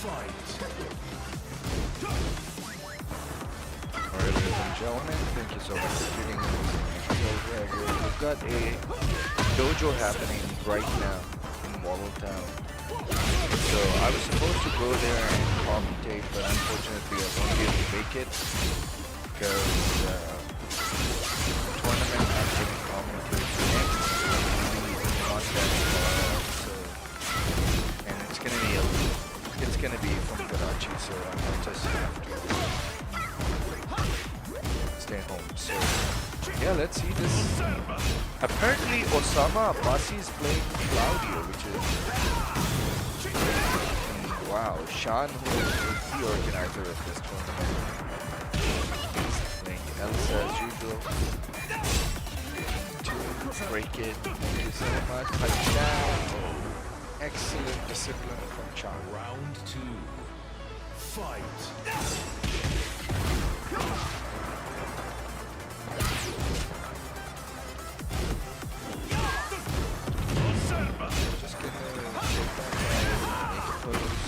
Alright, ladies and gentlemen, thank you so much for tuning in. We've got a dojo happening right now in Model Town. So I was supposed to go there and commentate, but unfortunately I won't be able to make it because the tournament I'm going to commentate next is not that far, so and it's gonna be from Karachi, so I might just have to stay home. So yeah, let's see this. Apparently Osama Abbasi is playing Claudio, which is wow. Shan, who is the organizer of this tournament, is playing Elsa as usual. To break it. Thank you so much. Touchdown. Excellent discipline from Chan. Round 2. Fight. Just gonna take that and make a pose.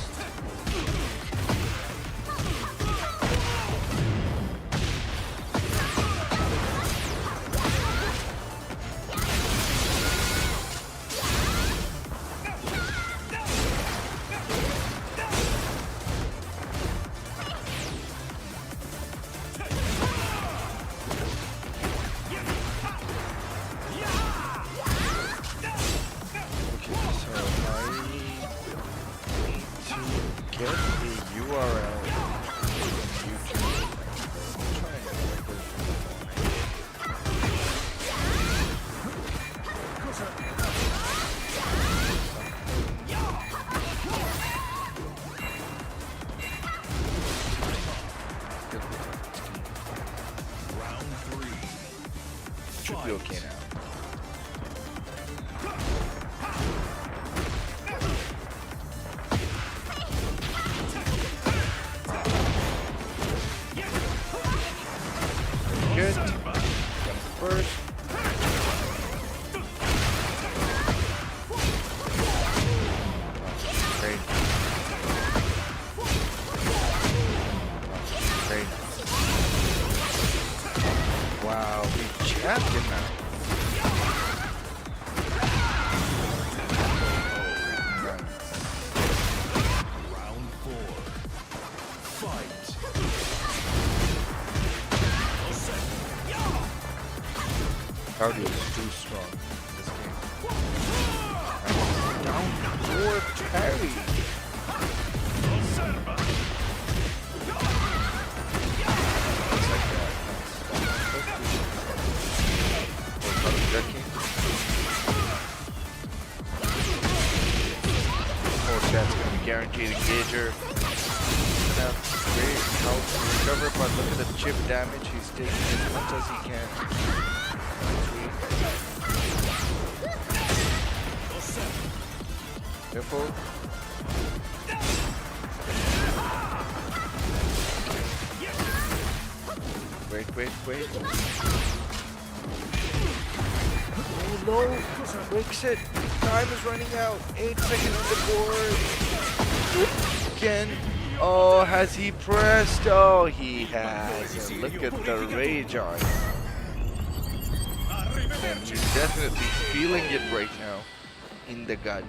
Should be okay now. Good. First. Great. Great. Wow, we champion now. Round 4. Fight. Cardio is too strong in this game. Down for parry. It's like that. Oh, that's gonna be guaranteed engager. Gonna have great health to recover, but look at the chip damage. He's taking as much as he can. Careful. Wait. Oh no! Breaks it. Time is running out. 8 seconds on the board. Again. Oh, has he pressed? Oh, he has. And look at the rage on him. And he's definitely feeling it right now in the gut.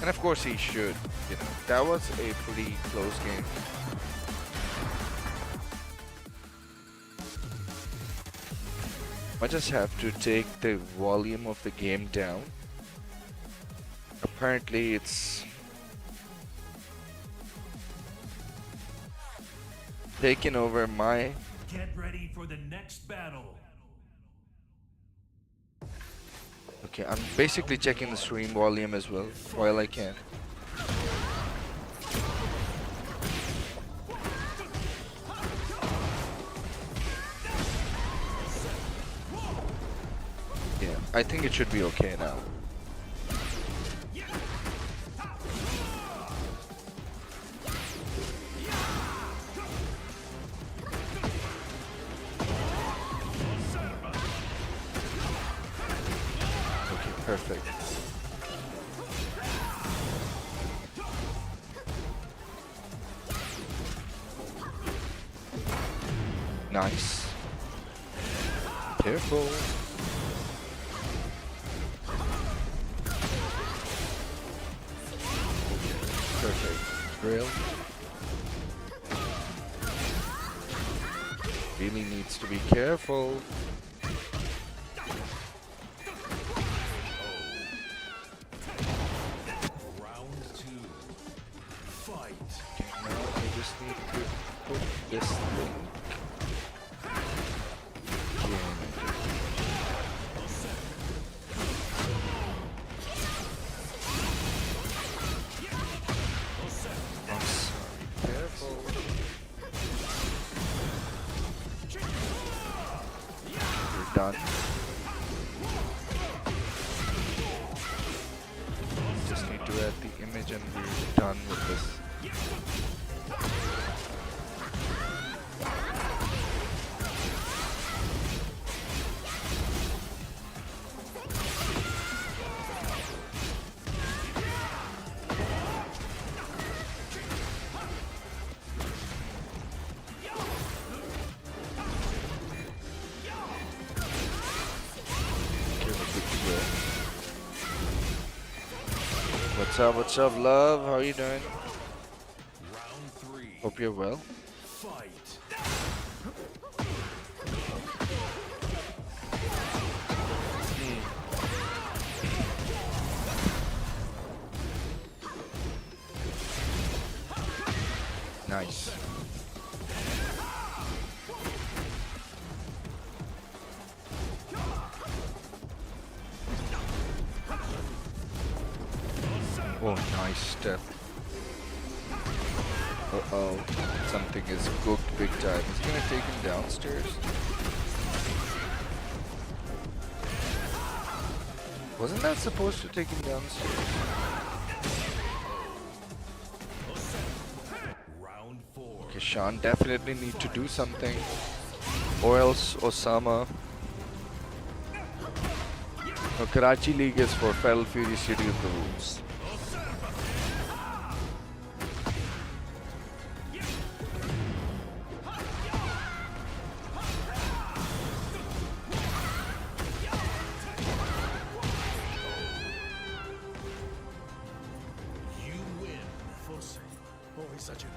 And of course he should. You know, that was a pretty close game. I just have to take the volume of the game down. Apparently it's taken over my... Get ready for the next battle. Okay, I'm basically checking the stream volume as well while I can. Yeah, I think it should be okay now. Perfect. Nice. Careful. Perfect. Drill. Really needs to be careful. Round 2. Fight. Okay, now I just need to put this thing. I'm sorry. Careful. We're done. Just need to add the image and we're done with this. What's up, love? How are you doing? Round 3. Hope you're well. Fight. Nice. Oh, nice step. Uh-oh. Something is cooked big time. Is he gonna take him downstairs? Wasn't that supposed to take him downstairs? Round 4. Okay, Sean definitely need to do something. Or else Osama. No, Karachi League is for Feral Fury City of the rules. You win. Forse. Poi esagerato.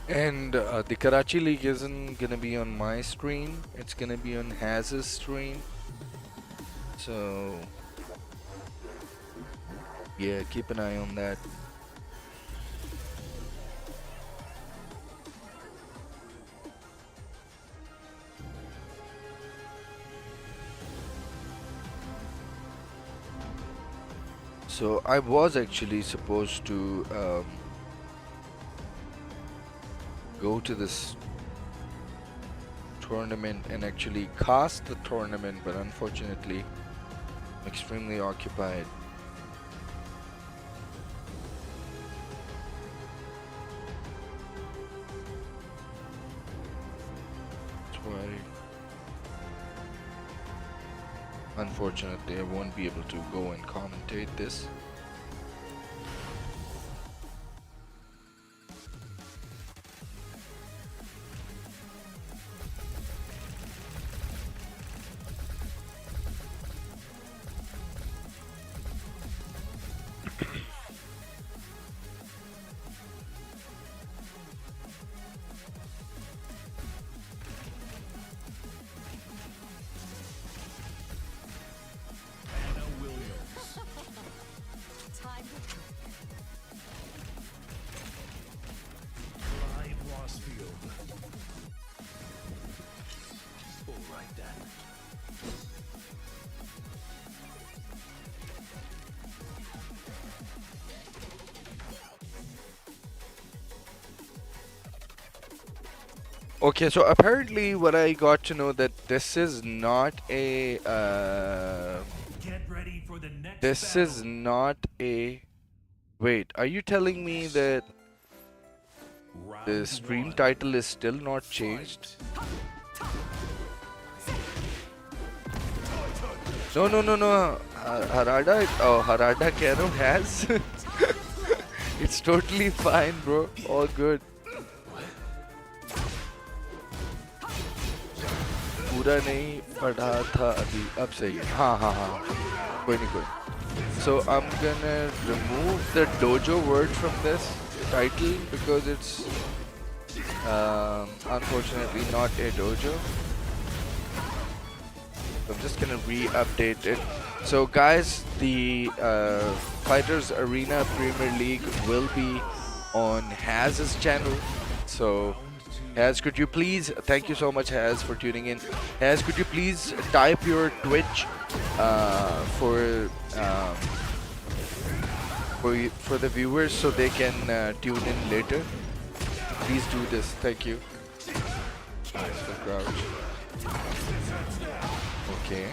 And the Karachi League isn't gonna be on my screen. It's gonna be on Haz's screen. So yeah, keep an eye on that. So I was actually supposed to go to this tournament and actually cast the tournament, but unfortunately I'm extremely occupied. That's why unfortunately I won't be able to go and commentate this. Anna Williams. Time. Clive Rossfield. All right then. Okay, so apparently what I got to know that this is not a Get ready for the next this battle. is not a wait, are you telling me that Round the stream 1. title is still not changed? Fight. No, no, no, no. Harada, oh, Harada Kero has. It's totally fine, bro. All good. पूरा नहीं पढ़ा था अभी अब सही है हाँ हाँ हाँ कोई नहीं कोई so I'm gonna remove the dojo word from this title because it's unfortunately not a dojo. I'm just gonna re-update it. So guys, the Fighters Arena Premier League will be on Haz's channel. So Haz, could you please, thank you so much Haz for tuning in. Haz, could you please type your Twitch for the viewers so they can tune in later? Please do this, thank you. Nice for crouch. Okay.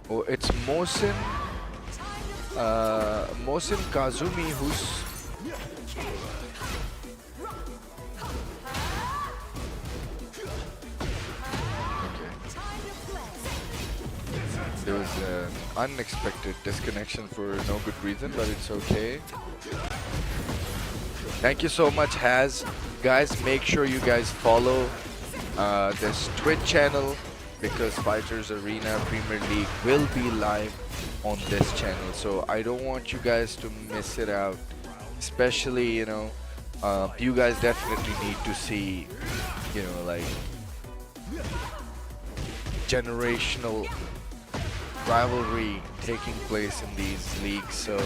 Oh, it's Mohsin Kazumi who's there was an unexpected disconnection for no good reason, but it's okay. Thank you so much, Haz. Guys, make sure you guys follow this Twitch channel because Fighters Arena Premier League will be live on this channel. So I don't want you guys to miss it out. Especially, you know, you guys definitely need to see, you know, like generational rivalry taking place in these leagues. So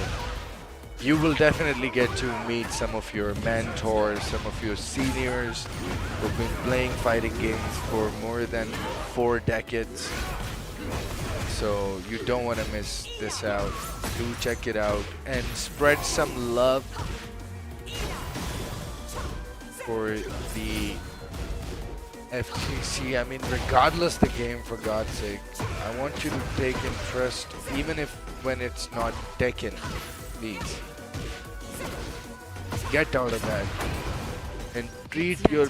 you will definitely get to meet some of your mentors, some of your seniors who've been playing fighting games for more than 4 decades. So you don't want to miss this out. Do check it out and spread some love for the FGC. I mean, regardless the game, for God's sake, I want you to take interest, even if when it's not Tekken. Please get out of that and treat your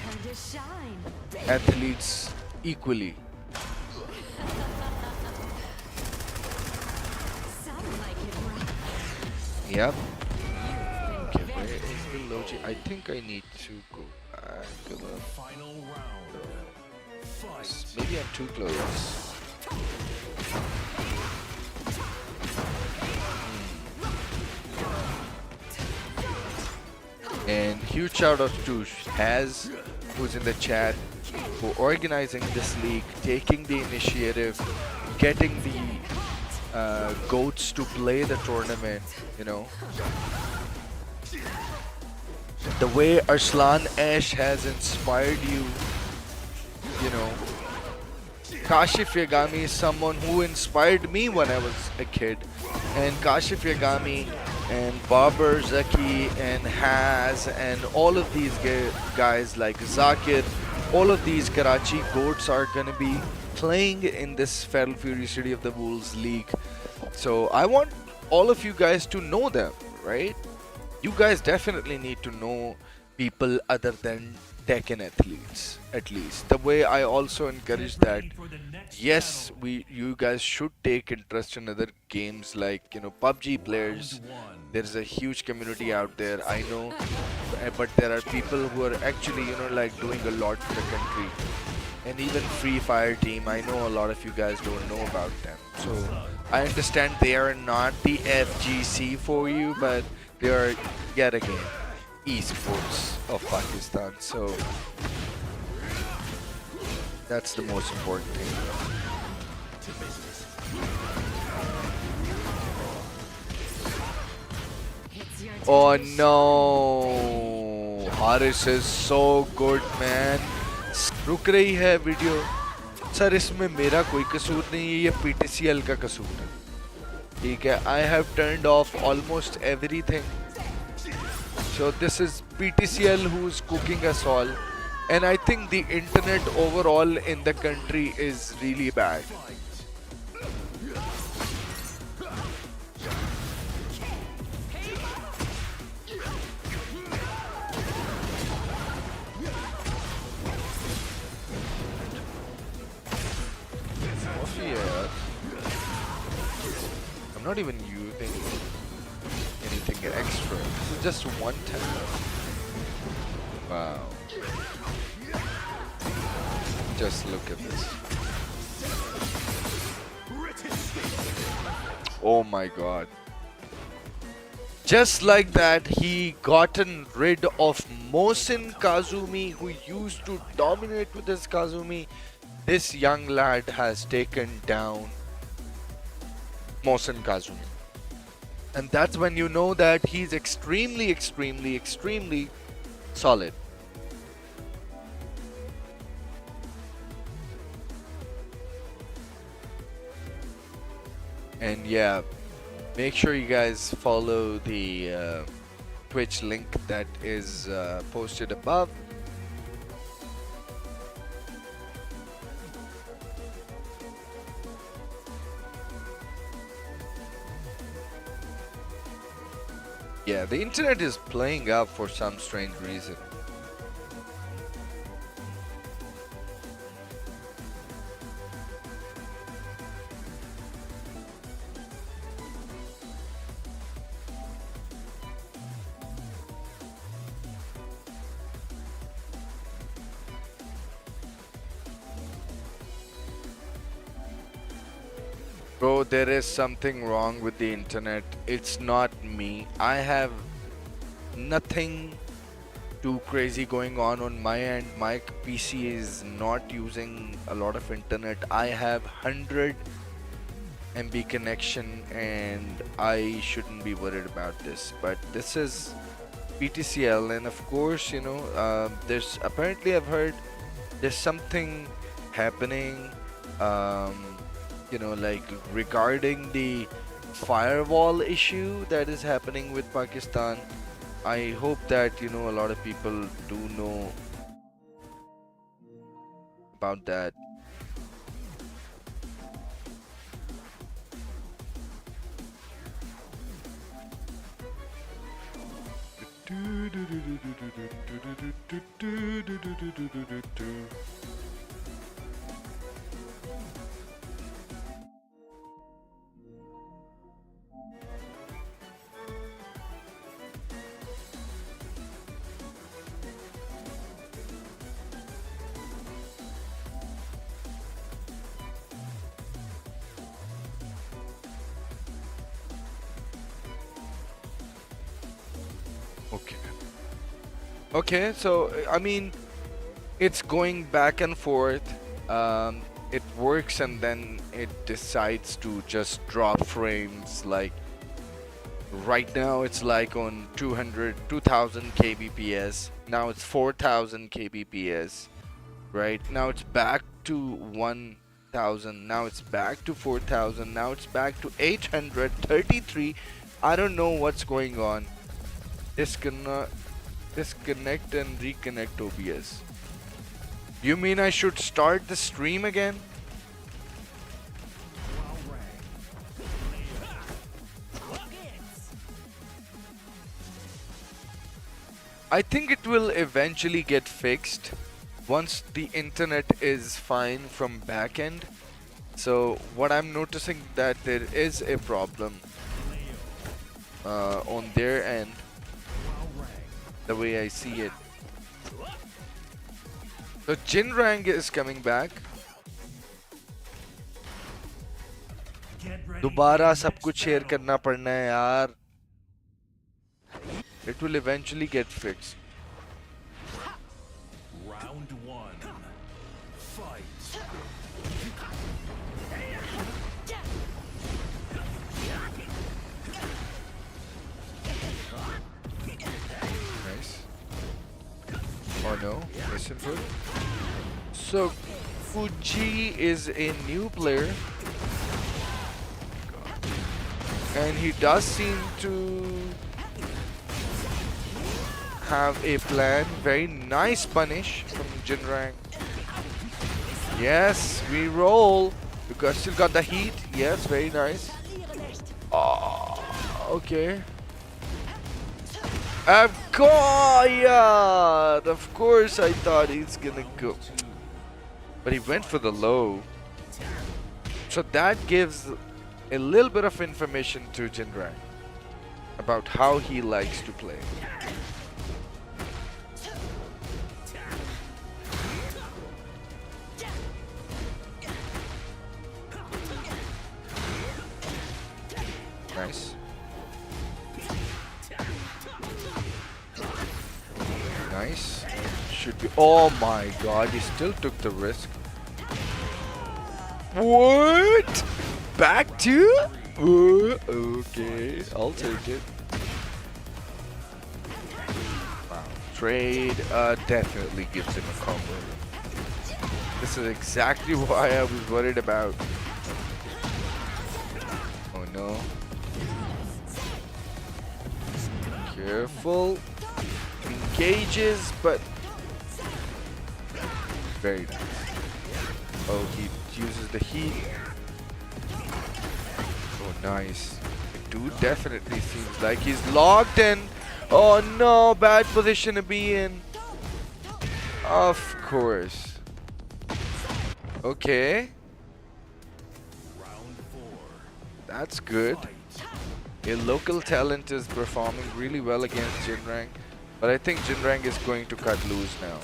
athletes equally. Yep. Okay, where is the logic? I think I need to go back. Final round. Fight. Maybe I'm too close. And huge shout out to Haz, who's in the chat, for organizing this league, taking the initiative, getting the goats to play the tournament, you know. The way Arslan Ash has inspired you, you know. Kashif Yagami is someone who inspired me when I was a kid. And Kashif Yagami and Babar Zaki and Haz and all of these guys like Zakir, all of these Karachi goats are gonna be playing in this Feral Fury City of the Wolves League. So I want all of you guys to know them, right? You guys definitely need to know people other than Tekken athletes, at least. The way I also encourage that, yes, you guys should take interest in other games like, you know, PUBG players. There's a huge community out there, I know, but there are people who are actually, you know, like doing a lot for the country. And even Free Fire team, I know a lot of you guys don't know about them. So I understand they are not the FGC for you, but they are, yet again, esports of Pakistan. So that's the most important thing. Oh no, Haris is so good, man. रुक रही है video sir इसमें मेरा कोई कसूर नहीं है ये PTCL का कसूर है ठीक है I have turned off almost everything so this is PTCL who's cooking us all and I think the internet overall in the country is really bad. I'm not even using anything extra. This is just one time. Wow. Just look at this. Oh my god. Just like that, he gotten rid of Mohsin Kazumi, who used to dominate with his Kazumi. This young lad has taken down Mohsin Kazumi. And that's when you know that he's extremely, extremely, extremely solid. And yeah, make sure you guys follow the Twitch link that is posted above. Yeah, the internet is playing up for some strange reason. Bro, there is something wrong with the internet. It's not me. I have nothing too crazy going on my end. My PC is not using a lot of internet. I have 100 MB connection and I shouldn't be worried about this. But this is PTCL, and of course, you know, there's apparently I've heard there's something happening. You know, like regarding the firewall issue that is happening with Pakistan. I hope that, you know, a lot of people do know about that. Okay. Okay, so I mean, it's going back and forth. It works and then it decides to just drop frames. Like right now, it's like on 2000 kbps. Now it's 4000 kbps. Right now, it's back to 1000. Now it's back to 4000. Now it's back to 833. I don't know what's going on. Disconnect and reconnect OBS. You mean I should start the stream again? I think it will eventually get fixed once the internet is fine from back end. So what I'm noticing that there is a problem on their end, the way I see it. So Jinrang is coming back. दोबारा सब कुछ share करना पड़ना है यार. It will eventually get fixed. Round one. Fight. Nice. Oh no, listen for it. So Fuji is a new player. And he does seem to have a plan. Very nice punish from Jinrang. Yes, we roll. Because still got the heat. Yes, very nice. Oh, okay. Of course, yeah. Of course, I thought he's gonna go. But he went for the low. So that gives a little bit of information to Jinrang about how he likes to play. Nice. Nice. Should be. Oh my god, he still took the risk. What? Back to? Okay, I'll take it. Wow. Trade definitely gives him a combo. This is exactly why I was worried about. Oh no. Careful. Engages, but very nice. Oh, he uses the heat. Oh, nice. The dude definitely seems like he's locked in. Oh no, bad position to be in. Of course. Okay. Round 4. That's good. A local talent is performing really well against Jinrang, but I think Jinrang is going to cut loose now.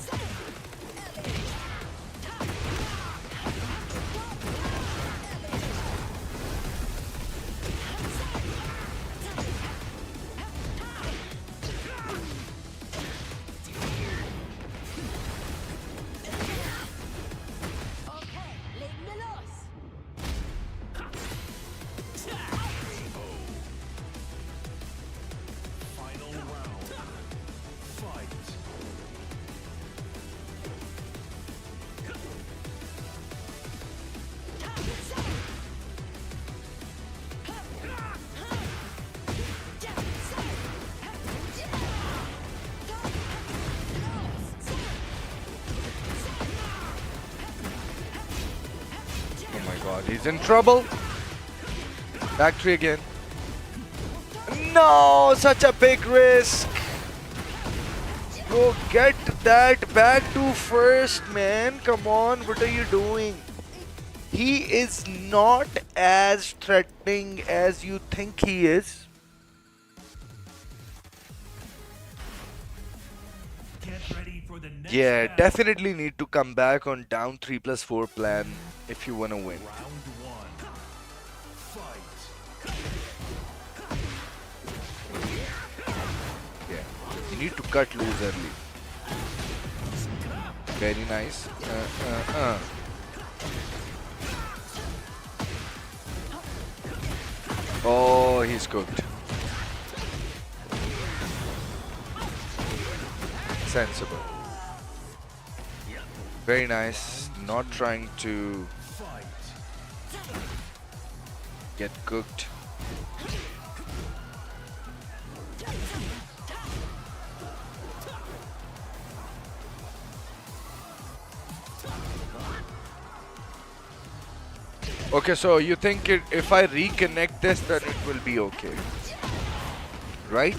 Final round. Fight. Oh my god, he's in trouble. Back three again. No, such a big risk. Go get that back to first, man. Come on, what are you doing? He is not as threatening as you think he is. Get ready for the next Yeah, battle. definitely need to come back on down 3+4 plan if you want to win. Round 1. Fight. Yeah, you need to cut loose early. Very nice. Oh, he's cooked. Sensible. Very nice. Not trying to Fight. get cooked. Okay, so you think if I reconnect this, then it will be okay, right?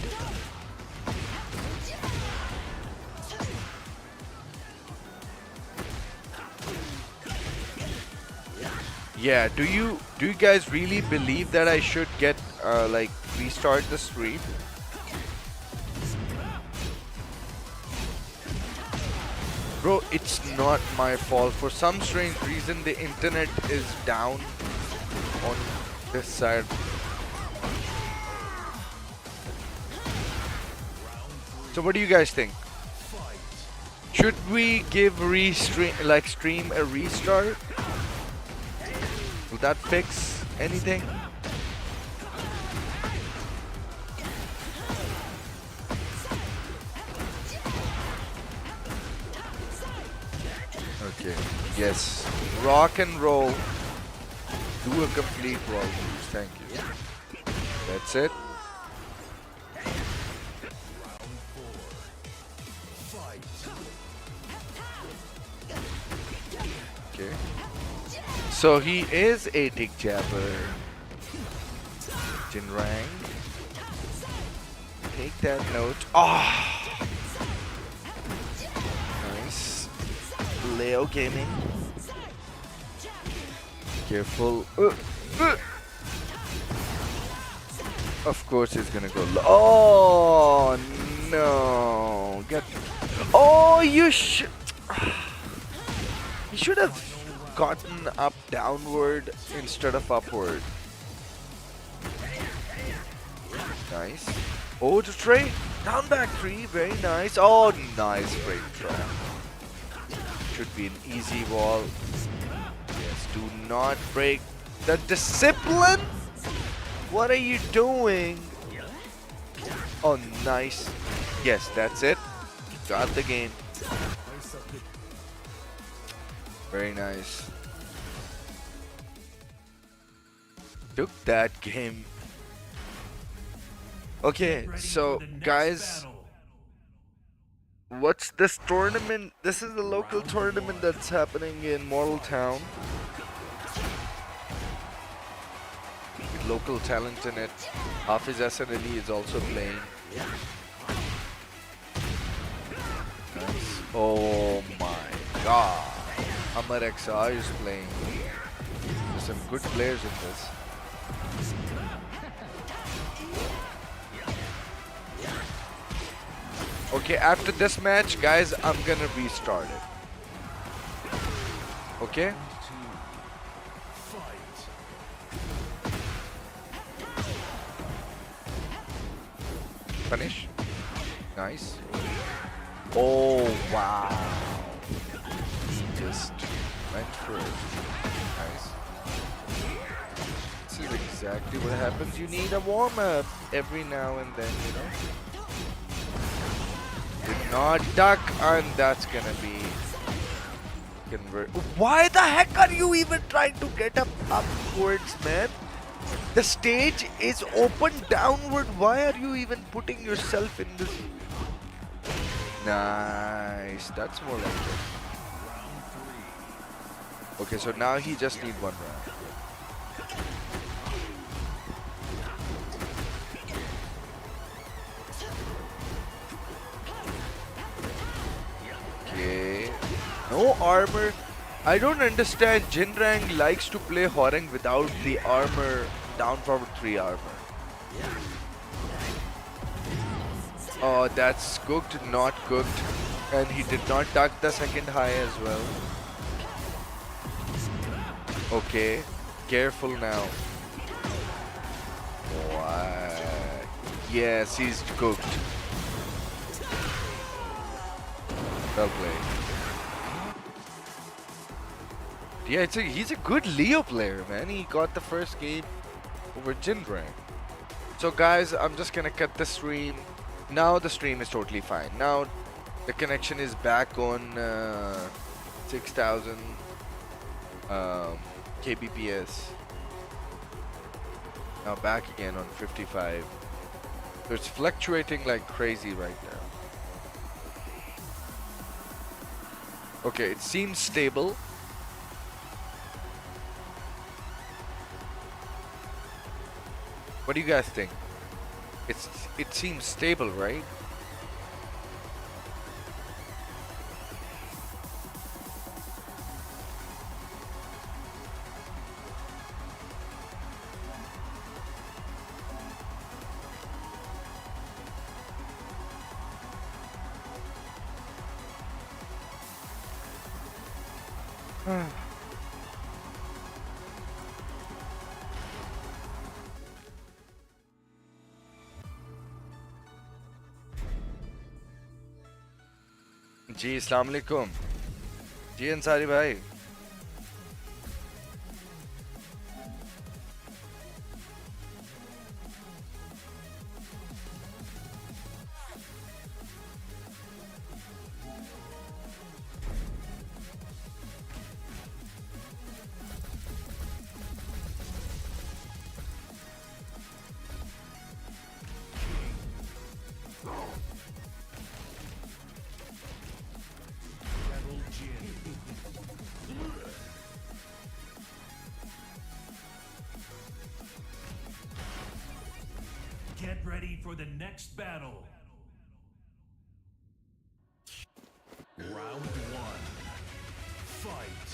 Yeah. Do you guys really believe that I should get like restart the stream? Bro, it's not my fault. For some strange reason, the internet is down on this side. So what do you guys think? Should we give stream a restart? Will that fix anything? Okay. Yes. Rock and roll. Do a complete wall moves. Thank you. That's it. Okay. So he is a dig jabber. Jinrang. Take that note. Ah. Nice. Leo Gaming. Careful. Of course he's gonna go low. Oh no! Get. Oh, you should. You should have gotten up downward instead of upward. Nice. Oh, to Trey. Down back 3. Very nice. Oh, nice break throw. Should be an easy wall. Yes, do not break the discipline. What are you doing? Oh, nice. Yes, that's it. Got the game. Very nice. Took that game. Okay, so guys, what's this tournament? This is the local tournament that's happening in Mortal Town. Local talent in it. Hafiz SNLE is also playing. Nice. Oh my god. Amar XR is playing. There's some good players in this. Okay, after this match, guys, I'm gonna restart it. Okay? Finish. Nice. Oh, wow. He just went for it. Nice. This is exactly what happens. You need a warm-up every now and then, you know? Did not duck, and that's gonna be convert. Why the heck are you even trying to get up upwards, man? The stage is open downward. Why are you even putting yourself in this? Nice. That's more like it. Okay, so now he just needs one round. Okay. No armor. I don't understand. Jinrang likes to play Horeng without the armor, down forward 3 armor. Oh, that's cooked, not cooked. And he did not duck the second high as well. Okay, careful now. What? Yes, he's cooked. Well played. Yeah, he's a good Leo player, man. He got the first game over Jinrang. So guys, I'm just gonna cut the stream. Now the stream is totally fine. Now the connection is back on 6,000 kbps. Now back again on 55. So it's fluctuating like crazy right now. Okay, it seems stable. What do you guys think? It seems stable, right? जी अस्सलाम वालेकुम जी अंसारी भाई Get ready for the next battle. Round 1. Fight.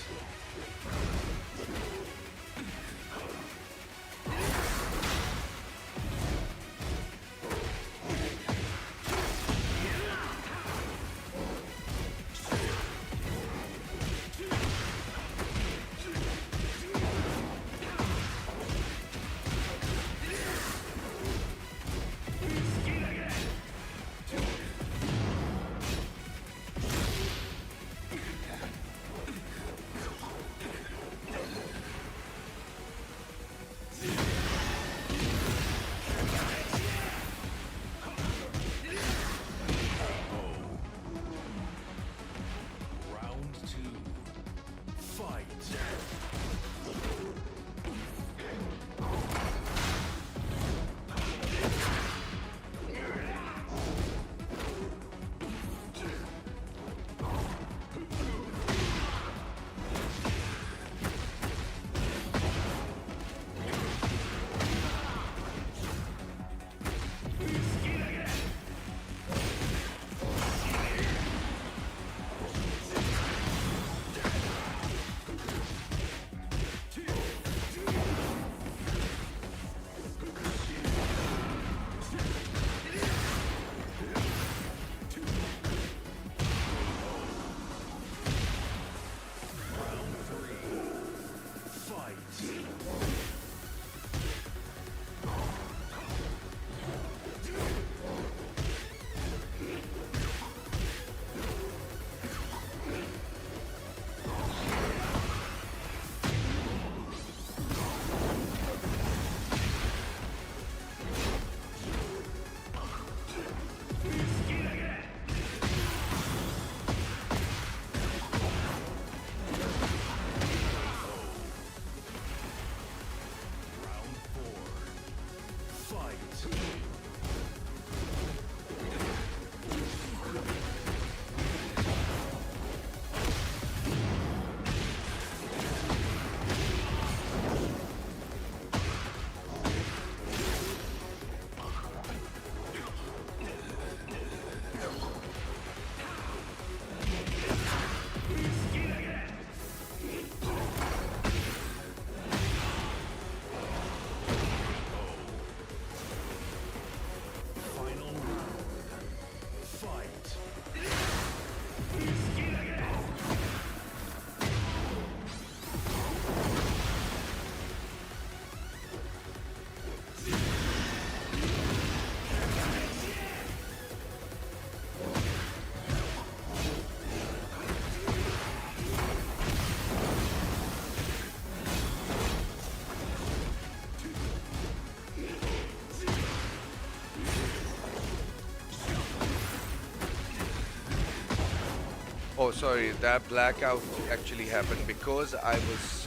Oh, sorry, that blackout actually happened because I was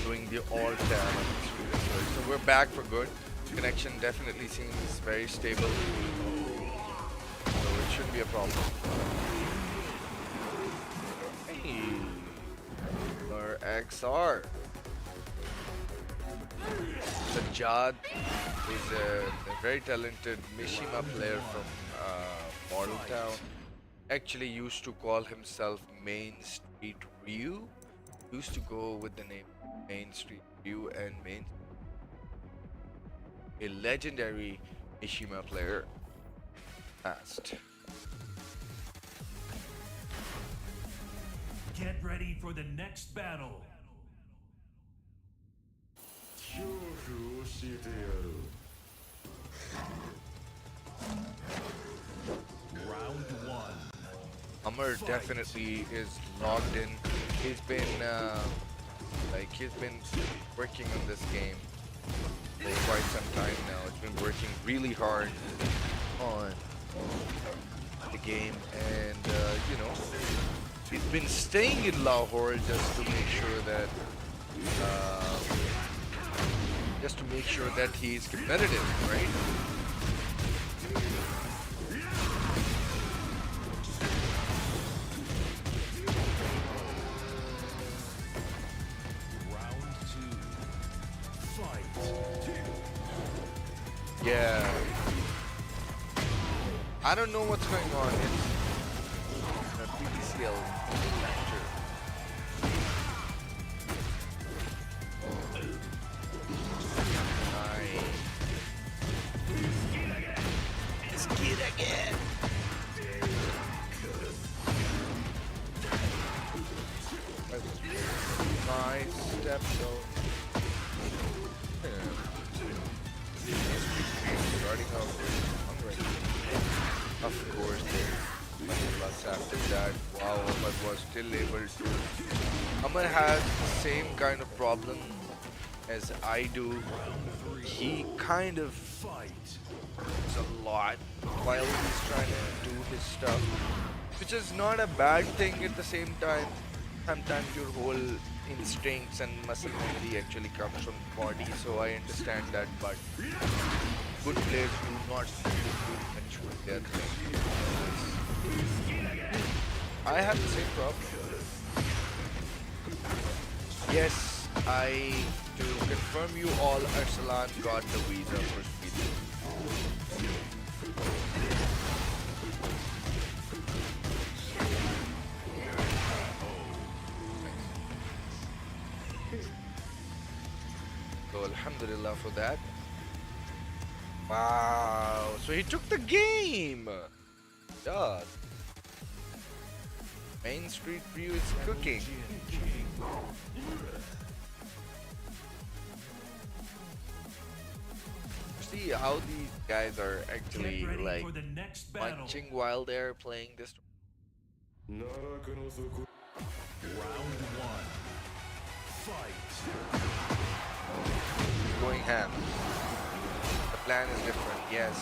doing the alt tab on the screen as well. So we're back for good. Connection definitely seems very stable, so it shouldn't be a problem. Hey, our XR. Sajjad is a very talented Mishima player from Model Town. Actually used to call himself Main Street Ryu. Used to go with the name Main Street Ryu and Main. A legendary Mishima player. Past. Get ready for the next battle. Round one. Amar definitely is logged in. He's been working on this game for quite some time now. He's been working really hard on the game, and you know, he's been staying in Lahore just to make sure that he's competitive, right? Round two. Fight. Yeah. I don't know what's going on. It's a PTCL factor. Nice. Skid again. Nice step though. Starting off with Hungary. Of course, much plus after that. Wow, Amar was still able to. Amar has the same kind of problem as I do. He kind of fights a lot while he's trying to do his stuff, which is not a bad thing at the same time. Sometimes your whole instincts and muscle memory actually comes from the body, so I understand that, but good players do not need to do much with their thing. I have the same problem. Yes, to confirm you all, Arsalan got the visa for Sweden. So Alhamdulillah for that. Wow, so he took the game! God. Main Street View is cooking. See how these guys are actually like punching while they're playing this. Round one. Fight. Going ham. The plan is different, yes.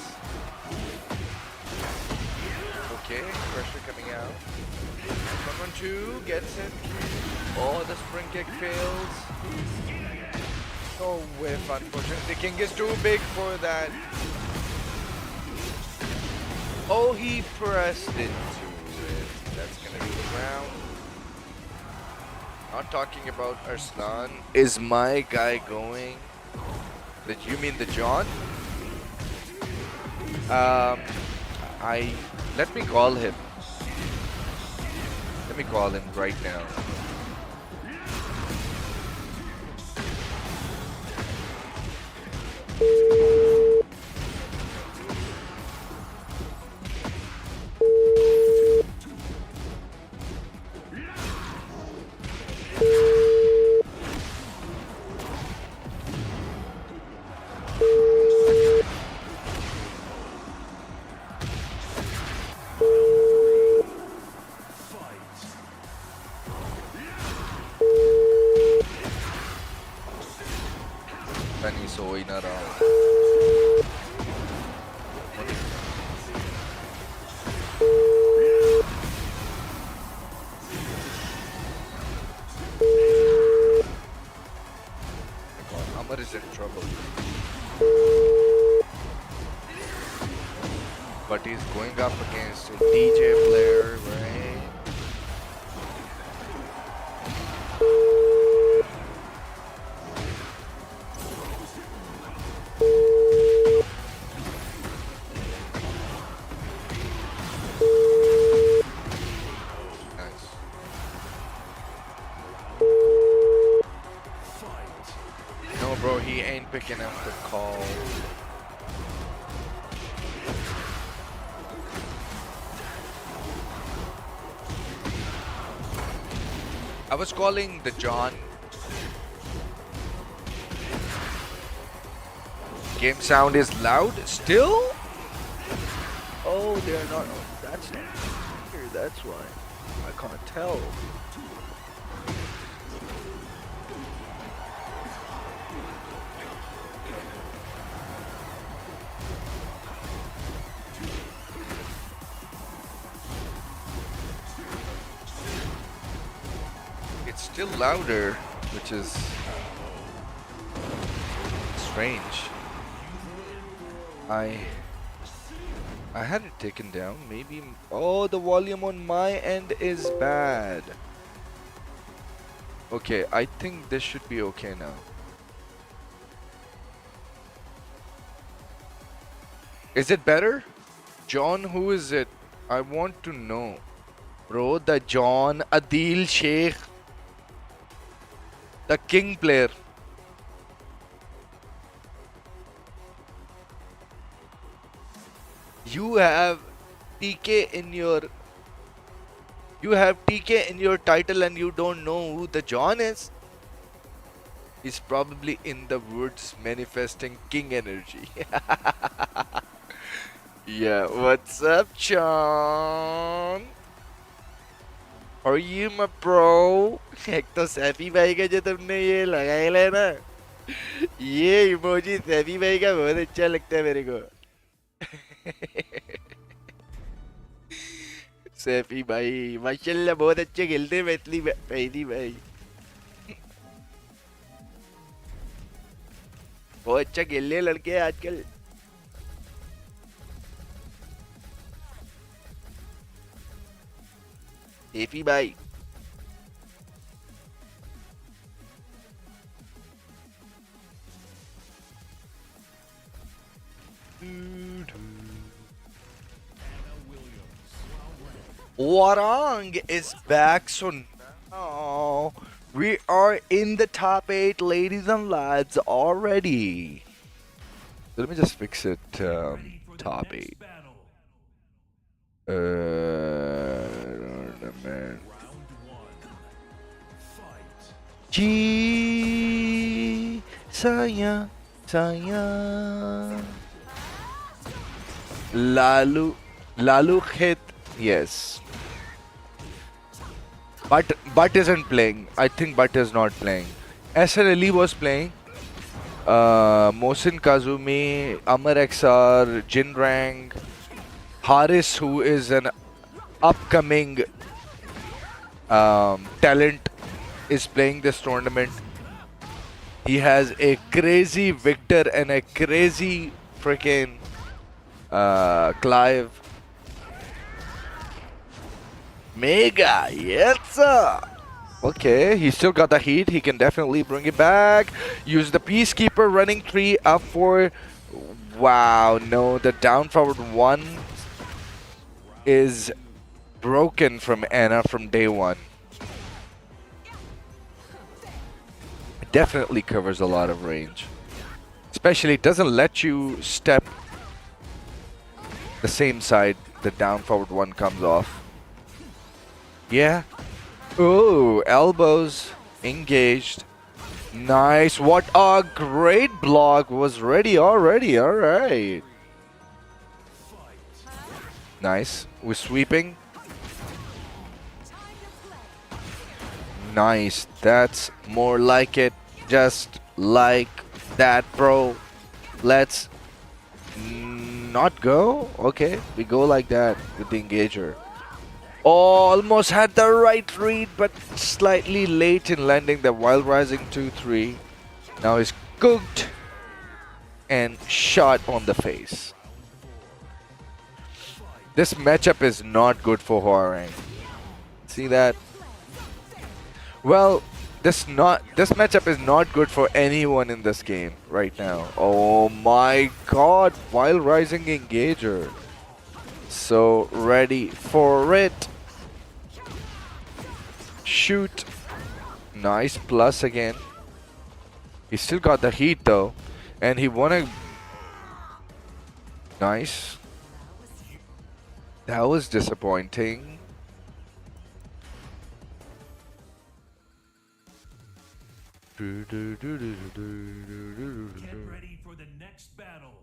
Okay, pressure coming out. Someone two gets it. Oh, the spring kick fails. Oh, whiff, unfortunately. The king is too big for that. Oh, he pressed into it. That's gonna be the round. Not talking about Arslan. Is my guy going? You mean the John? Let me call him. Let me call him right now. Soy na raw. Amar is in trouble. But he's going up against a DJ player, right? Nice. No, bro, he ain't picking up the call. I was calling the John. Game sound is loud still? Oh, they're not. That's not here. That's why. I can't tell. It's still louder, which is strange. I had it taken down. Maybe. Oh, the volume on my end is bad. Okay, I think this should be okay now. Is it better? John, who is it? I want to know. Bro, the John Adil Sheikh. The king player. You have TK in your title and you don't know who the John is. He's probably in the woods manifesting king energy. Yeah, what's up, John? How are you, my bro? एक तो सैफी भाई का जो तुमने ये लगाया है ना, ये इमोजी सैफी भाई का बहुत अच्छा लगता है मेरे को. सैफी भाई माशाल्लाह बहुत अच्छे खेलते हैं मैथिली भाई. बहुत अच्छा खेल रहे हैं लड़के आजकल. सैफी भाई. Warang is back, so now we are in the top 8, ladies and lads, already. Let me just fix it. Top 8. Man. G Saya Lalu hit, yes. But isn't playing. I think But is not playing. SNLE was playing. Mohsin Kazumi, Amar XR, Jinrang, Haris, who is an upcoming talent, is playing this tournament. He has a crazy Victor and a crazy freaking Clive. Mega, yes sir. Okay, he still got the heat. He can definitely bring it back. Use the Peacekeeper, running 3 up 4. Wow, no, the down forward 1 is broken from Anna from day 1. It definitely covers a lot of range. Especially, it doesn't let you step the same side the down forward 1 comes off. Yeah. Oh, elbows engaged. Nice. What a great block. Was ready already. All right. Nice. We're sweeping. Nice. That's more like it. Just like that, bro. Let's not go. Okay. We go like that with the engager. Almost had the right read, but slightly late in landing the Wild Rising 2-3. Now he's cooked and shot on the face. This matchup is not good for Hwoarang. See that? Well, this matchup is not good for anyone in this game right now. Oh my god, while rising engager. So ready for it. Shoot. Nice plus again. He still got the heat though. And he wanna... Nice. That was disappointing. Get ready for the next battle.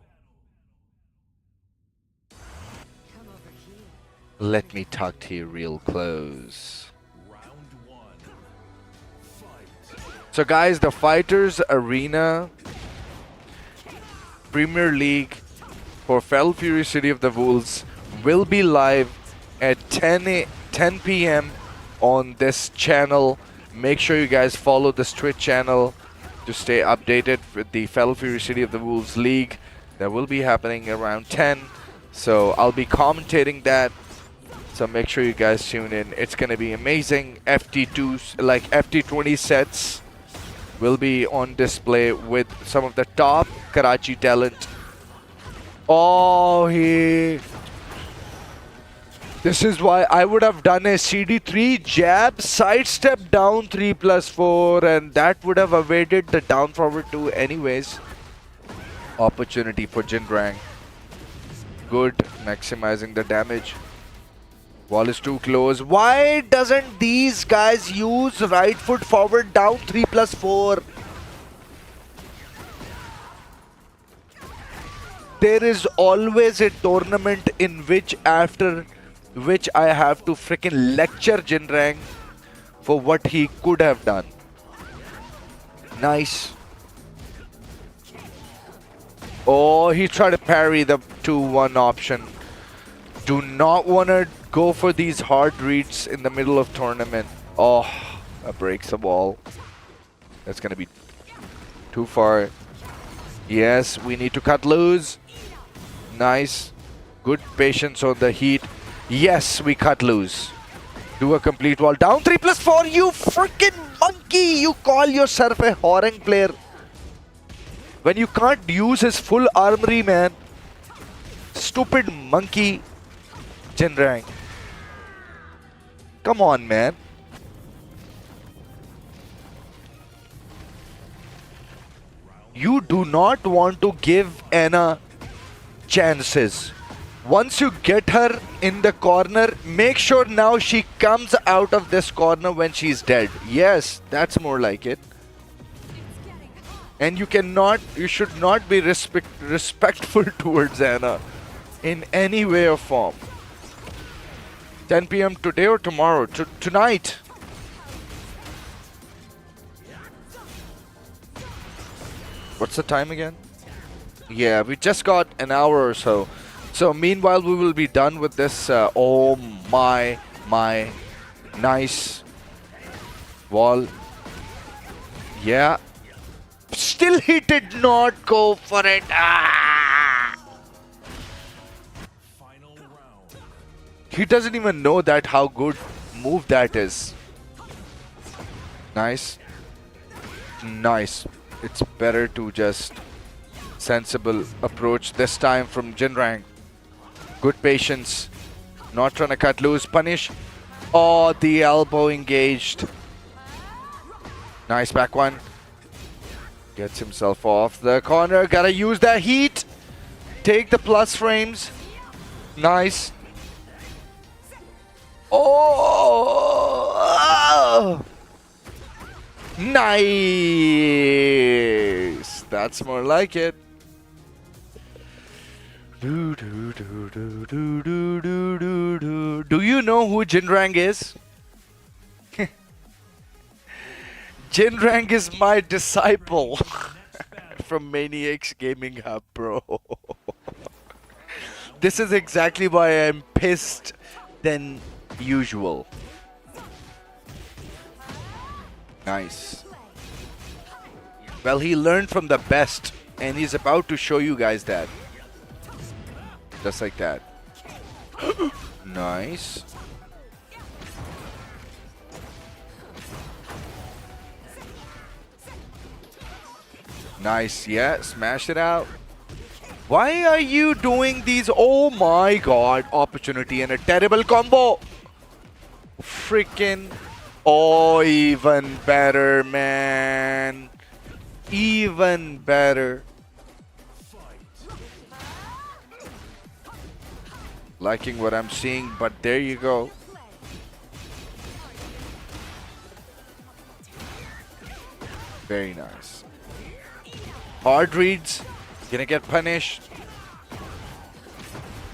Come over here. Let me talk to you real close. Round one. Fight. So guys, the Fighters Arena Premier League for Fell Fury City of the Wolves will be live at 10 p.m. on this channel. Make sure you guys follow this Twitch channel to stay updated with the Fell Fury City of the Wolves League. That will be happening around 10. So I'll be commentating that. So make sure you guys tune in. It's gonna be amazing. FT2, like FT20 sets will be on display with some of the top Karachi talent. Oh, this is why I would have done a CD3 jab, sidestep down 3+4, and that would have evaded the down forward 2 anyways. Opportunity for Jinrang. Good, maximizing the damage. Wall is too close. Why doesn't these guys use right foot forward down 3+4? There is always a tournament in which after which I have to freaking lecture Jinrang for what he could have done. Nice. Oh, he tried to parry the 2-1 option. Do not want to go for these hard reads in the middle of tournament. Oh, that breaks the wall. That's going to be too far. Yes, we need to cut loose. Nice. Good patience on the heat. Yes, we cut loose. Do a complete wall. Down 3+4. You freaking monkey. You call yourself a Hwoarang player when you can't use his full armory, man. Stupid monkey. Jinrang. Come on, man. You do not want to give Anna chances. Once you get her in the corner, make sure now she comes out of this corner when she's dead. Yes, that's more like it. And you should not be respectful towards Anna in any way or form. 10 p.m. today or tomorrow? Tonight. What's the time again? Yeah, we just got an hour or so. So meanwhile, we will be done with this. Oh my. Nice. Wall. Yeah. Still he did not go for it. Ah! Final round. He doesn't even know that how good move that is. Nice. Nice. It's better to just sensible approach this time from Jinrang. Good patience. Not trying to cut loose. Punish. Oh, the elbow engaged. Nice back one. Gets himself off the corner. Gotta use that heat. Take the plus frames. Nice. Oh! Nice. That's more like it. Do you know who Jinrang is? Jinrang is my disciple from Maniacs Gaming Hub, bro. This is exactly why I'm pissed than usual. Well, he learned from the best, and he's about to show you guys that. Just like that. Nice. Nice, yeah, smash it out. Why are you doing these? Oh my god, opportunity and a terrible combo. Freaking. Oh, even better, man. Even better. Liking what I'm seeing, but there you go. Very nice. Hard reads. Gonna get punished.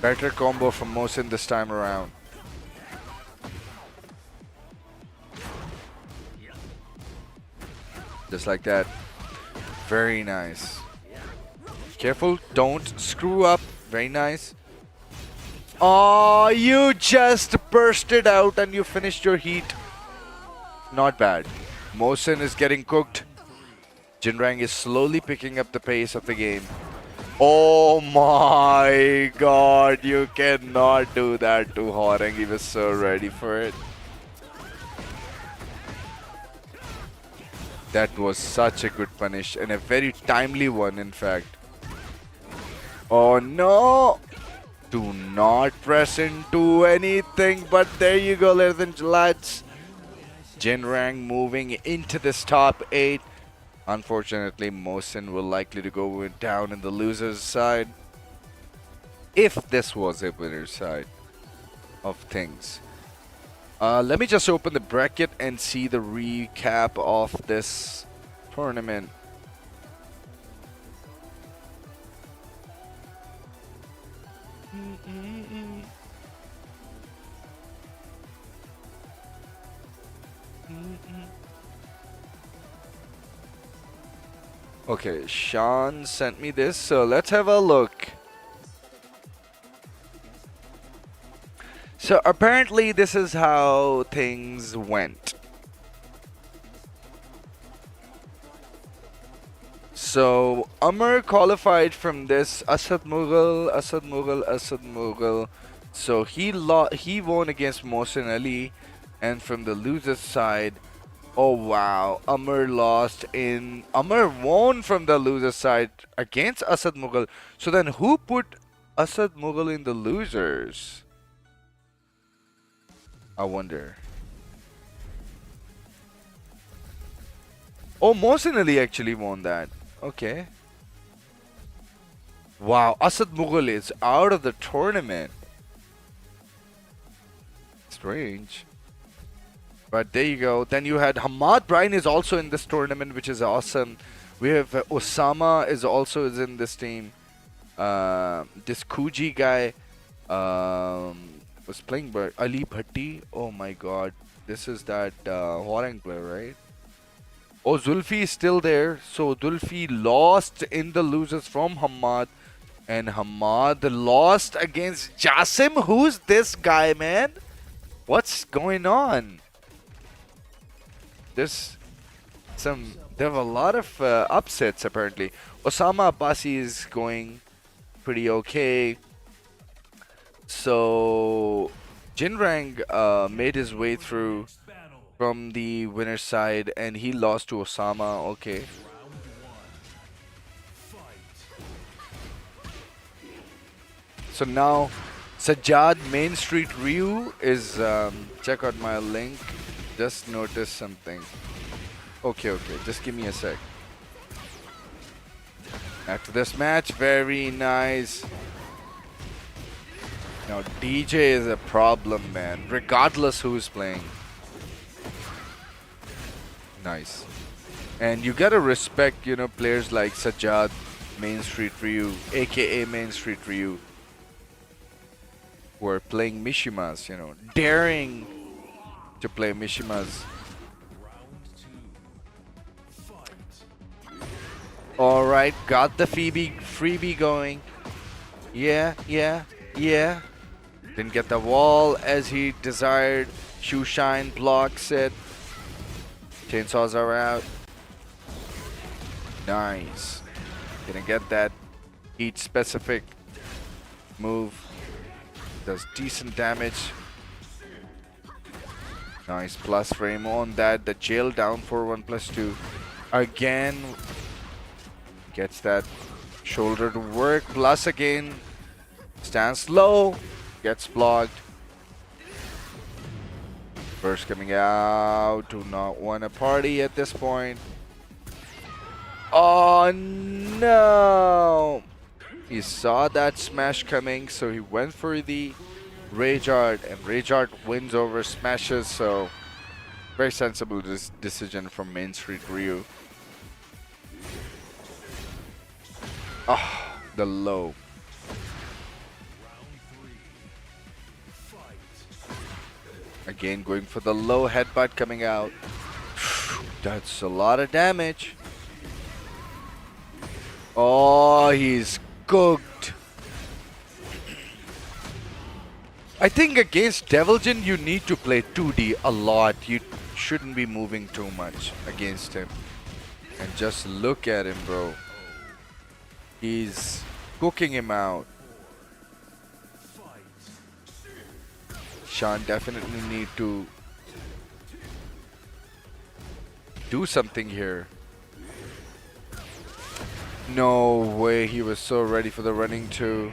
Better combo from Mohsin this time around. Just like that. Very nice. Careful, don't screw up. Very nice. Oh, you just bursted out and you finished your heat. Not bad. Mohsin is getting cooked. Jinrang is slowly picking up the pace of the game. Oh my god, you cannot do that to Horeng. He was so ready for it. That was such a good punish and a very timely one, in fact. Oh no! Do not press into anything, but there you go, ladies and lads. Jinrang moving into this top 8. Unfortunately, Mohsin will likely to go down in the loser's side. If this was a winner's side of things. Let me just open the bracket and see the recap of this tournament. Okay, Sean sent me this, so let's have a look. So apparently this is how things went. So Amr qualified from this Asad Mughal. So he won against Mohsin Ali, and from the loser's side, oh wow, Amr won from the loser's side against Asad Mughal. So then who put Asad Mughal in the losers? I wonder. Oh, Mohsin Ali actually won that. Okay. Wow, Asad Mughal is out of the tournament. Strange. But there you go. Then you had Hamad Bryan is also in this tournament, which is awesome. We have Osama is also in this team. This Kuji guy was playing Ali Bhatti. Oh my god. This is that Horeng player, right? Oh, Zulfi is still there. So Zulfi lost in the losers from Hamad. And Hamad lost against Jasim. Who's this guy, man? What's going on? There have a lot of upsets apparently. Osama Abbasi is going pretty okay. So Jinrang made his way through from the winner's side and he lost to Osama. Okay. So now Sajjad Main Street Ryu is check out my link. Just notice something. Okay, just give me a sec. After this match, very nice. Now DJ is a problem, man, regardless who's playing. Nice. And you gotta respect, you know, players like Sajjad Main Street Ryu, aka Main Street Ryu, who are playing Mishimas, you know, daring to play Mishimas. Alright, got the freebie going. Yeah. Didn't get the wall as he desired. Shoe Shine blocks it. Chainsaws are out. Nice. Gonna get that heat specific move. Does decent damage. Nice plus frame on that. The jail down for 1+2. Again. Gets that shoulder to work. Plus again. Stands low. Gets blocked. Burst coming out. Do not want to party at this point. Oh no! He saw that smash coming, so he went for the Rage Art, and Rage Art wins over smashes, so very sensible decision from Main Street Ryu. Ah, the low. Again, going for the low headbutt coming out. That's a lot of damage. Oh, he's cooked. I think against Deviljin, you need to play 2D a lot. You shouldn't be moving too much against him. And just look at him, bro. He's cooking him out. Sean definitely need to do something here. No way, he was so ready for the running too.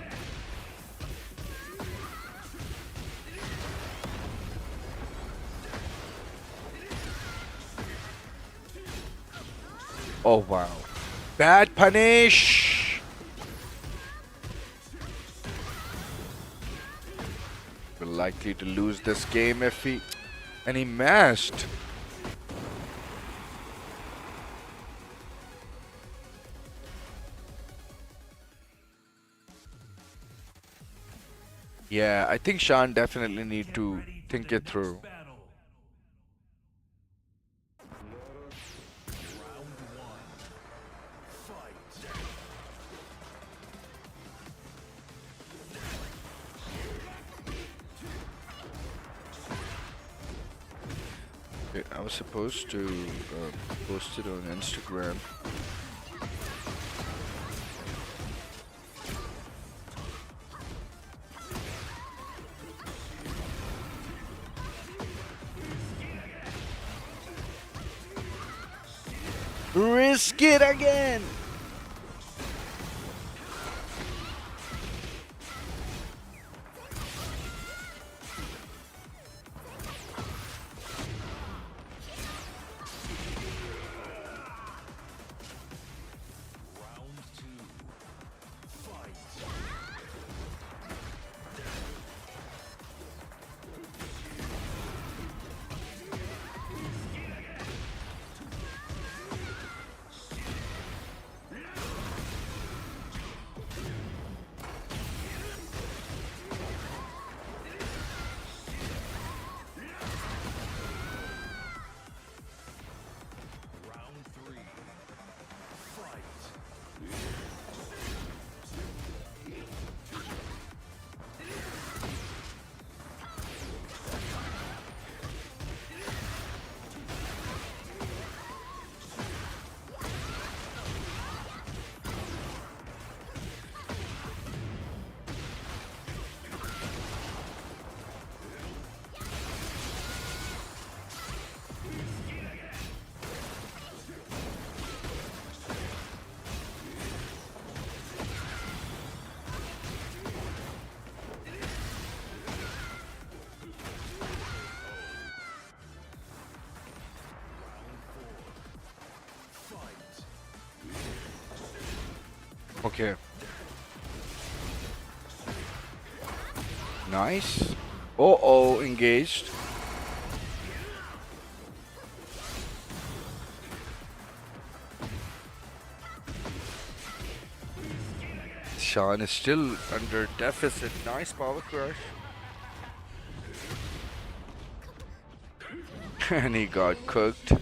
Oh wow. Bad punish! We're likely to lose this game if he... And he mashed. Yeah, I think Sean definitely need to think it through. Okay, I was supposed to post it on Instagram. Risk it again! Okay. Nice. Uh-oh, engaged. Sean is still under deficit. Nice power crush. And he got cooked.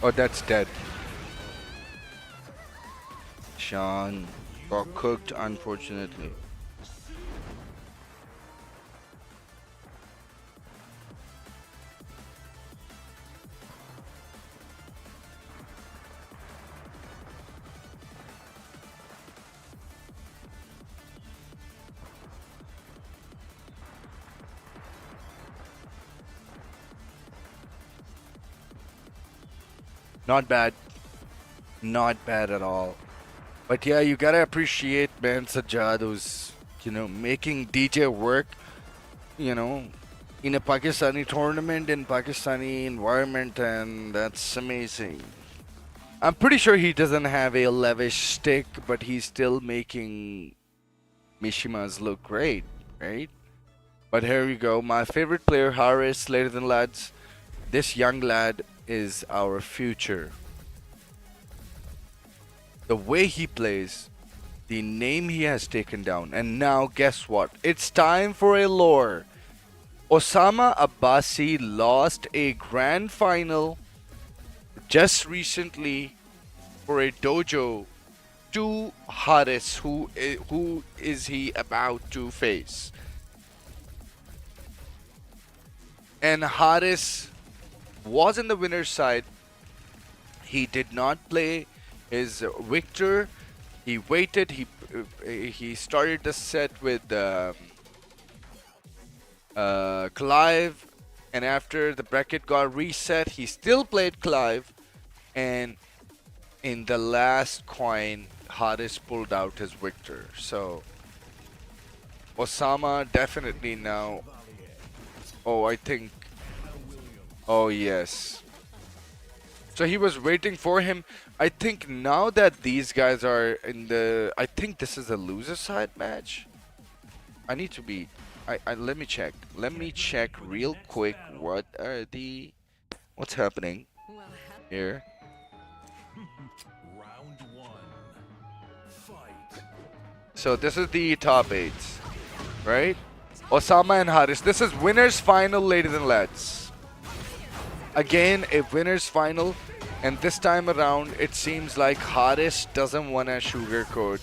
Oh, that's dead. Sean got cooked, unfortunately. Not bad. Not bad at all. But yeah, you gotta appreciate man Sajjad who's, making DJ work, you know, in a Pakistani tournament in Pakistani environment, and that's amazing. I'm pretty sure he doesn't have a lavish stick, but he's still making Mishimas look great, right? But here we go. My favorite player, Harris, ladies and lads. This young lad is our future. The way he plays, the name he has taken down, and now guess what? It's time for a lore. Osama Abbasi lost a grand final just recently for a dojo to Haris. Who is he about to face? And Haris was in the winner's side. He did not play his Victor. He waited. He started the set with Clive, and after the bracket got reset, he still played Clive, and in the last coin, Haris pulled out his Victor. So Osama definitely now. Oh, I think. Oh yes. So he was waiting for him. I think now that these guys are in the, I think this is a loser side match. I need to be. Let me check. Let me check real quick. What's happening Well, here? Round one. Fight. So this is the top eights, right? Osama and Haris. This is winners final, ladies and lads. Again, a winners final, and this time around, it seems like Haris doesn't want to sugarcoat.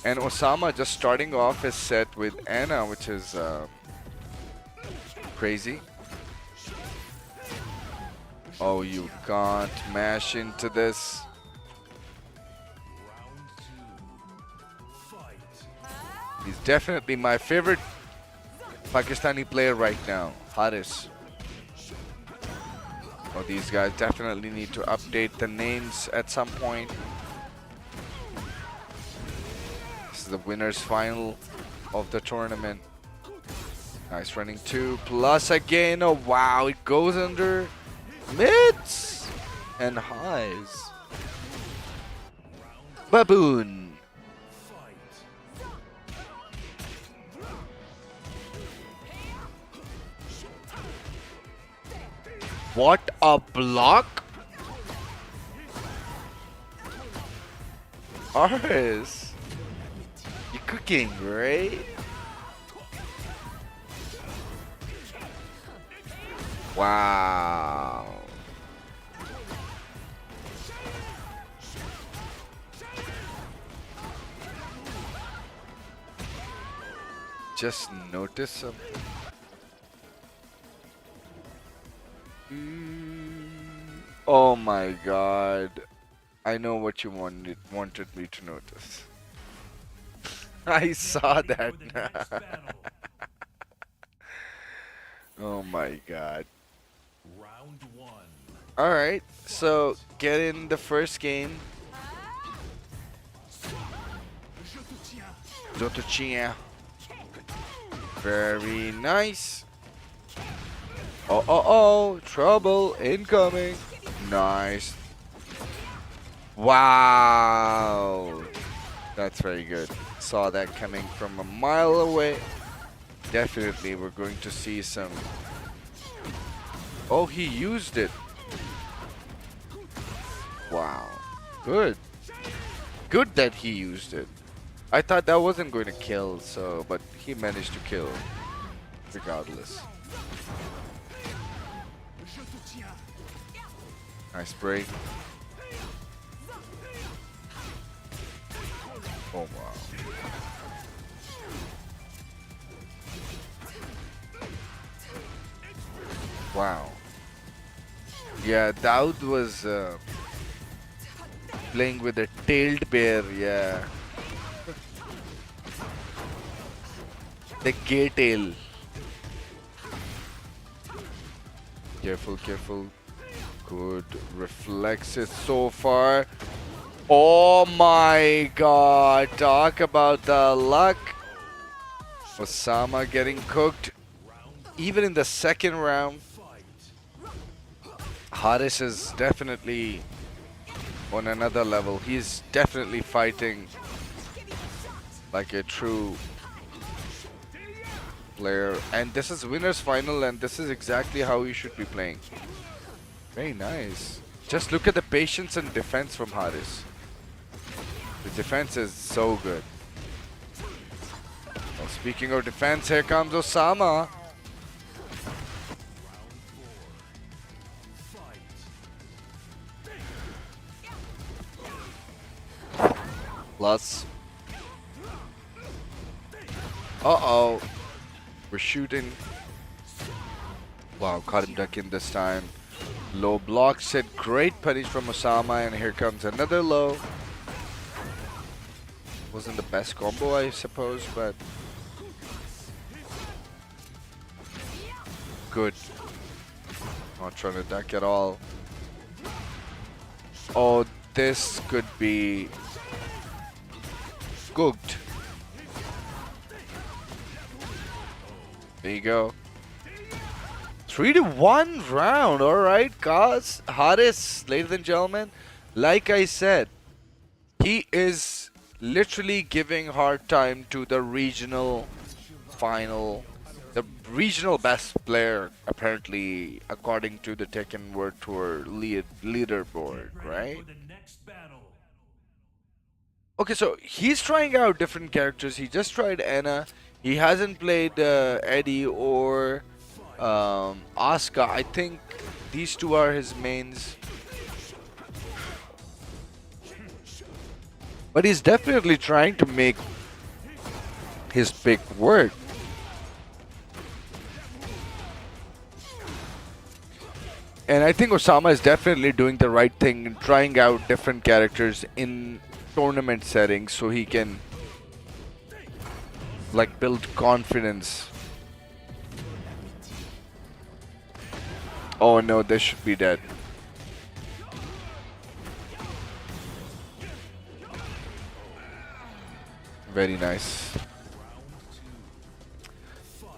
And Osama just starting off his set with Anna, which is crazy. Oh, you can't mash into this. Round two. Fight. He's definitely my favorite Pakistani player right now, Haris. Oh, these guys definitely need to update the names at some point. This is the winners final of the tournament. Nice running two plus again. Oh wow, it goes under mids and highs. Baboon. Fight. What a block! Aris, you're cooking, right? Wow. Just notice something. Oh my god. I know what you wanted me to notice. I saw Ready that. for the next battle. Oh my god. Round one. Alright, so get in the first game. Zotochia. Very nice. Oh, trouble incoming. Nice. Wow. That's very good. Saw that coming from a mile away. Definitely we're going to see some. Oh, he used it. Wow. Good. Good that he used it. I thought that wasn't going to kill, so but he managed to kill regardless. Nice break. Oh wow. Wow. Yeah, Daud was playing with a tailed bear, yeah. The gay tail. Careful, careful. Good reflexes so far. Oh my god. Talk about the luck. Osama getting cooked. Even in the second round, Haris is definitely on another level. He's definitely fighting like a true player. And this is winner's final, and this is exactly how he should be playing. Very nice. Just look at the patience and defense from Haris. The defense is so good. Well, speaking of defense, here comes Osama. Plus. Uh-oh. We're shooting. Wow, caught him ducking this time. Low block set. Great punish from Osama, and here comes another low. Wasn't the best combo, I suppose, but good. Not trying to duck at all. Oh, this could be cooked. There you go. 3-1 round. All right, guys. Haris, ladies and gentlemen, like I said, he is literally giving hard time to the regional final, the regional best player, apparently, according to the Tekken World Tour leaderboard, right? Okay, so he's trying out different characters. He just tried Anna. He hasn't played Eddie or Asuka. I think these two are his mains. But he's definitely trying to make his pick work. And I think Osama is definitely doing the right thing in trying out different characters in tournament settings so he can like build confidence. Oh no, this should be dead. Very nice.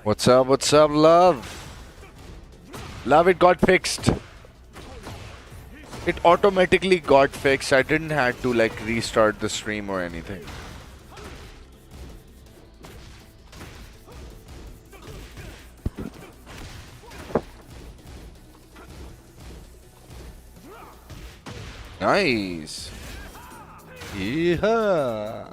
What's up, love? Love, it got fixed. It automatically got fixed. I didn't have to like restart the stream or anything. Nice. Yeah.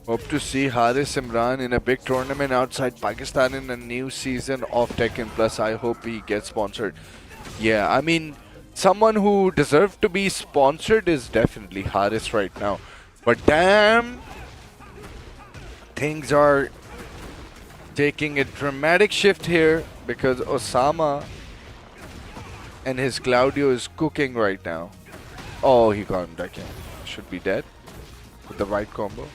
Hope to see Haris Imran in a big tournament outside Pakistan in a new season of Tekken Plus. I hope he gets sponsored. Yeah, I mean, someone who deserves to be sponsored is definitely Haris right now. But damn, things are taking a dramatic shift here because Osama and his Claudio is cooking right now. Oh, he got him Tekken. Should be dead with the right combo.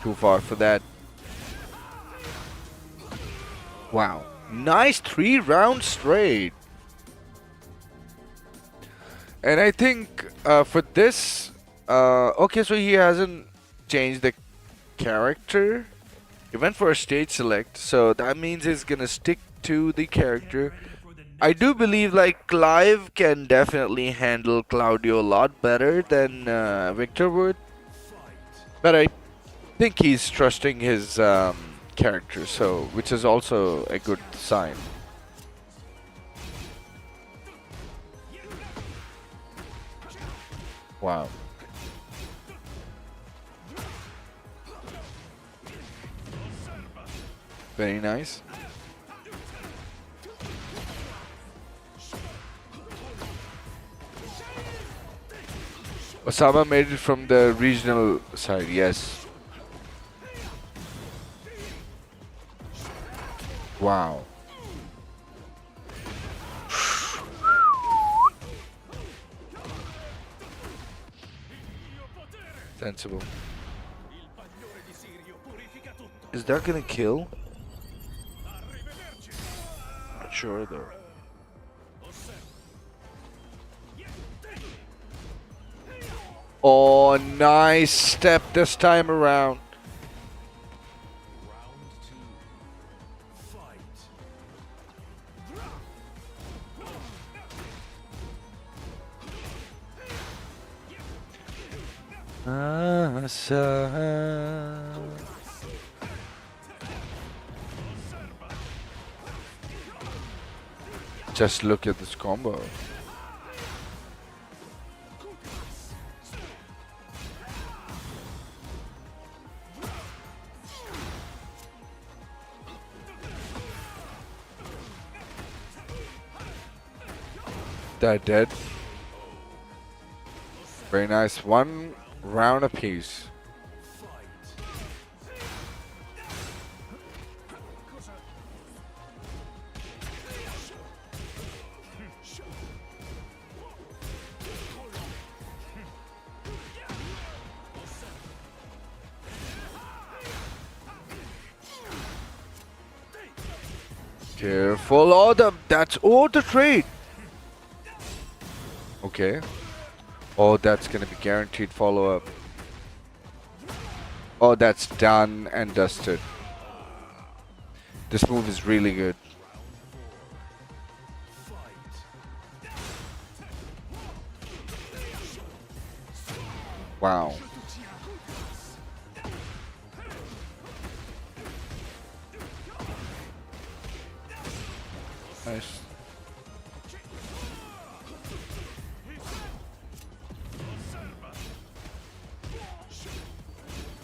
Too far for that. Wow. Nice 3 rounds straight. And I think for this, okay, so he hasn't changed the character. He went for a stage select, so that means he's gonna stick to the character. I do believe like Clive can definitely handle Claudio a lot better than Victor would, but I think he's trusting his character, so which is also a good sign. Wow. Very nice. Osama made it from the regional side, yes. Wow. Sensible. Is that gonna kill? Not sure though. Oh, nice step this time around. Round two. Fight. Just look at this combo. That dead. Very nice. One round apiece. Careful. Oh, the trade. Okay. Oh, that's gonna be guaranteed follow-up. Oh, that's done and dusted. This move is really good. Wow. Nice.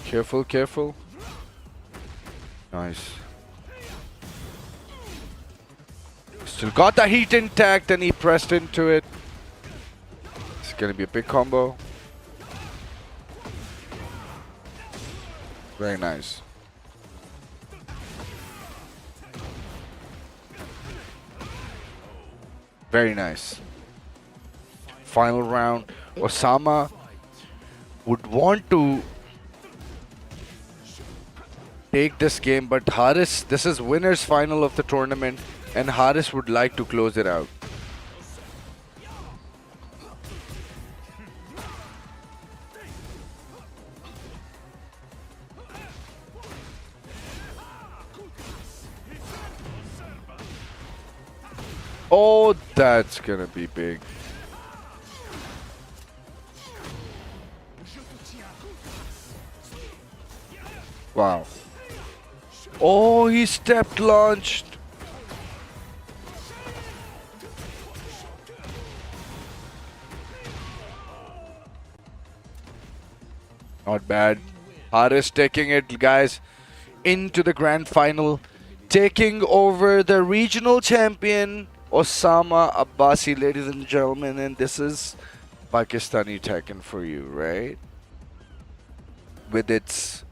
Careful, careful. Nice. Still got the heat intact and he pressed into it. It's gonna be a big combo. Very nice. Very nice. Final round. Osama would want to take this game, but Haris, this is winner's final of the tournament, and Haris would like to close it out. Oh, that's gonna be big. Wow. Oh, he stepped launched. Not bad. Haris taking it, guys, into the grand final, taking over the regional champion Osama Abbasi, ladies and gentlemen, and this is Pakistani Tekken for you, right? With its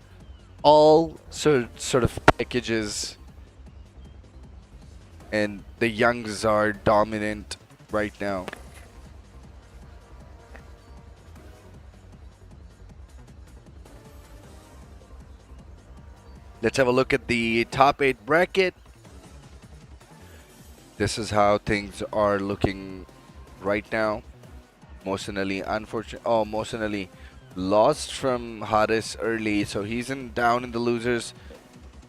all sort of packages, and the youngs are dominant right now. Let's have a look at the top 8 bracket. This is how things are looking right now. Mohsen Ali, Mohsen Ali lost from Haris early, so he's down in the losers.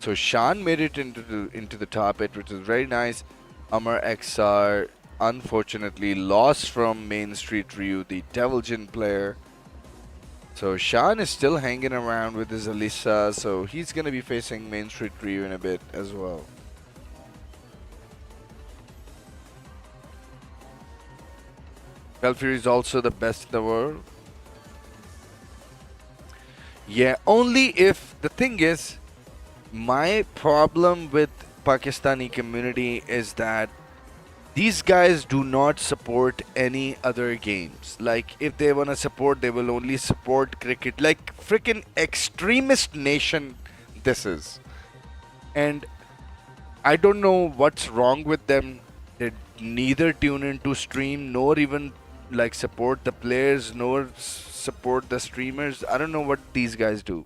So Shan made it into the top 8, which is very nice. Amar XR unfortunately lost from Main Street Ryu, the Devil Jin player. So Shan is still hanging around with his Alisa, so he's gonna be facing Main Street Ryu in a bit as well. Belfury is also the best in the world. Yeah, only if the thing is, my problem with Pakistani community is that these guys do not support any other games. Like, if they wanna support, they will only support cricket. Like, freaking extremist nation this is. And I don't know what's wrong with them. They neither tune into stream nor even like support the players nor support the streamers. I don't know what these guys do.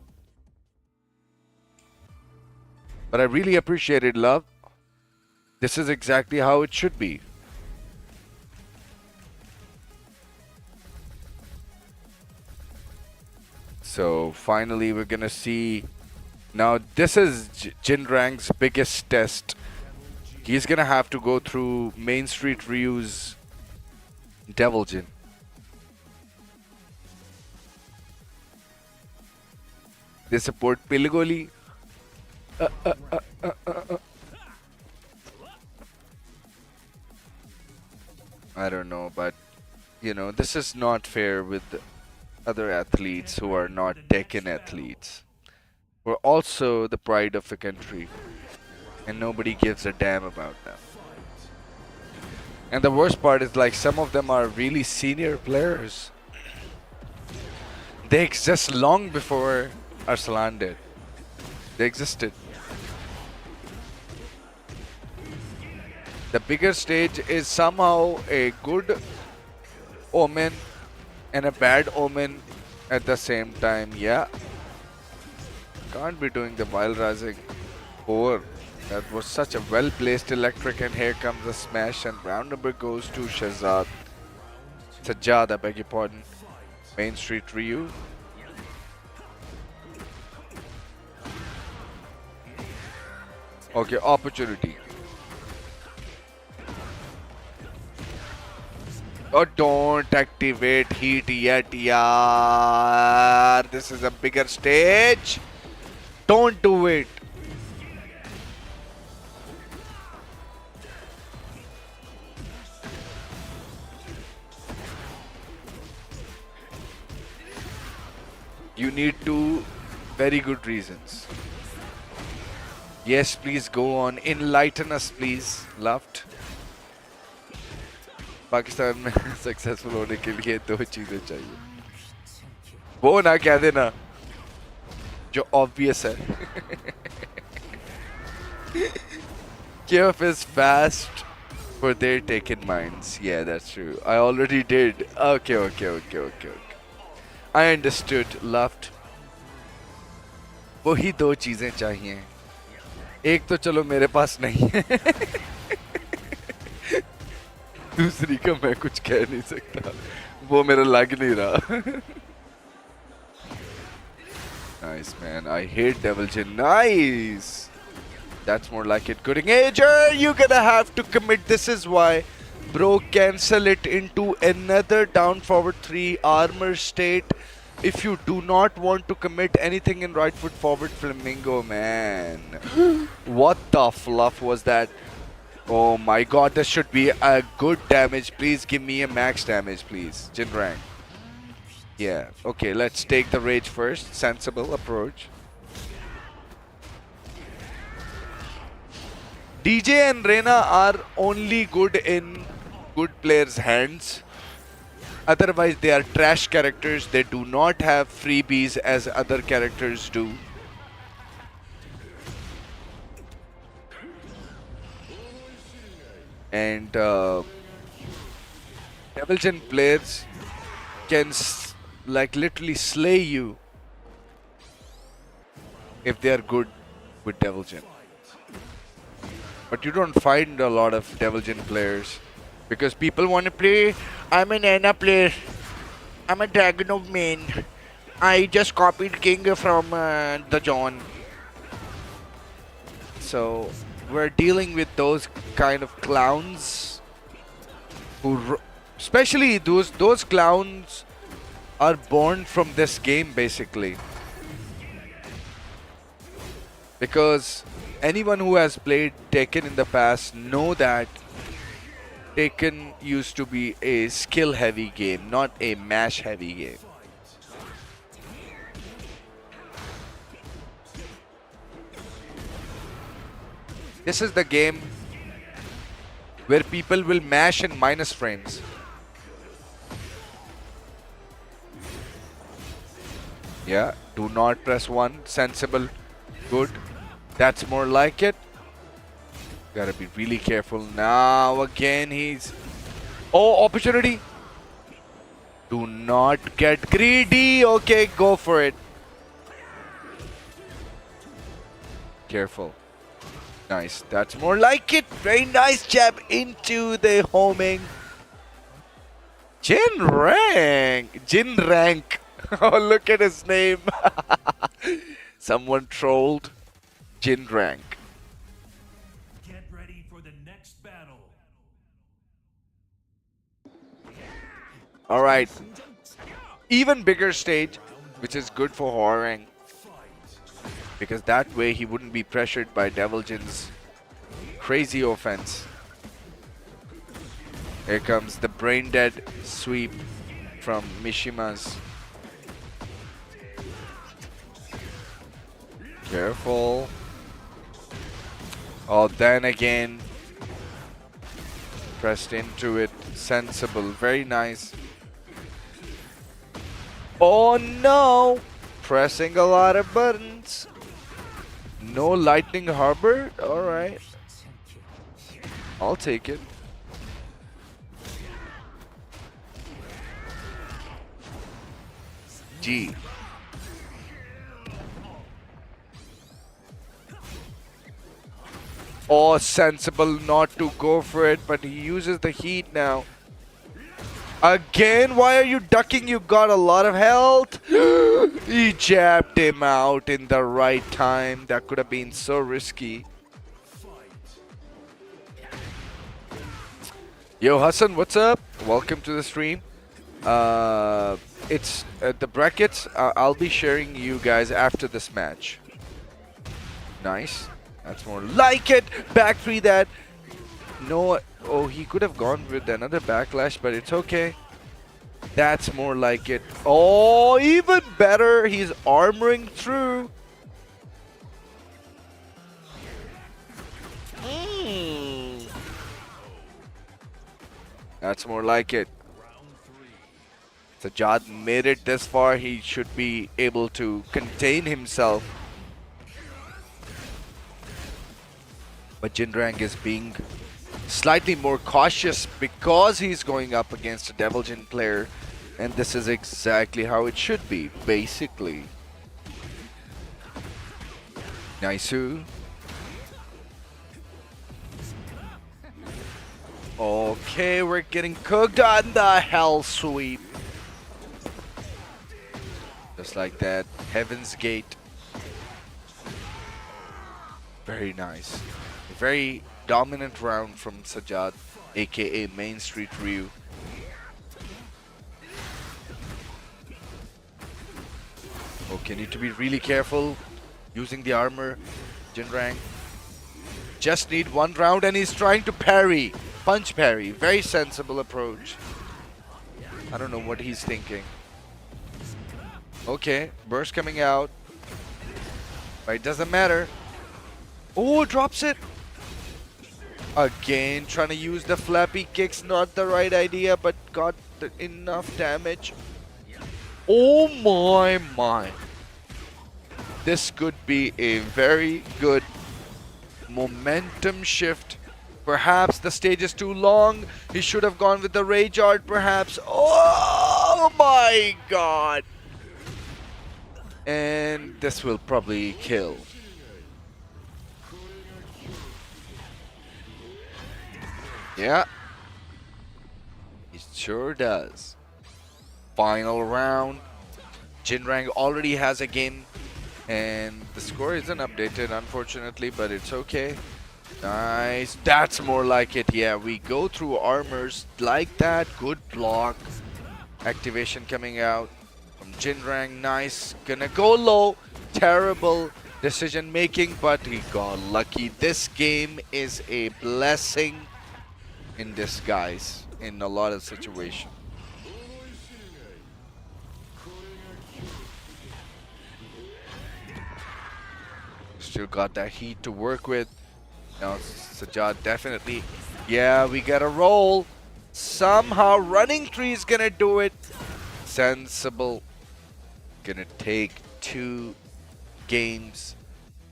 But I really appreciate it, love. This is exactly how it should be. So finally we're gonna see. Now this is Jinrang's biggest test. He's gonna have to go through Main Street Ryu's Devil Jin. They support Pilgoli. I don't know, but you know, this is not fair with other athletes who are not Tekken athletes. We're also the pride of the country, and nobody gives a damn about them. And the worst part is, like, some of them are really senior players. They exist long before Arsalan did. They existed. The bigger stage is somehow a good omen and a bad omen at the same time. Yeah. Can't be doing the wild rising over. That was such a well-placed electric, and here comes the smash, and round number goes to Shahzad. Sajjad, I beg your pardon. Main Street Ryu. Okay, opportunity. Oh, don't activate heat yet, yaar. This is a bigger stage. Don't do it. You need two very good reasons. Yes, please go on. Enlighten us, please. Loved. Pakistan में successful होने के लिए दो चीजें चाहिए. वो ना कह देना जो obvious है. KF is fast for their Tekken minds. Yeah, that's true. I already did. Okay. I understood. Loved. वही दो चीजें चाहिए. एक तो चलो मेरे पास नहीं है. दूसरी का मैं कुछ कह नहीं सकता. वो मेरा लग नहीं रहा. Nice, man. I hate Devil Jin. Nice. That's more like it. Good engager. You're gonna have to commit. This is why. Bro, cancel it into another down forward 3 armor state. If you do not want to commit anything in right foot forward flamingo, man. What the fluff was that? Oh my god, this should be a good damage. Please give me a max damage, please. Jinrang. Yeah, okay, let's take the rage first. Sensible approach. DJ and Reina are only good in good players' hands. Otherwise, they are trash characters. They do not have freebies as other characters do. And Devil Jin players can like literally slay you if they are good with Devil Jin. But you don't find a lot of Devil Jin players because people want to play. I'm an Anna player. I'm a Dragon of Main. I just copied King from the John. So we're dealing with those kind of clowns who, especially those clowns, are born from this game basically. Because anyone who has played Tekken in the past know that Tekken used to be a skill-heavy game, not a mash-heavy game. This is the game where people will mash in minus frames. Yeah, do not press 1. Sensible. Good. That's more like it. Gotta be really careful. Now again he's... Oh, opportunity. Do not get greedy. Okay, go for it. Careful. Nice. That's more like it. Very nice jab into the homing. Jin Rank. Jin Rank. Oh, look at his name. Someone trolled Jin Rank. Get ready for the next battle. Alright. Even bigger stage, which is good for Horang. Because that way he wouldn't be pressured by Devil Jin's crazy offense. Here comes the brain dead sweep from Mishima's. Careful. Oh, then again. Pressed into it. Sensible. Very nice. Oh no! Pressing a lot of buttons. No lightning harbor? Alright. I'll take it. G. Oh, sensible not to go for it, but he uses the heat now. Again, why are you ducking? You got a lot of health. He jabbed him out in the right time. That could have been so risky. Yo, Hassan, what's up? Welcome to the stream. It's the brackets. I'll be sharing you guys after this match. Nice. That's more like it. Back 3 that. No. Oh, he could have gone with another backlash, but it's okay. That's more like it. Oh, even better. He's armoring through. That's more like it. Sajjad made it this far. He should be able to contain himself. But Jinrang is being slightly more cautious because he's going up against a Devil Jin player. And this is exactly how it should be, basically. Nice-oo. Okay, we're getting cooked on the hell sweep. Just like that. Heaven's Gate. Very nice. A very dominant round from Sajjad, aka Main Street Ryu. Okay, need to be really careful using the armor. Jinrang. Just need one round and he's trying to parry. Punch parry. Very sensible approach. I don't know what he's thinking. Okay, burst coming out. But it doesn't matter. Oh, drops it. Again, trying to use the flappy kicks. Not the right idea, but got enough damage. Oh my. This could be a very good momentum shift. Perhaps the stage is too long. He should have gone with the Rage Art, perhaps. Oh my god. And this will probably kill. Yeah. It sure does. Final round. Jinrang already has a game. And the score isn't updated, unfortunately, but it's okay. Nice. That's more like it. Yeah, we go through armors like that. Good block. Activation coming out from Jinrang. Nice. Gonna go low. Terrible decision making, but he got lucky. This game is a blessing in disguise in a lot of situations. Still got that heat to work with. Now Sajjad definitely Yeah, we got a roll. Somehow running tree is gonna do it. Sensible. Gonna take 2 games.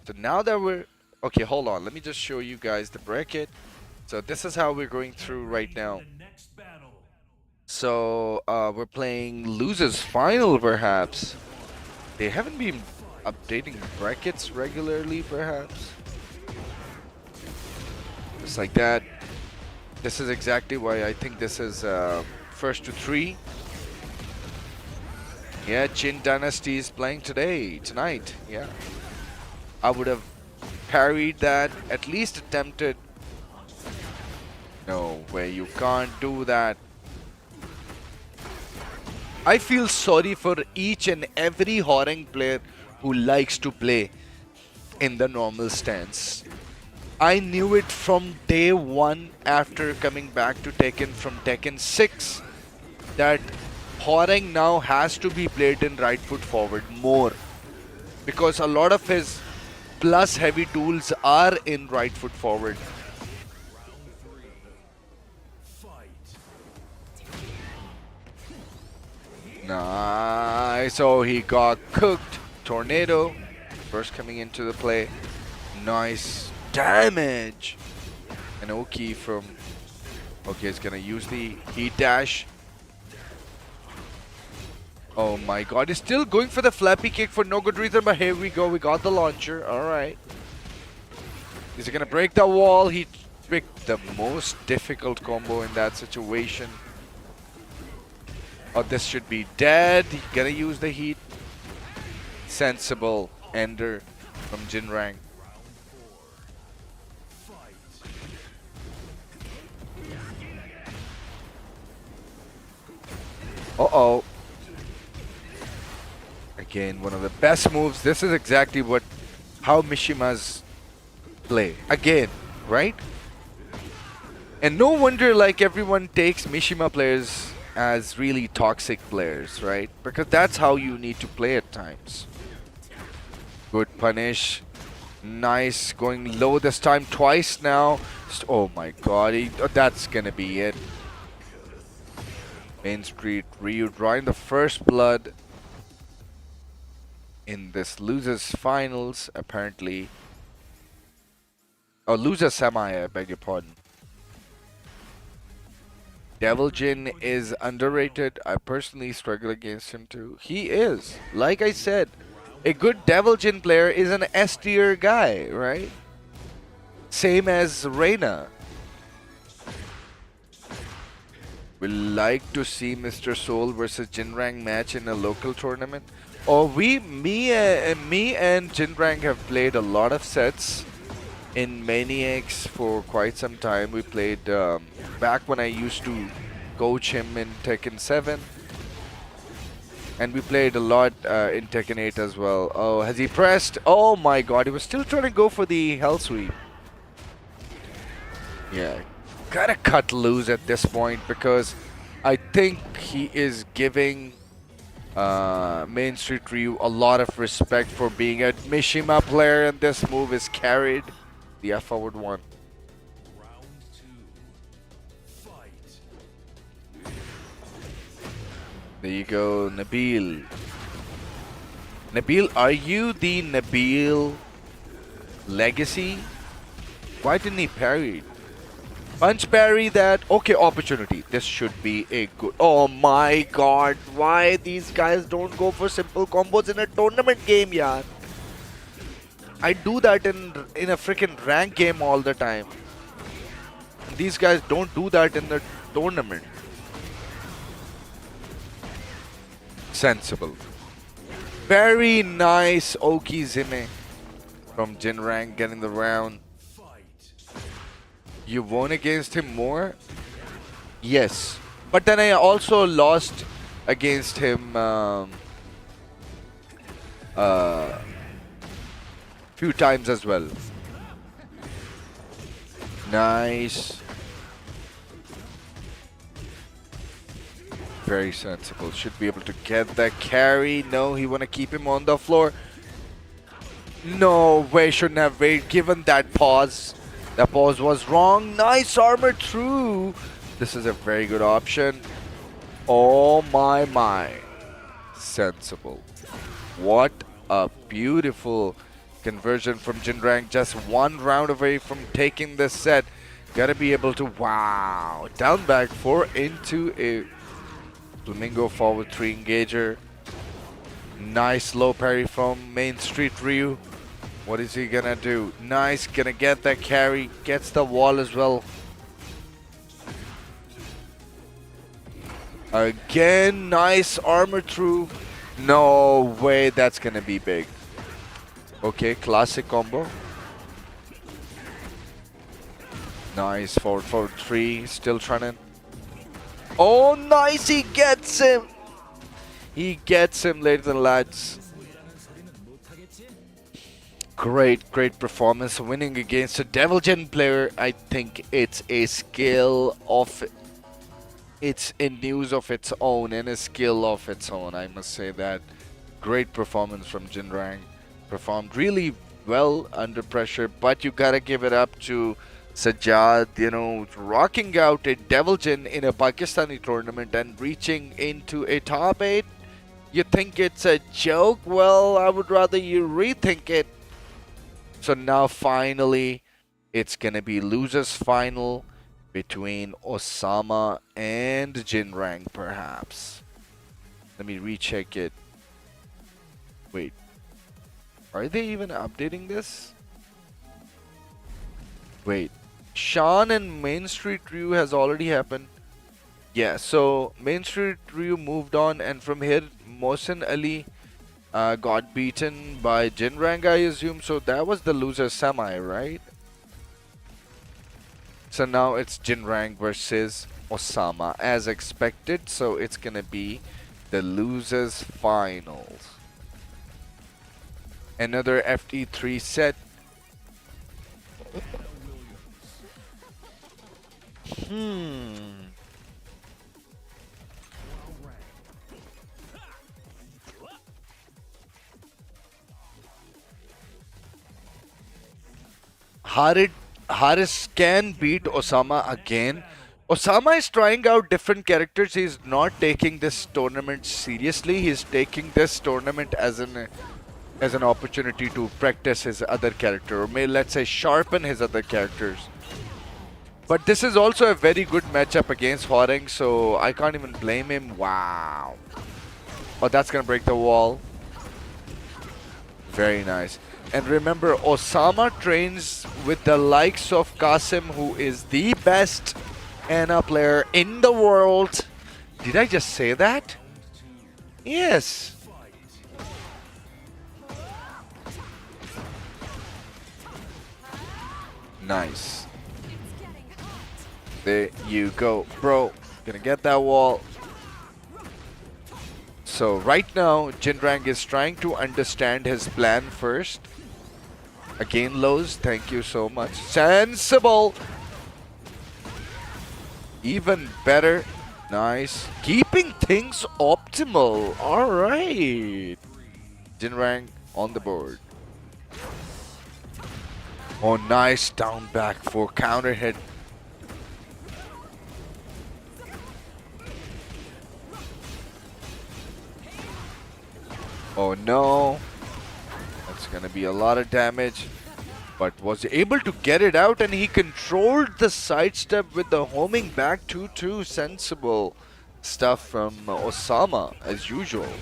So now that we're okay, hold on. Let me just show you guys the bracket. So this is how we're going through right now. The next battle. So we're playing losers final perhaps. They haven't been updating brackets regularly perhaps. Just like that. This is exactly why I think this is first to 3. Yeah, Jin Dynasty is playing tonight. Yeah. I would have parried that, at least attempted. No way, you can't do that. I feel sorry for each and every Horeng player who likes to play in the normal stance. I knew it from day 1 after coming back to Tekken from Tekken 6 that Horeng now has to be played in right foot forward more, because a lot of his plus heavy tools are in right foot forward. Nice. Oh, he got cooked. Tornado. First coming into the play. Nice damage. And Oki from... Okay, is gonna use the heat dash. Oh my god, he's still going for the flappy kick for no good reason, but here we go. We got the launcher. Alright. Is he gonna break the wall? He picked the most difficult combo in that situation. Oh, this should be dead. He's gonna use the heat. Sensible ender from Jinrang. Uh-oh. Again, one of the best moves. This is exactly how Mishima's play. Again, right? And no wonder like everyone takes Mishima players as really toxic players, right? Because that's how you need to play at times. Good punish. Nice. Going low this time twice now. Oh my god. That's gonna be it. Main Street Ryu drawing the first blood in this losers finals, apparently. Oh, loser semi, I beg your pardon. Devil Jin is underrated. I personally struggle against him too. He is. Like I said, a good Devil Jin player is an S tier guy, right? Same as Reina. We'd like to see Mr. Soul versus Jinrang match in a local tournament. Oh, me and Jinrang have played a lot of sets in Maniacs for quite some time. We played back when I used to coach him in Tekken 7. And we played a lot in Tekken 8 as well. Oh, has he pressed? Oh my god, he was still trying to go for the Hell Sweep. Yeah, gotta cut loose at this point because I think he is giving Main Street Ryu a lot of respect for being a Mishima player, and this move is carried. The F forward 1. Round 2. Fight. There you go, Nabil. Nabil, are you the Nabil legacy? Why didn't he parry? Punch parry that. Okay, opportunity. This should be a good... Oh my god. Why these guys don't go for simple combos in a tournament game, yaar? I do that in a freaking rank game all the time. These guys don't do that in the tournament. Sensible. Very nice Oki Zime from Jinrang getting the round. You won against him more? Yes. But then I also lost against him few times as well. Nice. Very sensible. Should be able to get that carry. No, he want to keep him on the floor. No way, shouldn't have waited. Given that pause. That pause was wrong. Nice armor through. This is a very good option. Oh my. Sensible. What a beautiful conversion from Jinrang. Just one round away from taking this set. Gotta be able to, wow. Down back 4 into a Flamingo forward 3 engager. Nice low parry from Main Street Ryu. What is he gonna do? Nice, gonna get that carry. Gets the wall as well. Again, nice armor through. No way, that's gonna be big. Okay, classic combo. Nice, forward 3, still trying to. Oh, nice, he gets him. He gets him, ladies and lads. Great performance, winning against a Devil Gen player. I think it's a skill of, it's a news of its own and a skill of its own. I must say that. Great performance from Jinrang. Performed really well under pressure, but you gotta give it up to Sajjad, you know, rocking out a Devil Gen in a Pakistani tournament and reaching into a top 8. You think it's a joke? Well, I would rather you rethink it. So now finally, it's gonna be losers final between Osama and Jinrang, perhaps. Let me recheck it. Wait, are they even updating this? Wait, Shan and Main Street Ryu has already happened. Yeah, so Main Street Ryu moved on, and from here, Mohsen Ali got beaten by Jinrang, I assume. So that was the loser semi, right? So now it's Jinrang versus Osama as expected. So it's gonna be the losers finals. Another FT3 set. Haris can beat Osama again. Osama is trying out different characters. He's not taking this tournament seriously. He's taking this tournament as an opportunity to practice his other character, or maybe let's say sharpen his other characters. But this is also a very good matchup against Hwoarang, so I can't even blame him. Wow. Oh, that's gonna break the wall. Very nice. And remember, Osama trains with the likes of Qasim, who is the best Ana player in the world. Did I just say that? Yes. Nice. There you go, bro. Gonna get that wall. So right now, Jinrang is trying to understand his plan first. Again, lows. Thank you so much. Sensible. Even better. Nice. Keeping things optimal. All right. Jinrang on the board. Oh, nice down back for counter hit. Oh no. That's gonna be a lot of damage. But was able to get it out, and he controlled the sidestep with the homing back 2-2. Sensible stuff from Osama as usual.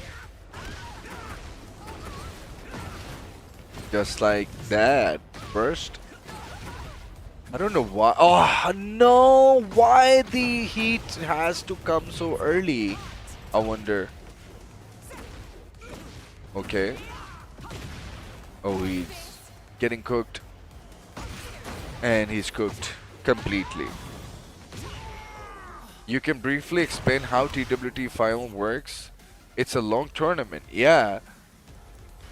Just like that. First. I don't know why. Oh no! Why the heat has to come so early? I wonder. Okay. Oh, he's getting cooked. And he's cooked completely. You can briefly explain how TWT final works? It's a long tournament. Yeah.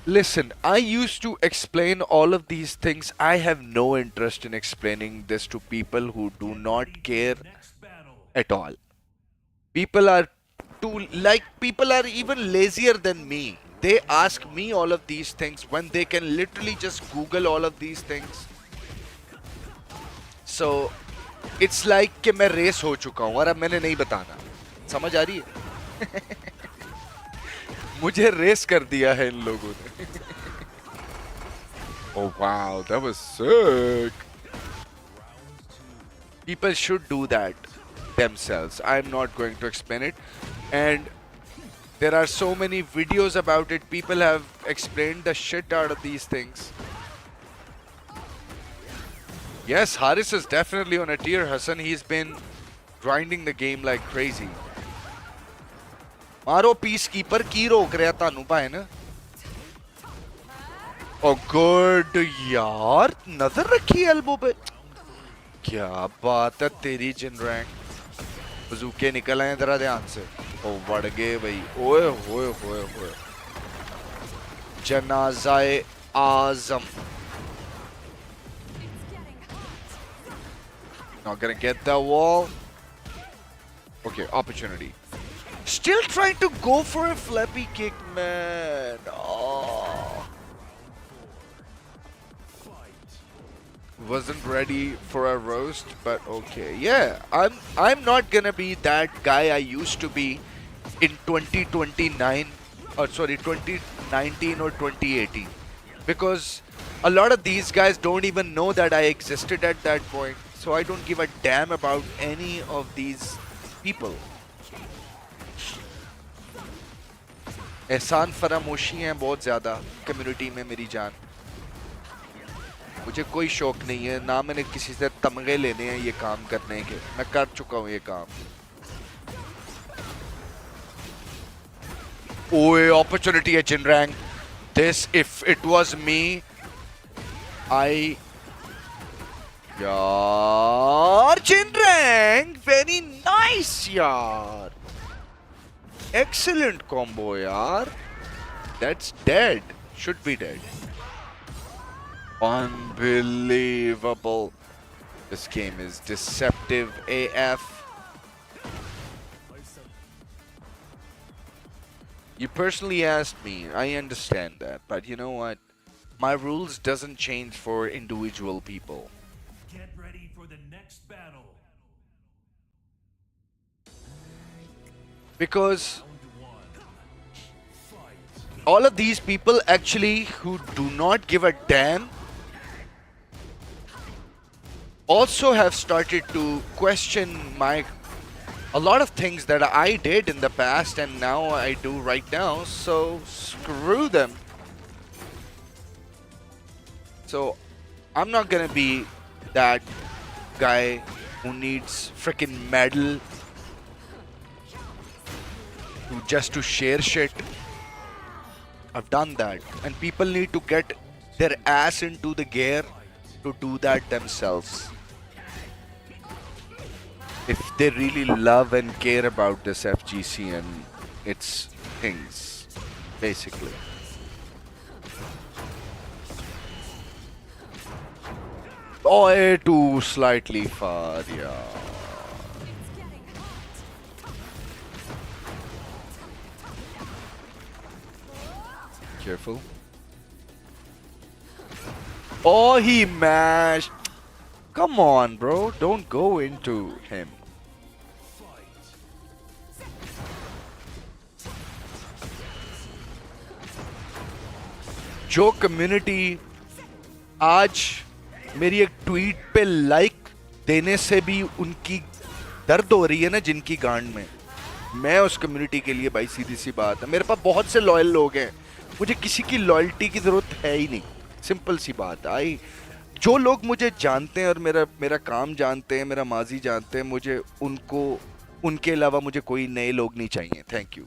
Listen, I used to explain all of these things. I have no interest in explaining this to people who do not care at all. People are people are even lazier than me. They ask me all of these things when they can literally just Google all of these things. So it's like कि मैं race हो चुका हूँ और अब मैंने नहीं बताना. समझ आ रही है? मुझे रेस कर दिया है इन लोगों ने. Oh wow, that was sick. People should do that themselves. I'm not going to explain it. And there are so many videos about it. People have explained the shit out of these things. Yes, Haris is definitely on a tier, Hassan. He's been grinding the game like crazy. मारो peacekeeper की रोक रहा तानू भाई ना. Oh good यार, नजर रखी elbow पे. क्या बात है तेरी जिन रैंक. बजूके निकल आए जरा ध्यान से. ओ बढ़ गए भाई. ओए होए होए होए. जनाज़ाए आज़म. Not gonna get that wall. Okay, opportunity. Still trying to go for a flappy kick, man. Oh. Wasn't ready for a roast, but okay. Yeah, I'm not gonna be that guy I used to be in 2029, or sorry, 2019 or 2018, because a lot of these guys don't even know that I existed at that point. So I don't give a damn about any of these people. एहसान फरामोशी हैं बहुत ज़्यादा community में मेरी जान. मुझे कोई शौक नहीं है ना मैंने किसी से तमगे लेने हैं ये काम करने के. मैं कर चुका हूँ ये काम. ओए opportunity है जिनरैंग. This if it was me, I यार जिनरैंग very nice यार. Excellent combo यार. That's dead. Should be dead. Unbelievable. This game is deceptive AF. You personally asked me. I understand that. But you know what? My rules doesn't change for individual people. Get ready for the next battle. Because all of these people actually who do not give a damn also have started to question a lot of things that I did in the past and now I do right now. So screw them. So I'm not gonna be that guy who needs freaking medal just to share shit. I've done that, and people need to get their ass into the gear to do that themselves. If they really love and care about this FGC and its things, basically. Oh, too slightly far, yeah. Careful. Oh, he mashed. Come on, bro. Don't go into him. जो community आज मेरी एक tweet पे like देने से भी उनकी दर्द हो रही है ना जिनकी गांड में, मैं उस कम्युनिटी के लिए भाई सीधी सी बात है, मेरे पास बहुत से लॉयल लोग हैं, मुझे किसी की लॉयल्टी की ज़रूरत है ही नहीं. सिंपल सी बात है. जो लोग मुझे जानते हैं और मेरा काम जानते हैं, मेरा माजी जानते हैं, मुझे उनके अलावा मुझे कोई नए लोग नहीं चाहिए. Thank you.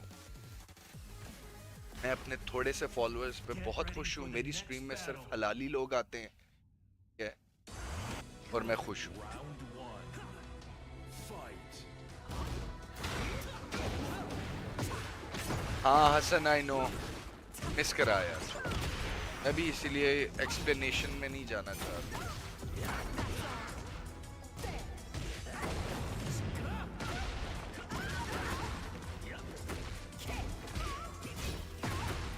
मैं अपने थोड़े से फॉलोअर्स पे बहुत खुश हूँ. मेरी स्ट्रीम में सिर्फ हलाली लोग आते हैं और मैं खुश हूँ. हाँ हसन, आई नो, मिस कराया. मैं भी इसीलिए एक्सप्लेनेशन में नहीं जाना चाहता.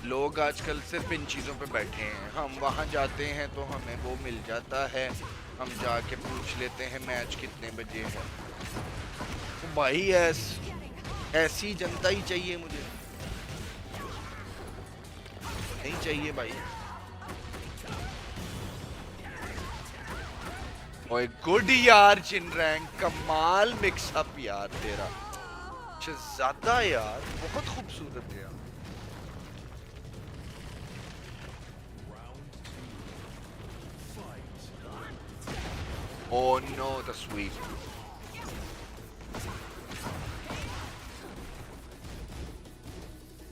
लोग आजकल सिर्फ इन चीज़ों पे बैठे हैं. हम वहाँ जाते हैं तो हमें वो मिल जाता है, हम जाके पूछ लेते हैं मैच कितने बजे है। तो भाई ऐसी जनता ही चाहिए मुझे, नहीं चाहिए भाई। ओए गुड यार चिनरैंग, कमाल मिक्स अप यार तेरा, ज्यादा यार, बहुत खूबसूरत है यार। Oh no, the sweep.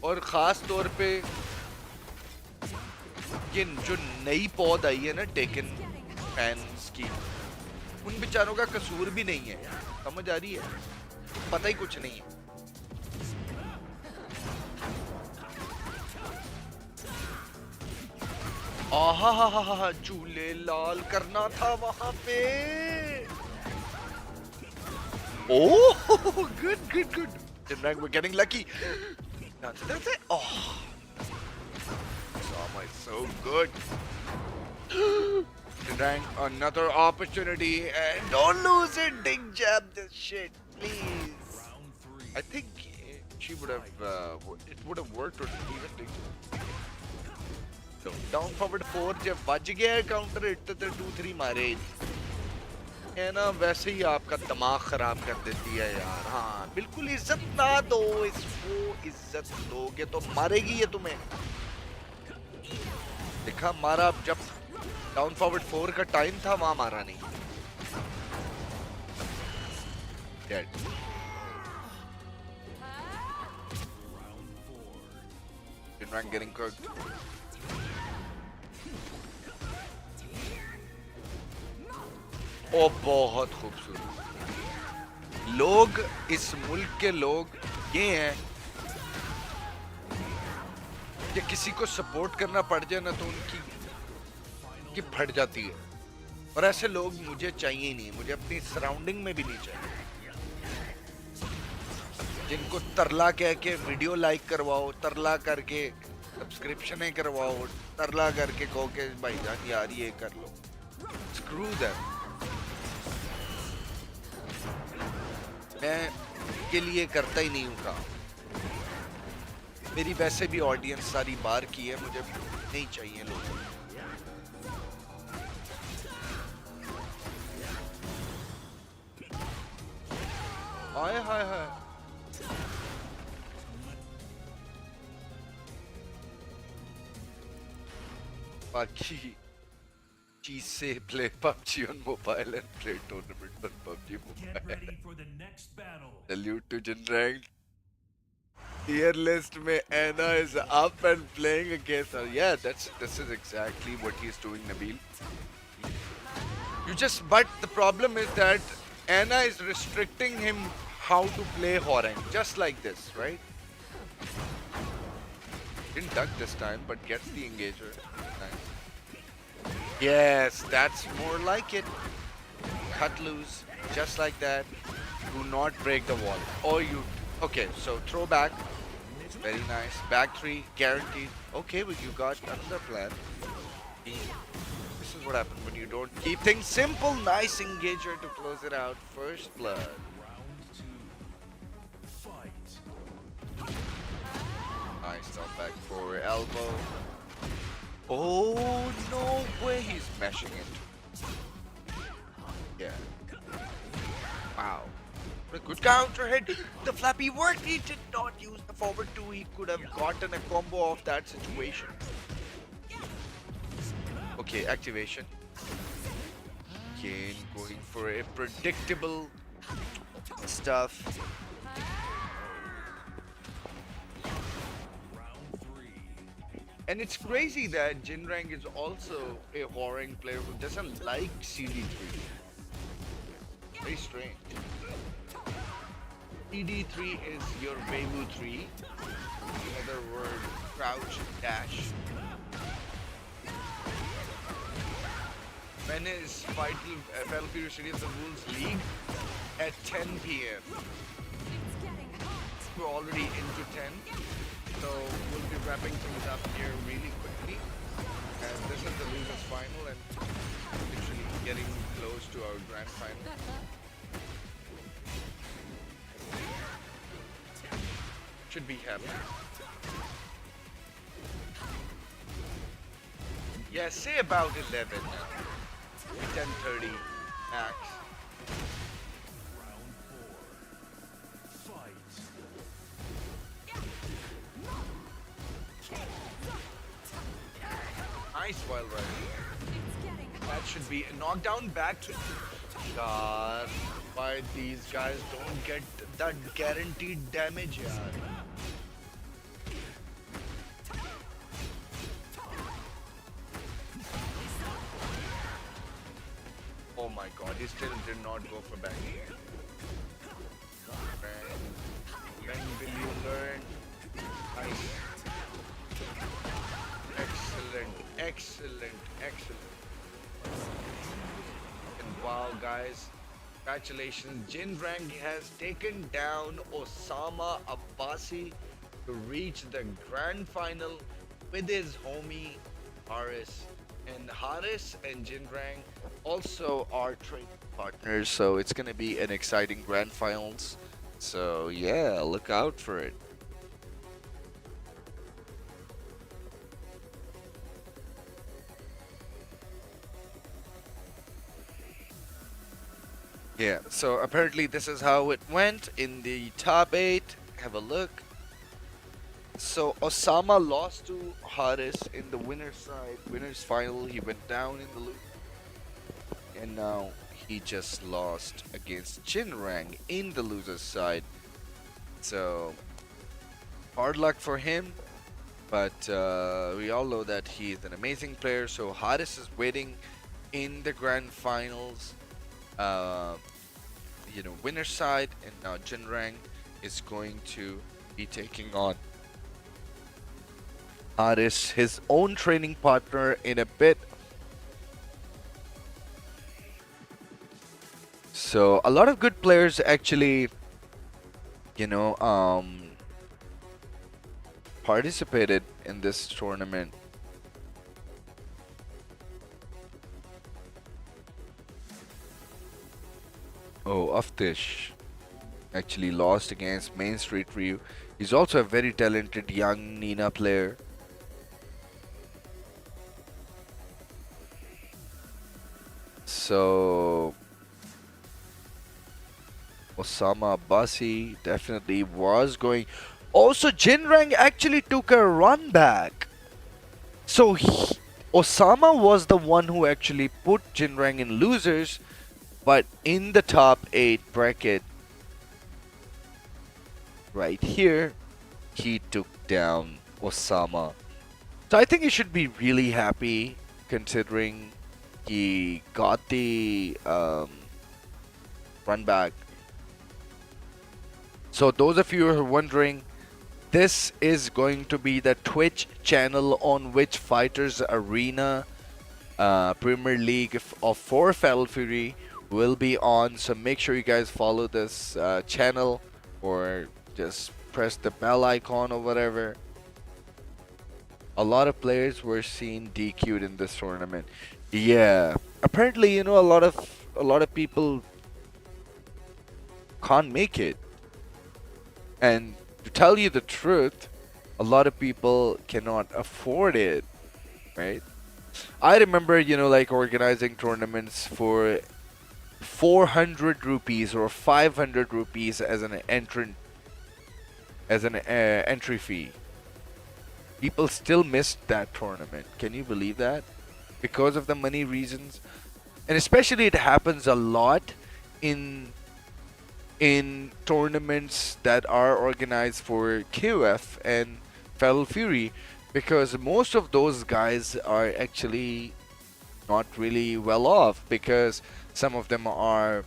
और खास तौर पे ये जो नई पौध आई है ना टेकन फैंस की, उन बेचारों का कसूर भी नहीं है, समझ आ रही है, पता ही कुछ नहीं है। आहा हा हा हा, झूले लाल करना था वहां पे। Oh good good good, we're getting lucky. That's it. Oh, my so good. Rank another opportunity and don't lose it. Dig jab this shit, please. I think she would have. It would have worked or even dig jab. So down forward 4 जब बच गया counter hit तो 2-3 मारे है ना, वैसे ही आपका दिमाग खराब कर देती है यार। हाँ बिल्कुल, इज्जत ना दो इसको, इज्जत दोगे तो मारेगी ये तुम्हें। देखा मारा, जब डाउन फॉरवर्ड 4 का टाइम था वहां मारा नहीं। Dead. Jinran getting cooked. ओ बहुत खूबसूरत। लोग, इस मुल्क के लोग ये हैं कि किसी को सपोर्ट करना पड़ जाए ना तो उनकी फट जाती है, और ऐसे लोग मुझे चाहिए ही नहीं, मुझे अपनी सराउंडिंग में भी नहीं चाहिए। जिनको तरला कह के वीडियो लाइक करवाओ, तरला करके सब्सक्रिप्शनें करवाओ, तरला करके कहो कि भाईजान यार ये कर लो, स्क्रू दैम। मैं के लिए करता ही नहीं हूँ काम, मेरी वैसे भी ऑडियंस सारी बाहर की है, मुझे नहीं चाहिए लोग। हाय हाय हाय, बाकी चीज से play PUBG on mobile and play tournament on PUBG Get mobile. ready for the next battle. Salute to Jinrang. Tier list में Anna is up and playing against her. Yeah, this is exactly what he's doing, Nabil. But the problem is that Anna is restricting him how to play Horang, just like this, right? Didn't duck this time, but gets the engager. Nice. Yes, that's more like it. Cut loose, just like that. Do not break the wall. Oh, you. Okay, so throw back. Very nice. Back 3, guaranteed. Okay, well, you got another plan. This is what happens when you don't keep things simple. Nice engager to close it out. First blood. Round 2. Fight. Nice top back for elbow. Oh, no way he's meshing it. Yeah. Wow. What a good counter hit. The flappy worked. He did not use the forward 2. He could have gotten a combo of that situation. Okay, activation. Again, going for a predictable stuff. And it's crazy that Jinrang is also a Horang player who doesn't like CD3. Very strange. CD3 is your Weibo 3. In other words, crouch, dash. When is Battlefield City of the Wolves League? At 10 p.m. We're already into 10. So we'll be wrapping things up here really quickly. And this is the losers final, and literally getting close to our grand final. Should be happy. Yeah, say about 11 now. 10:30 max. Round 4. Fight. Nice wild ride. It's getting That should be a knockdown back to. God, why these guys don't get that guaranteed damage, yaar. Oh my god, he still did not go for back. When will you learn? Nice. Excellent, excellent, excellent. And wow, guys, congratulations. Jinrang has taken down Osama Abbasi to reach the grand final with his homie Haris. And Haris and Jinrang also are training partners, so it's gonna be an exciting grand finals. So yeah, look out for it. Yeah, so apparently this is how it went in the top 8. Have a look. So Osama lost to Haris in the winner's final. He went down in the loop. And now he just lost against Jinrang in the loser's side. So hard luck for him. But we all know that he's an amazing player. So Haris is waiting in the grand finals. Winner's side, and now Jinrang is going to be taking on Haris, his own training partner, in a bit. So a lot of good players actually, participated in this tournament. Oh, Aftish actually lost against Main Street Ryu. He's also a very talented young Nina player. So Osama Abbasi definitely was going. Also, Jinrang actually took a run back. So Osama was the one who actually put Jinrang in losers. But in the top 8 bracket, right here, he took down Osama. So I think he should be really happy considering he got the run back. So those of you who are wondering, this is going to be the Twitch channel on which Fighters Arena Premier League for Fatal Fury will be on. So make sure you guys follow this channel, or just press the bell icon or whatever. A lot of players were seen DQ'd in this tournament. Yeah, apparently, a lot of people can't make it. And to tell you the truth, a lot of people cannot afford it, right? I remember, like organizing tournaments for 400 rupees or 500 rupees as an entry fee. People still missed that tournament. Can you believe that? Because of the money reasons. And especially it happens a lot in tournaments that are organized for KOF and Fatal Fury, because most of those guys are actually not really well off, because some of them are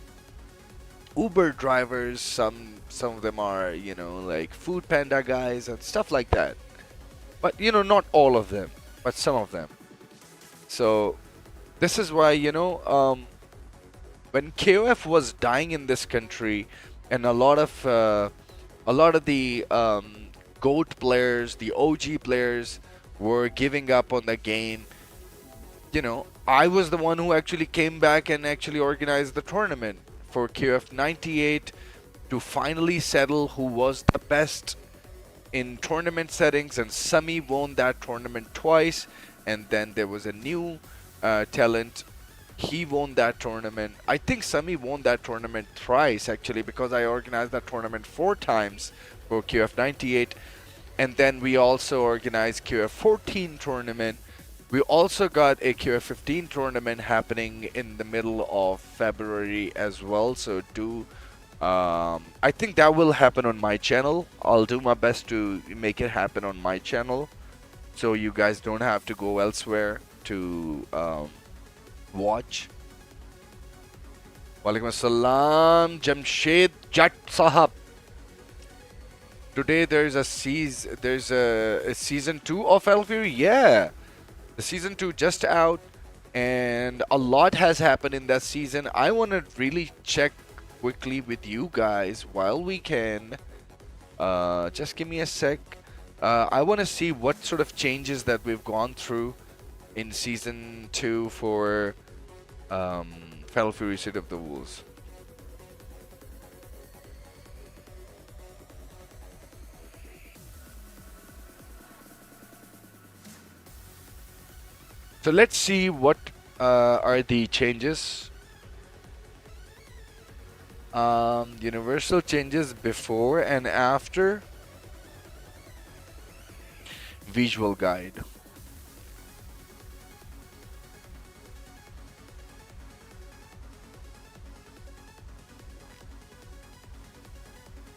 Uber drivers, some of them are, like Food Panda guys and stuff like that. But not all of them, but some of them. So this is why, when KOF was dying in this country, and a lot of the GOAT players, the OG players, were giving up on the game, you know, I was the one who actually came back and actually organized the tournament for QF 98 to finally settle who was the best in tournament settings, and Sami won that tournament twice, and then there was a new talent. He won that tournament. I think Sami won that tournament thrice actually, because I organized that tournament 4 times for QF 98, and then we also organized QF 14 tournament. We also got a QF 15 tournament happening in the middle of February as well. So I think that will happen on my channel. I'll do my best to make it happen on my channel, so you guys don't have to go elsewhere to watch. Walaikum Assalam, Jamshed Jat Sahab. Today there's a season 2 of Fatal Fury. Yeah, the season 2 just out, and a lot has happened in that season. I want to really check quickly with you guys while we can. Just give me a sec. I want to see what sort of changes that we've gone through in season 2 for Fatal Fury City of the Wolves. So let's see what are the changes. Universal changes before and after. Visual guide.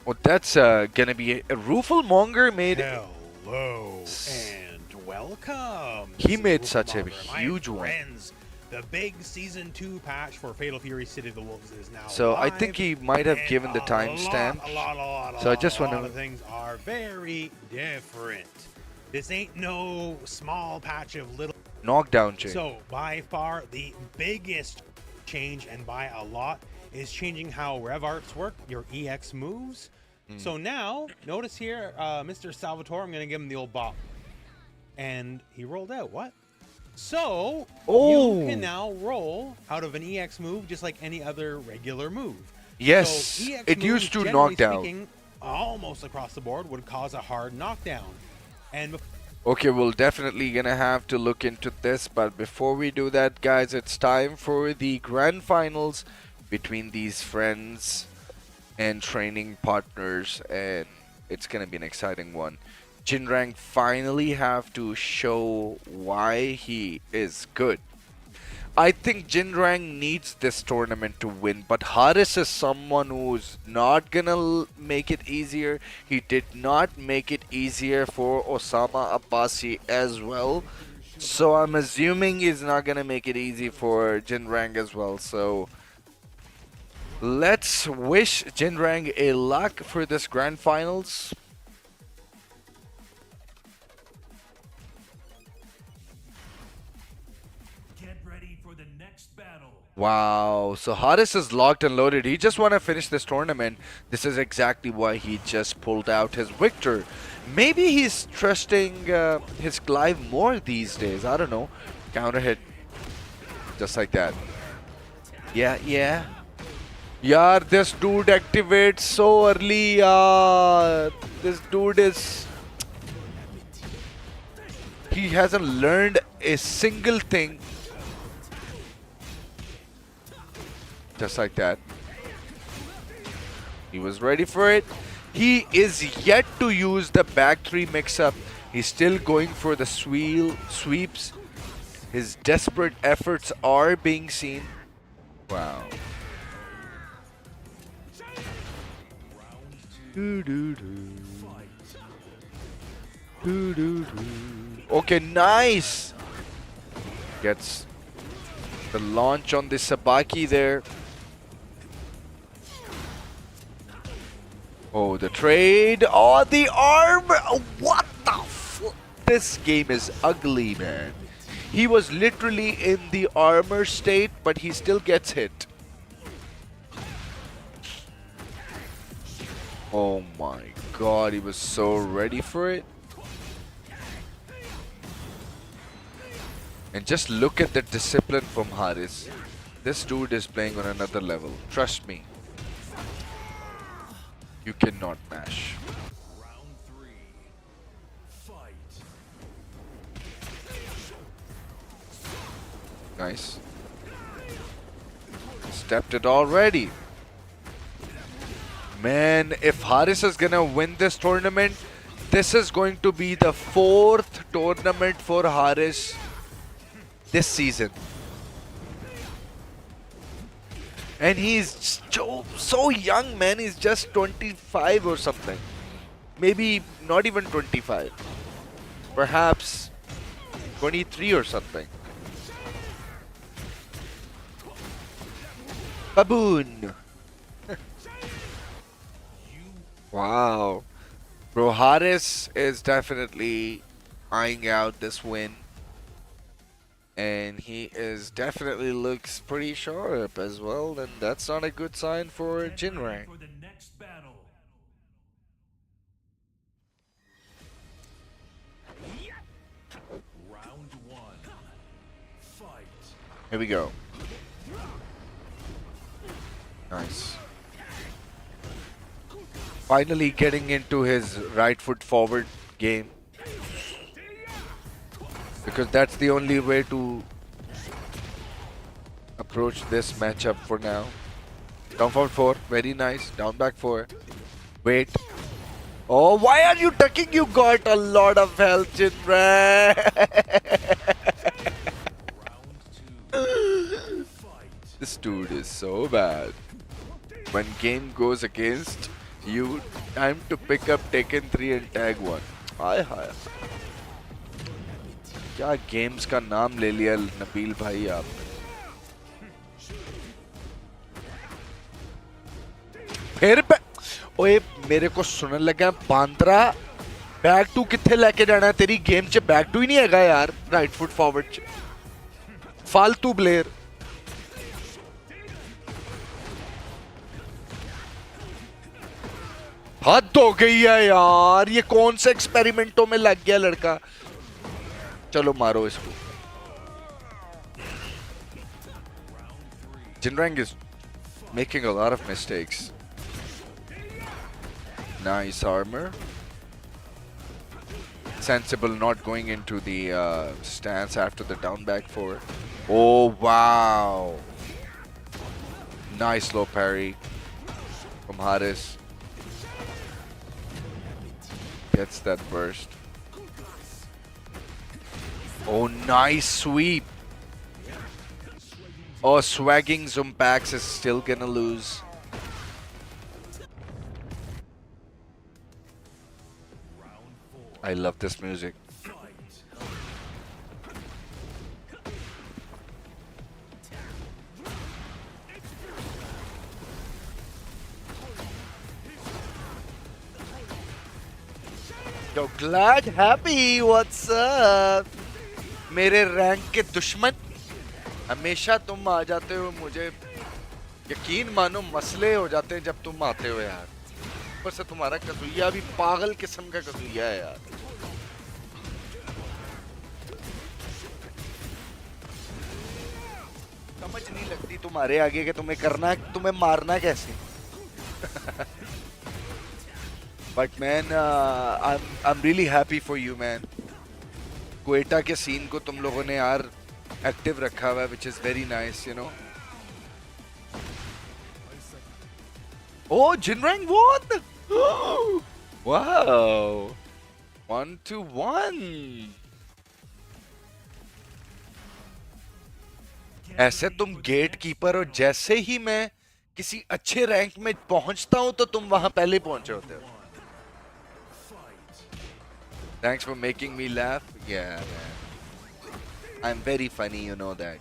Oh, that's gonna be a Rufalmonger made. Hello and welcome. He This is made such a Rufalmonger. My huge one. friends, the big season 2 patch for Fatal Fury City of the Wolves is now So I live, think he might have and given the a timestamp. lot So I just want of to. things are very different. This ain't no small patch of little. Knockdown change. So by far the biggest change, and by a lot, is changing how rev arts work, your EX moves. So now, notice here, Mr. Salvatore, I'm going to give him the old bop. And he rolled out. What? So, you can now roll out of an EX move just like any other regular move. Yes, So EX it moves, used to generally knock down. speaking, almost across the board, would cause a hard knockdown. And Okay, we're definitely gonna have to look into this, but before we do that, guys, it's time for the grand finals between these friends and training partners, and it's gonna be an exciting one. Jinrang finally have to show why he is good. I think Jinrang needs this tournament to win, but Haris is someone who's not gonna make it easier. He did not make it easier for Osama Abbasi as well, so I'm assuming he's not gonna make it easy for Jinrang as well. So let's wish Jinrang a luck for this grand finals. Get ready for the next battle. Wow, so Haris is locked and loaded. He just want to finish this tournament. This is exactly why he just pulled out his Victor. Maybe he's trusting his Clive more these days. I don't know. Counter hit. Just like that. Yeah. Yaar, this dude activates so early. Yaar. This dude is... He hasn't learned a single thing. Just like that. He was ready for it. He is yet to use the back 3 mix-up. He's still going for the sweeps. His desperate efforts are being seen. Wow. Okay, nice. Gets the launch on the Sabaki there. Oh, the trade. Oh, the arm. What the fuck? This game is ugly, man. He was literally in the armor state, but he still gets hit. Oh my god, he was so ready for it. And just look at the discipline from Haris. This dude is playing on another level. Trust me. You cannot mash. Round 3. Fight. Nice. Stepped it already. Man, if Haris is gonna win this tournament, this is going to be the 4th tournament for Haris this season. And he's so young, man. He's just 25 or something. Maybe not even 25. Perhaps 23 or something. Baboon. Wow. Bro, Haris is definitely eyeing out this win. And he is definitely looks pretty sharp as well. And that's not a good sign for Get ready Jinrang. for the next battle. Round 1. Fight. Here we go. Nice. Finally getting into his right foot forward game. Because that's the only way to approach this matchup for now. Down forward 4. Very nice. Down back 4. Wait. Oh, why are you ducking? You got a lot of health, Jinrang. Round 2. Fight. This dude is so bad. When game goes against you, time to pick up Tekken 3 and tag 1. हाय हाय क्या games का नाम ले लिया नबील भाई आपने. फिर ओए मेरे को सुनने लगा बांद्रा बैक टू किथे लेके जाना तेरी गेम च बैक टू ही नहीं हैगा यार राइट फुट फॉरवर्ड च फालतू प्लेयर. हद हो गई है यार ये कौन से एक्सपेरिमेंटों में लग गया लड़का. चलो मारो इसको. Jinrang is making a lot of mistakes. Nice armor. Sensible not going into the stance after the down back 4. Oh wow. Nice low parry from Haris. Gets that burst. Oh, nice sweep. Oh, swagging Zumpax is still gonna lose. I love this music. Yo, glad, happy, what's up? मेरे rank के दुश्मन हमेशा तुम आ जाते हो मुझे यकीन मानो मसले हो जाते हैं जब तुम आते हो यार. ऊपर से तुम्हारा कसूया भी पागल किस्म का कसूया है यार. समझ नहीं लगती तुम्हारे आगे कि तुम्हें करना तुम्हें मारना कैसे. But man, I'm really happy for you, man. Quetta के सीन को तुम लोगों ने यार एक्टिव रखा हुआ है, which is very nice, you know. Oh, Jinrang won! Wow! 1-1. ऐसे तुम गेट कीपर हो. जैसे ही मैं किसी अच्छे रैंक में पहुंचता हूं तो तुम वहां पहले पहुंचे होते हो. Thanks for making me laugh. Yeah, man. I'm very funny, you know that.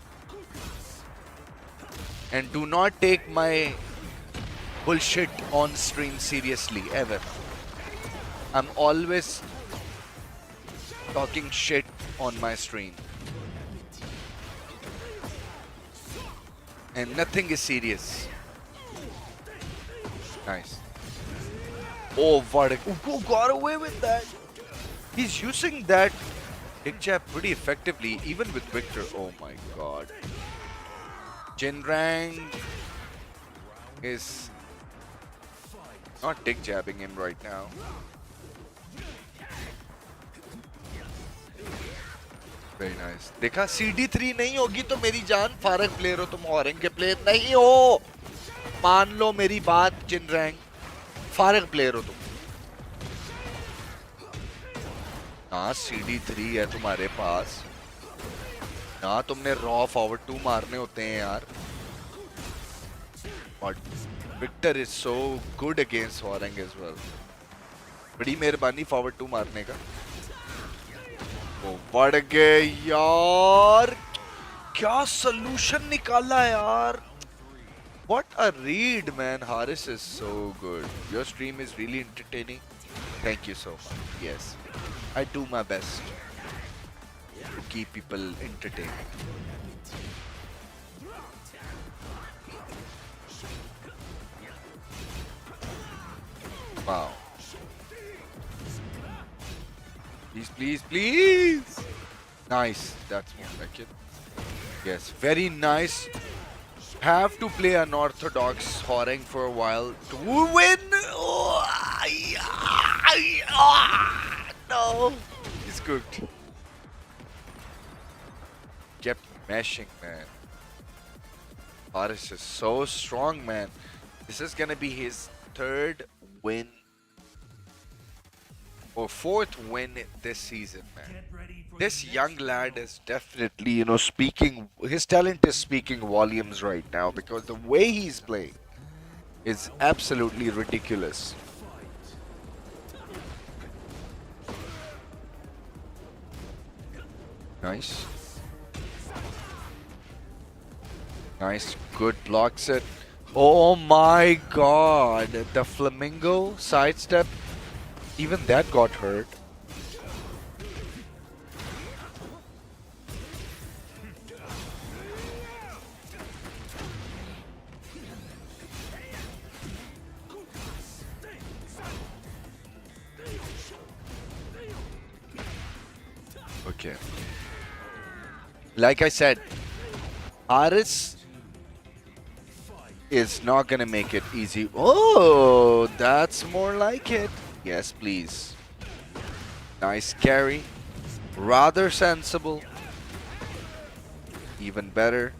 And do not take my bullshit on stream seriously, ever. I'm always talking shit on my stream. And nothing is serious. Nice. Oh, what? Who got away with that? He's using that Dick jab pretty effectively, even with Victor. Oh my god. Jinrang is not dick jabbing him right now. Very nice. देखा CD3 नहीं होगी तो मेरी जान फारक player हो तुम orange के player नहीं हो. मान लो मेरी बात जिनरैंग. फारक प्लेयर हो तुम. ना CD3 है तुम्हारे पास. ना तुमने रॉ फॉरवर्ड 2 मारने होते हैं यार. But Victor is so good against Horang as well. बड़ी मेहरबानी फॉरवर्ड 2 मारने का. वो बढ़ गए यार. क्या सॉल्यूशन निकाला यार. What a read, man. Haris is so good. Your stream is really entertaining. Thank you so much. Yes, I do my best to keep people entertained. Wow. Please, please, please. Nice. That's more like it. Yes, very nice. Have to play unorthodox Horang for a while to win. Oh, no. He's cooked. Kept mashing, man. Haris is so strong, man. This is gonna be his 3rd win or 4th win this season, man. This young lad is definitely, you know, speaking, his talent is speaking volumes right now because the way he's playing is absolutely ridiculous. Nice. Nice, good block set. Oh my god, the flamingo sidestep, even that got hurt. Okay. Like I said, Haris is not gonna make it easy. Oh, that's more like it. Yes, please. Nice carry. Rather sensible. Even better.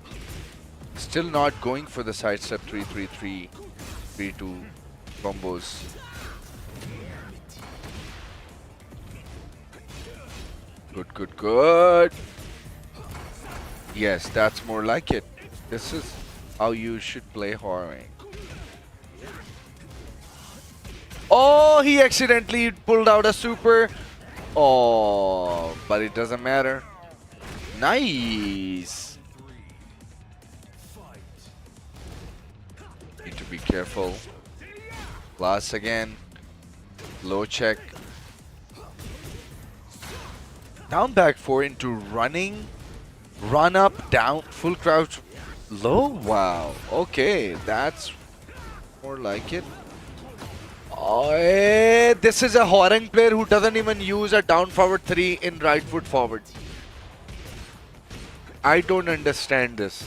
Still not going for the sidestep 3-3-3, 3-2 combos. Good, good, good. Yes, that's more like it. This is how you should play Horang. Oh, he accidentally pulled out a super. Oh, but it doesn't matter. Nice. Need to be careful. Last again. Low check. Down back 4 into running. Run up, down, full crouch. Low? Wow. Okay, that's more like it. Oh, this is a Horang player who doesn't even use a down forward 3 in right foot forward. I don't understand this.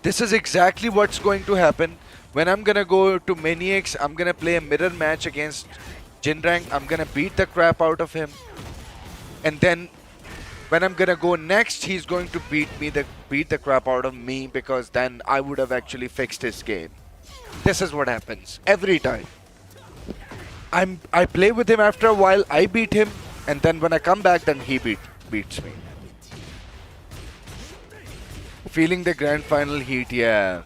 This is exactly what's going to happen. When I'm gonna go to Maniacs, I'm gonna play a mirror match against Jinrang. I'm gonna beat the crap out of him. And then when I'm gonna go next, he's going to beat the crap out of me, because then I would have actually fixed his game. This is what happens every time. I play with him, after a while I beat him, and then when I come back, then he beats me. Feeling the grand final heat, yeah.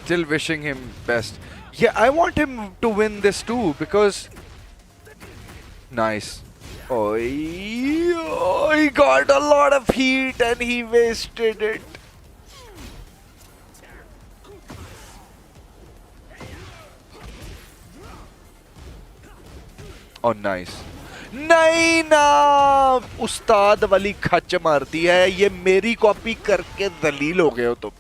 Still wishing him best. Yeah, I want him to win this too, because nice. Oh, he got a lot of heat and he wasted it. Oh, nice. नहीं ना, उस्ताद वाली खच मारती है. ये मेरी copy करके दलील हो गए हो तुम.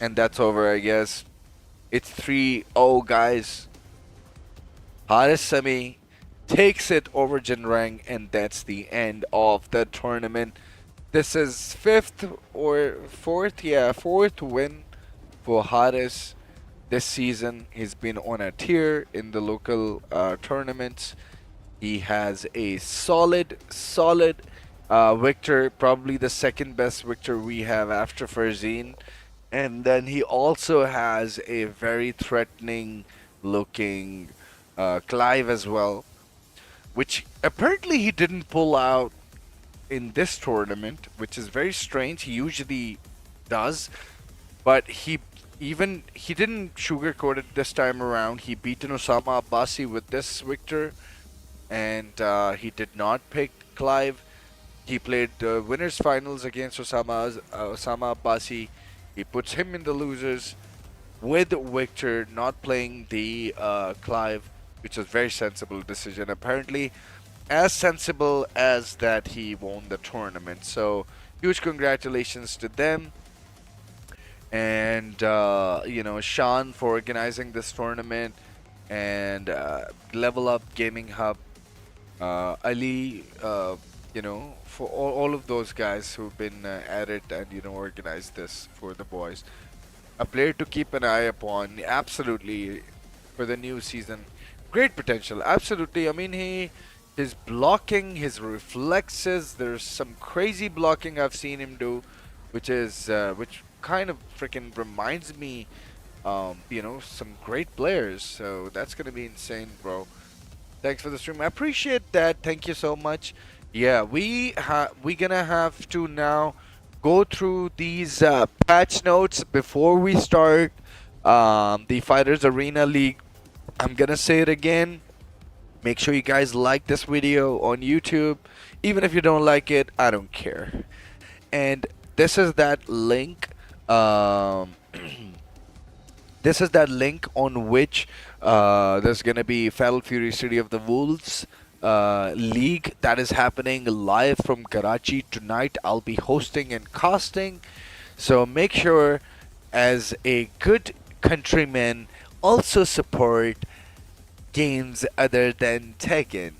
And that's over, I guess. It's 3-0, guys. Haris Sami takes it over Jinrang, and that's the end of the tournament. This is fifth or fourth, yeah, fourth win for Haris this season. He's been on a tier in the local tournaments. He has a solid victor, probably the second best victor we have after Farzin. And then he also has a very threatening looking Clive as well, which apparently he didn't pull out in this tournament, which is very strange. He usually does, but he didn't sugarcoat it this time around. He beaten Osama Abbasi with this victor, and he did not pick Clive. He played the winners finals against Osama Abbasi. He puts him in the losers with Victor not playing the Clive, which was very sensible decision. Apparently, as sensible as that he won the tournament. So huge congratulations to them, and Sean for organizing this tournament, and Level Up Gaming Hub, Ali, for all of those guys who've been at it and organized this for the boys. A player to keep an eye upon, absolutely, for the new season. Great potential, absolutely. I mean, his blocking, his reflexes. There's some crazy blocking I've seen him do, which kind of freaking reminds me, some great players. So that's gonna be insane, bro. Thanks for the stream. I appreciate that. Thank you so much. Yeah, we gonna have to now go through these patch notes before we start the Fighters Arena League. I'm gonna say it again. Make sure you guys like this video on YouTube. Even if you don't like it, I don't care. And this is that link. This is that link on which there's gonna be Fatal Fury City of the Wolves league that is happening live from Karachi tonight. I'll be hosting and casting, so make sure, as a good countryman, also support games other than Tekken,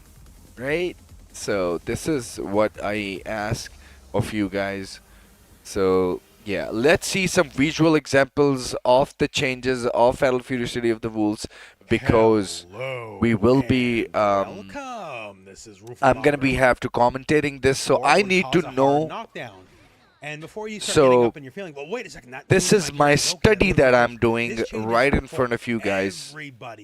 right? So this is what I ask of you guys. So yeah, let's see some visual examples of the changes of Fatal Fury City of the Wolves, because Hello we will be welcome. This is I'm gonna be have to commentating this, so I need to know. Knockdown. And before you start So, getting up and you're feeling, well, wait a second, this is my study that I'm doing right in front of you guys.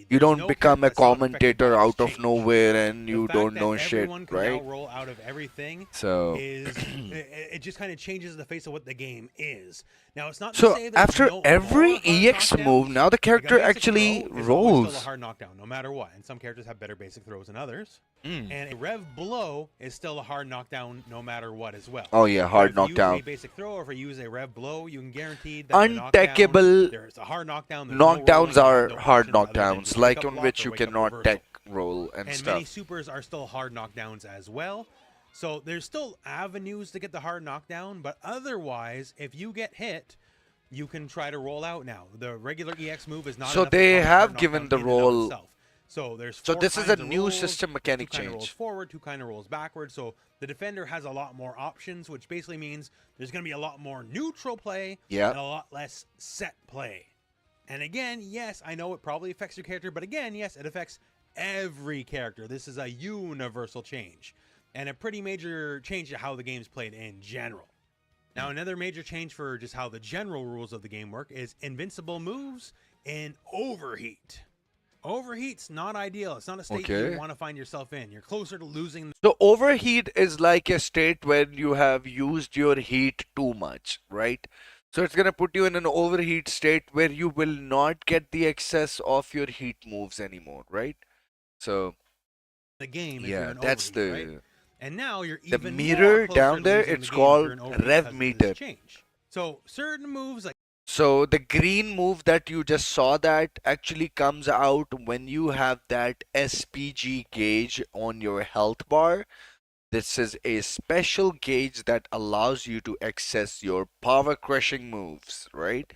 You don't become a commentator out of nowhere and you don't know shit, right? Roll out of everything So is it just kind of changes the face of what the game is. Now it's not to So say that after no every more hard EX move, knockdowns. now the Like a character basic actually throw is always rolls. still a hard knockdown, no matter what. And some characters have better basic throws than others. Mm. And a rev blow is still a hard knockdown, no matter what, as well. Oh yeah, hard If you knockdown. use a basic throw, or if you use a rev blow, you can guarantee that the Untackable knockdown, there's a hard knockdown. There's no knockdowns rolling, are no hard option other than knockdowns, wake like up on block which or you wake up cannot reversal. tech roll and And stuff. many supers are still hard knockdowns as well. So there's still avenues to get the hard knockdown, but otherwise, if you get hit, you can try to roll out now. The regular EX move is not So enough to they cause a have hard given knockdown the in and of roll. itself. So there's So four this is a kinds of new rolls, system mechanic two kind of rolls change. forward, two kind of rolls backward. So the defender has a lot more options, which basically means there's going to be a lot more neutral play Yeah. and a lot less set play. And again, yes, I know it probably affects your character, but again, yes, it affects every character. This is a universal change and a pretty major change to how the game's played in general. Now, another major change for just how the general rules of the game work is invincible moves and overheat. Overheat's not ideal. It's not a state Okay. you want to find yourself in. You're closer to losing. So overheat is like a state when you have used your heat too much, right? So it's gonna put you in an overheat state where you will not get the excess of your heat moves anymore, right? So the game. If yeah, you're in that's overheat, the right? And now you're the even meter more closer down to there. losing It's the game if you're called in overheat rev because of meter. this change. So certain moves like So the green move that you just saw that actually comes out when you have that SPG gauge on your health bar. This is a special gauge that allows you to access your power crushing moves, right?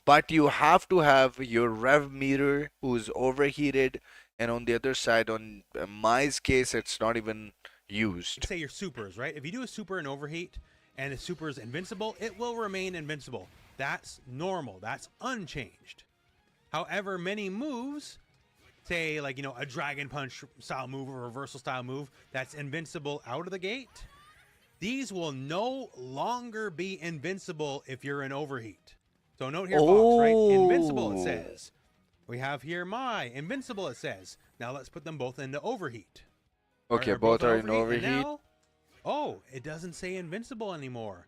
but you have to have your rev meter who's overheated, and on the other side, on Mai's case, it's not even used. Say your supers, right? If you do a super and overheat and a super is invincible, it will remain invincible. That's normal. That's unchanged. However, many moves, say like, a dragon punch style move or reversal style move that's invincible out of the gate, these will no longer be invincible if you're in overheat. So note here, Fox, right? Invincible, it says. We have here Mai. Invincible, it says. Now let's put them both into overheat. Okay, both are in and overheat. now, oh, it doesn't say invincible anymore.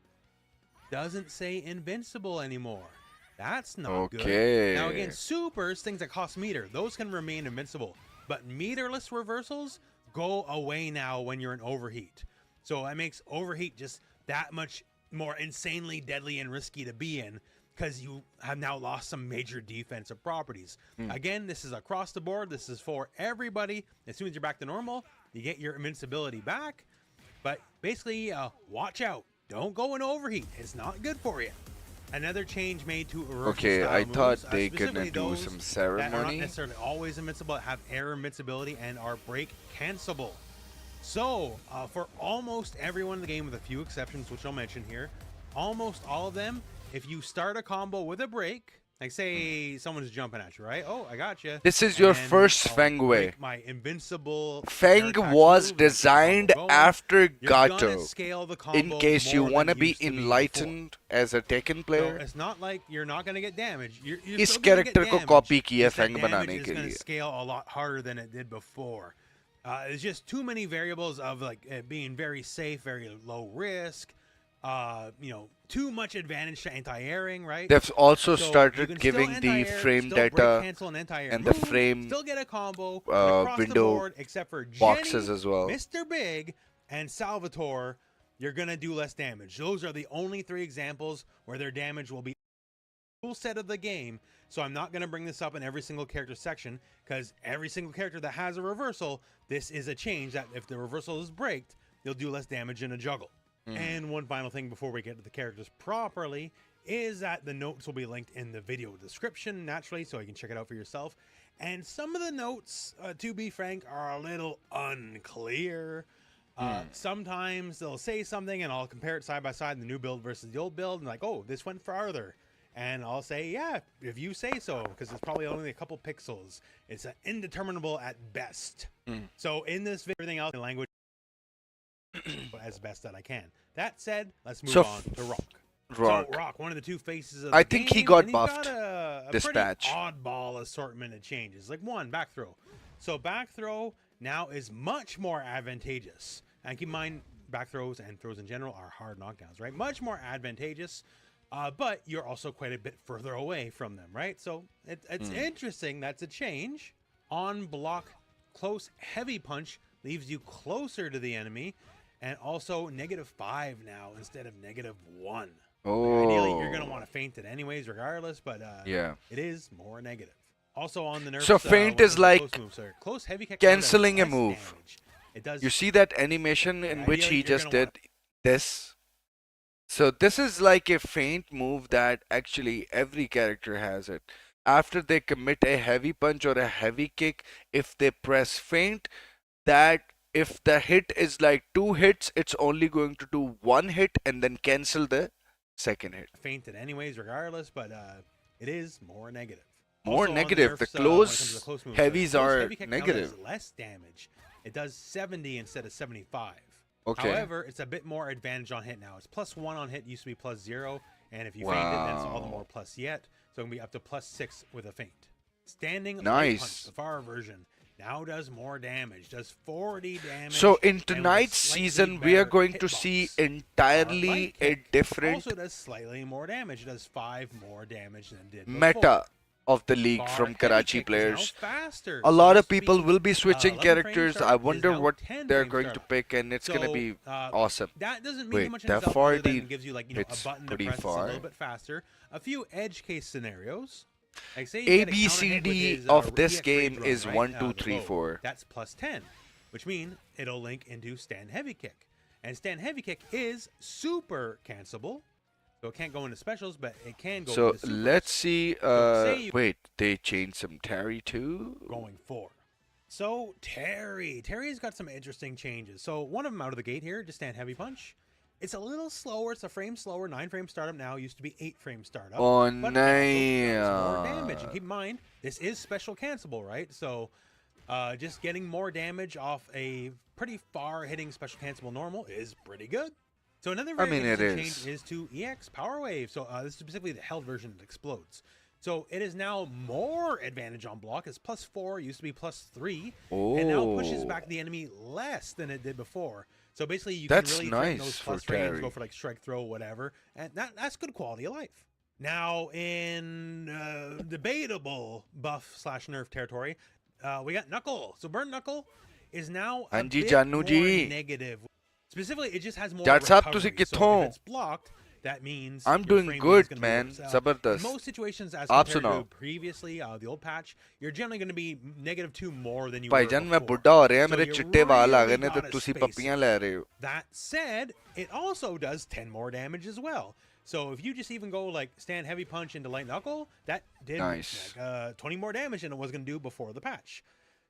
Doesn't say invincible anymore. That's not good. Okay. Now again, supers, things that cost meter, those can remain invincible. But meterless reversals go away now when you're in overheat. So that makes overheat just that much more insanely deadly and risky to be in, because you have now lost some major defensive properties. Again, this is across the board. This is for everybody. As soon as you're back to normal, you get your invincibility back. But basically, watch out. Don't go in overheat. It's not good for you. Another change made to reversal Okay, style I moves, thought they specifically gonna do those some that are not ceremony. necessarily always invincible, have air invincibility, and are break cancelable. So, for almost everyone in the game, with a few exceptions, which I'll mention here, almost all of them, if you start a combo with a break, like say someone's jumping at you, right? Oh, I got you. This is your first Feng Wei. My invincible Feng air attack was move, let's keep the designed combo going. after You're gonna Gato. scale the In combo case you more want to than it be used before. enlightened as a Tekken So player, it's not like you're not going to get damage. You're इस still gonna get character को damage. copy किया Just that Feng damage बनाने is के gonna लिए. scale a lot harder than it did before. There's just too many variables of like it being very safe, very low risk. Too much advantage to anti-airing, right? They've also So you started can giving still the anti-air, frame still break, data cancel, and anti-air and the moves, frame, still get a combo across the window board, except for boxes Jenny, as well. Mr. Big, and Salvatore. You're gonna do less damage. Those are the only 3 examples where their damage will be full set of the game. So I'm not gonna bring this up in every single character section, because every single character that has a reversal, this is a change that if the reversal is braked, you'll do less damage in a juggle. And one final thing before we get to the characters properly is that the notes will be linked in the video description, naturally, so you can check it out for yourself. And some of the notes, to be frank, are a little unclear. Sometimes they'll say something and I'll compare it side by side, the new build versus the old build, and like, oh, this went farther. And I'll say, yeah, if you say so, because it's probably only a couple pixels. It's indeterminable at best. So in this video, everything else in language as best that I can. That said, let's move on to Rock. Rock. So Rock, one of the 2 faces of I the think game, he got and he's buffed got a this pretty patch. oddball assortment of changes. Like 1, back throw. So back throw now is much more advantageous. And keep in mind, back throws and throws in general are hard knockdowns, right? Much more advantageous. But you're also quite a bit further away from them, right? So it's interesting. That's a change. On block, close heavy punch leaves you closer to the enemy, and also -5 now instead of -1. Oh. Ideally, you're gonna want to feint it anyways, regardless. But Yeah. it is more negative. Also on the nerfs, So feint is like close heavy kick now does cancelling a less move. damage. It does. You see that animation in which Ideally, he you're just gonna did this? So this is like a feint move that actually every character has it. After they commit a heavy punch or a heavy kick, if they press feint, that if the hit is like 2 hits, it's only going to do 1 hit and then cancel the second hit. Feint it anyways, regardless, but it is more negative. More Also on negative. The nerfs, when it comes to close close moves, heavies close are heavy kick now negative. does less damage. It does 70 instead of 75. Okay. However, it's a bit more advantage on hit now. It's +1 on hit, used to be +0, and if you feint it, then it's all the more plus yet. So it can be up to +6 with a feint. Standing light Nice. punch, the far version, now does more damage, does 40 damage. So in and with a tonight's slightly season, we are better going to see hitbox. entirely Light a kick different also does slightly more damage. It does 5 more damage than it did before. meta of the league Bar from heavy Karachi kick is now players. faster. A So lot of used to be, people will be switching 11 frame characters. start I is wonder now what 10 they're frame going to start. pick, and it's going to So, be awesome. That doesn't mean Wait, much in that itself, far other than the it gives you like a hits button to pretty press. It's a far. little bit faster. A few edge case scenarios. Like say you get a counter hit with ABCD his, of this EX game range run, is right? 1, 2, The 3, low. 4. That's +10, which means it'll link into stand heavy kick. And stand heavy kick is super cancelable. So it can't go into specials, but it can go So into supers. let's see. say you- Wait, they changed some Terry too. Going for. So Terry's got some interesting changes. So one of them out of the gate here, just stand heavy punch. It's a little slower. It's a frame slower. 9 frame startup now. Used to be 8 frame startup. Oh, but it also does more no. damage. And keep in mind, this is special cancelable, right? So just getting more damage off a pretty far hitting special cancelable normal is pretty good. So another very interesting change is to EX Power Wave. So this is specifically the held version that explodes. So it is now more advantage on block. It's +4, used to be +3, and now pushes back the enemy less than it did before. So basically, you can really threaten those plus frames, go for like strike, throw, whatever, and that's good quality of life. Now in debatable buff/nerf territory, we got Knuckle. So Burn Knuckle is now a bit more negative. Specifically, it just has more recovery. So if it's blocked, that means I'm doing good, man. In most situations, as compared to previously, the old patch, you're generally going to be -2 more than you were before. That said, it also does 10 more damage as well. So if you just even go like stand heavy punch into light knuckle, that did like, 20 more damage than it was going to do before the patch.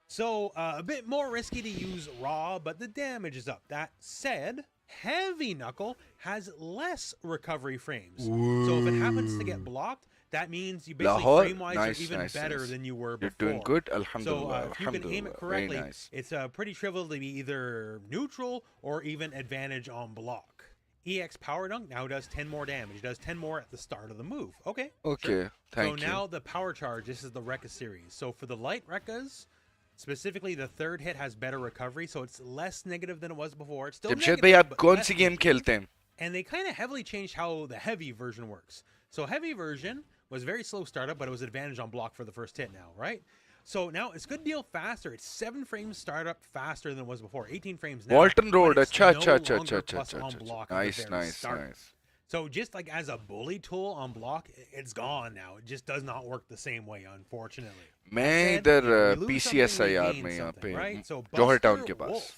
So a bit more risky to use raw, but the damage is up. That said, heavy knuckle has less recovery frames. So if it happens to get blocked, that means you basically frame-wise are even better than you were before. You're doing good, alhamdulillah. So if you can aim it correctly, it's pretty trivial to be either neutral or even advantage on block. EX Power Dunk now does 10 more damage. It does 10 more at the start of the move. Okay. Okay, thank you. So now the Power Charge, this is the Rekka series. So for the light Rekkas, specifically, the third hit has better recovery, so it's less negative than it was before. It's still negative, bhai, aap but kaun less si game khelte hain? And they kind of heavily changed how the heavy version works. So heavy version was very slow startup, but it was advantage on block for the first hit now, right? So now it's good deal faster. It's 7 frames startup faster than it was before. 18 frames now. Walton Road, acha. Nice. So just like as a bully tool on block, it's gone now. It just does not work the same way, unfortunately. मैं इधर PCS है यार मैं यहाँ पे जौहर town के पास.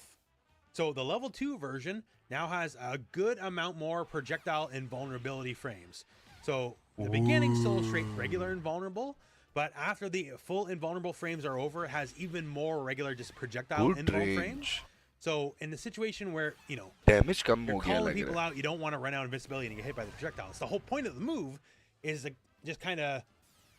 So the level 2 version now has a good amount more projectile invulnerability frames. So the beginning still straight regular invulnerable, but after the full invulnerable frames are over, it has even more regular just projectile invul frames. So in the situation where, you know, damage you're calling people out, you don't want to run out of invincibility and you get hit by the projectiles. The whole point of the move is to just kind of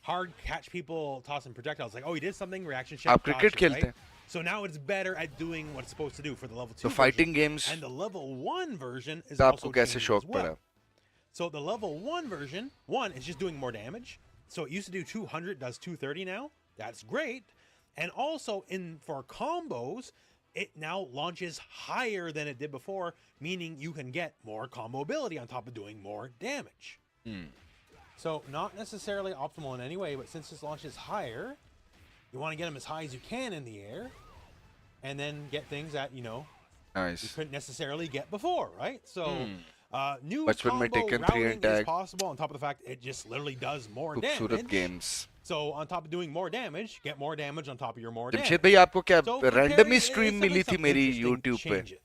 hard catch people tossing projectiles. Like, oh, he did something, reaction check, right? So now it's better at doing what it's supposed to do for the level 2 So fighting games. And the level 1 version is also changing as well. Pada? So the level 1 version, is just doing more damage. So it used to do 200, does 230 now. That's great. And also for combos, it now launches higher than it did before, meaning you can get more combo ability on top of doing more damage. So not necessarily optimal in any way, but since this launches higher, you want to get them as high as you can in the air, and then get things that, you know, you couldn't necessarily get before, right? So new combo routing is possible on top of the fact it just literally does more damage. So on top of doing more damage, get more damage on top of your more damage. Jamshed भाई आपको क्या randomly stream मिली थी मेरी YouTube पे?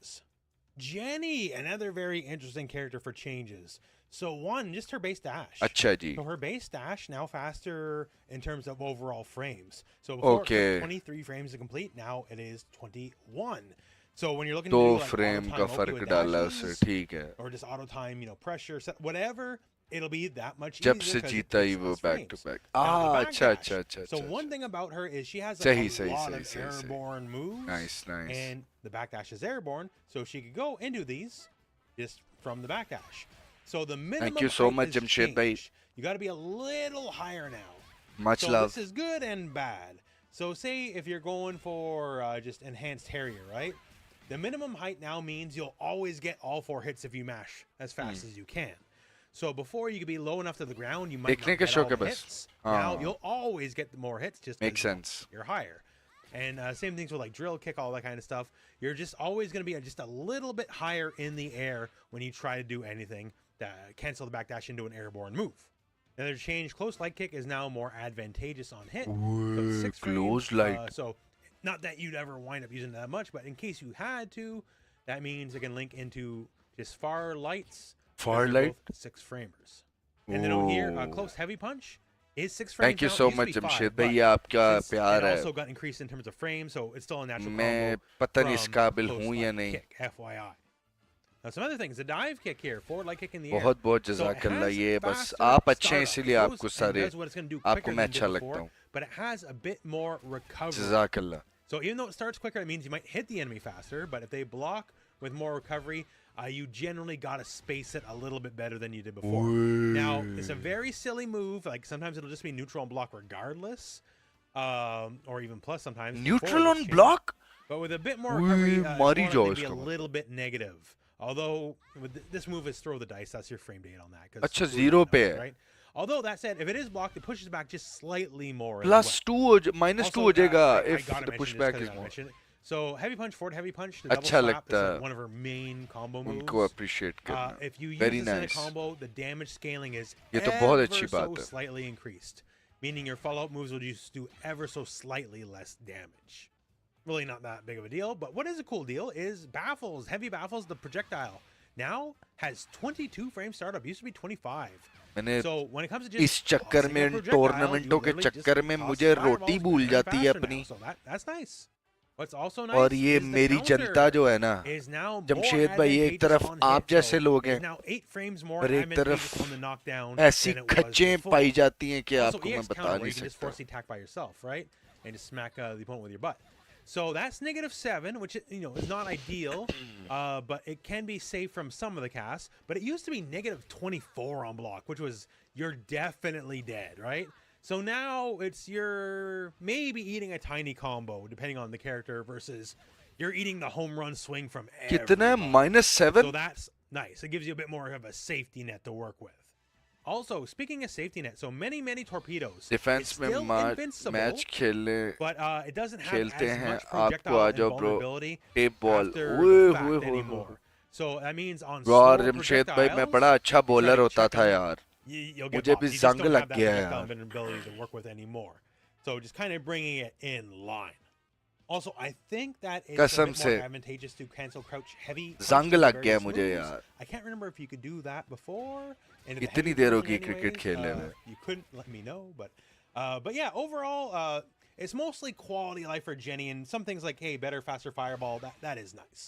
Jenny, another very interesting character for changes. So one, just her base dash. अच्छा जी. So her base dash now faster in terms of overall frames. So before it took 23 frames to complete, now it is 21. So when you're looking to do like frame का फर्क डाला उसे, ठीक है. Or just auto time, you know, pressure, whatever, it'll be that much easier. जब से जीता ही वो back to back. अच्छा. So one thing about her is she has a lot of airborne moves. Nice. And the backdash is airborne, so she could go into these just from the backdash. So the minimum Thank you so much, Jamshed bhai. You got to be a little higher now. Much so love. This is good and bad. So say if you're going for just enhanced Harrier, right? The minimum height now means you'll always get all 4 hits if you mash as fast as you can. So before you could be low enough to the ground, you might not get all the hits. Now you'll always get more hits just makes sense. You're higher. And same things with like drill kick, all that kind of stuff. You're just always going to be just a little bit higher in the air when you try to do anything that cancel the backdash into an airborne move. Another change, close light kick is now more advantageous on hit. Ooh, so 6 close frames, light. So not that you'd ever wind up using that much, but in case you had to, that means it can link into just far lights. because they're Farlight. both 6 framers. And then over here, close heavy punch is 6 frames. Thank you now. so It used to much, be 5, Jamshed but भाई, आपका since प्यार it है. also got increased in terms of frame, so it's still a natural मैं combo पता नहीं इस from काबिल close हूँ या light नहीं. kick, FYI. Now some other things, the dive kick here, forward light kick in the air. बहुत बहुत So it जज़ाकल्ला. has ये बस faster आप अच्छे हैं startup, इसीलिए goes आपको and सारे does what it's gonna do आपको quicker मैं than it अच्छा did लगता before, हूँ. but it has a bit more recovery. जज़ाकल्ला. So even though it starts quicker, it means you might hit the enemy faster, but if they block with more recovery, you generally got to space it a little bit better than you did before. Now, it's a very silly move. Like sometimes it'll just be neutral on block regardless, or even plus sometimes. Neutral on change. block? But with a bit more recovery, it's more Mari likely jaw to be a isko. little bit negative. Although with this move is throw the dice, that's your frame date on that. अच्छा, 0 पे है. Right? Although that said, if it is blocked, it pushes back just slightly more. +2 -2 हो जाएगा if the pushback is more. So heavy punch, forward heavy punch, the अच्छा double slap लगता is है. like one of her main combo moves. उनको appreciate करना. If you use Very this in a nice. combo, the damage scaling is ये तो बहुत ever अच्छी so बात है. slightly increased, meaning your follow-up moves will just do ever so slightly less damage. Really not that big of a deal, but what is a cool deal is baffles, heavy baffles, the projectile now has 22 frame startup, used to be 25. मैंने So when it comes to इस just चक्कर में इन टूर्नामेंटों के चक्कर में मुझे रोटी भूल जाती है अपनी. So that's nice. What's also nice और ये is the मेरी counter जनता जो है ना, is now जमशेद more भाई, एक तरफ advantageous on आप hit. जैसे So लोग it's हैं now 8 frames more और एक advantageous तरफ on the knockdown ऐसी than it was खच्चें before. पाई जाती हैं कि Also, आपको मैं EX बता counter where नहीं you can just सकता. force the attack by yourself, right? And just smack the opponent with your butt. So that's -7, which is not ideal, but it can be safe from some of the casts. But it used to be -24 on block, which was you're definitely dead, right? So now you're maybe eating a tiny combo depending on the character versus you're eating the home run swing from कितना है? everybody. So -7? that's nice. It gives you a bit more of a safety net to work with. Also, speaking of safety net, so many torpedoes. Defence It's में still invincible, match खेलने but it doesn't have खेलते as हैं. much आपको projectile आ जाओ bro. invulnerability tape ball. after ओए the fact होए होए anymore. So that means on यार slower जमशेद भाई, मैं projectiles, बड़ा अच्छा you try बॉलर to होता check था them, यार. you'll get मुझे bopped. भी You just जंग don't लग have that गया projectile यार. invulnerability to work with anymore. So just kind of bringing it in line. Also, I think that it's a कसम bit से more advantageous to cancel crouch heavy. punch जंग to लग various गया मुझे moves. यार. I can't remember if you could do that before. And the इतनी heavy देर हो version गई क्रिकेट anyways, खेलने में. you couldn't let me know, but yeah, overall, it's mostly quality of life for Jenny, and some things like, hey, better, faster fireball, that is nice.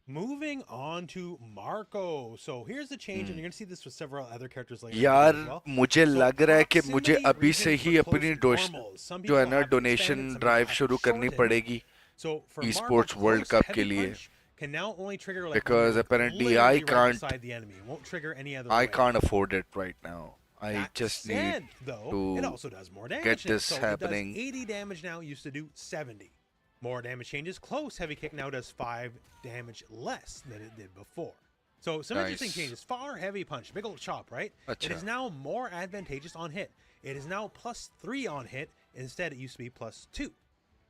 Moving on to Marco. So here's the change, and you're going to see this with several other characters later. यार as well. मुझे So लग रहा है कि मुझे proximity अभी से regions he for अपनी close normals. Some जो है people ना have donation expanded, some drive people शुरू have करनी shortened. पड़ेगी. So for Esports Marco, World close Cup heavy के लिए. punch can now only trigger like Because when you're apparently literally I right can't- beside the enemy. It won't trigger any other I way. can't afford it right now. I That just said, need though, to it also does more damage. get now. this So happening. It does 80 damage now. Used to do 70. More damage changes. Close heavy kick now does 5 damage less than it did before. So some interesting Nice. changes. Far heavy punch, big old chop, right? It Acha. is now more advantageous on hit. It is now +3 on hit. Instead, it used to be +2.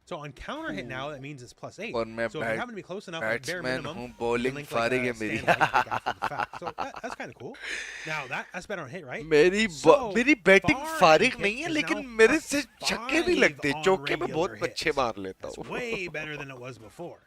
So on counter hit now, that means it's +8. और मैं So if you happen to be close enough, at bare batsman minimum, हूँ, you can bowling link like फारिग a है मेरी. stand light kick after the fact. So that's kind of cool. Now that's better on hit, right? मेरी So, मेरी batting far फारिग kick नहीं है, is लेकिन now मेरे से छक्के भी +5 लगते. on चौके में बहुत regular अच्छे hits. मार लेता That's हूँ. way better than it was before.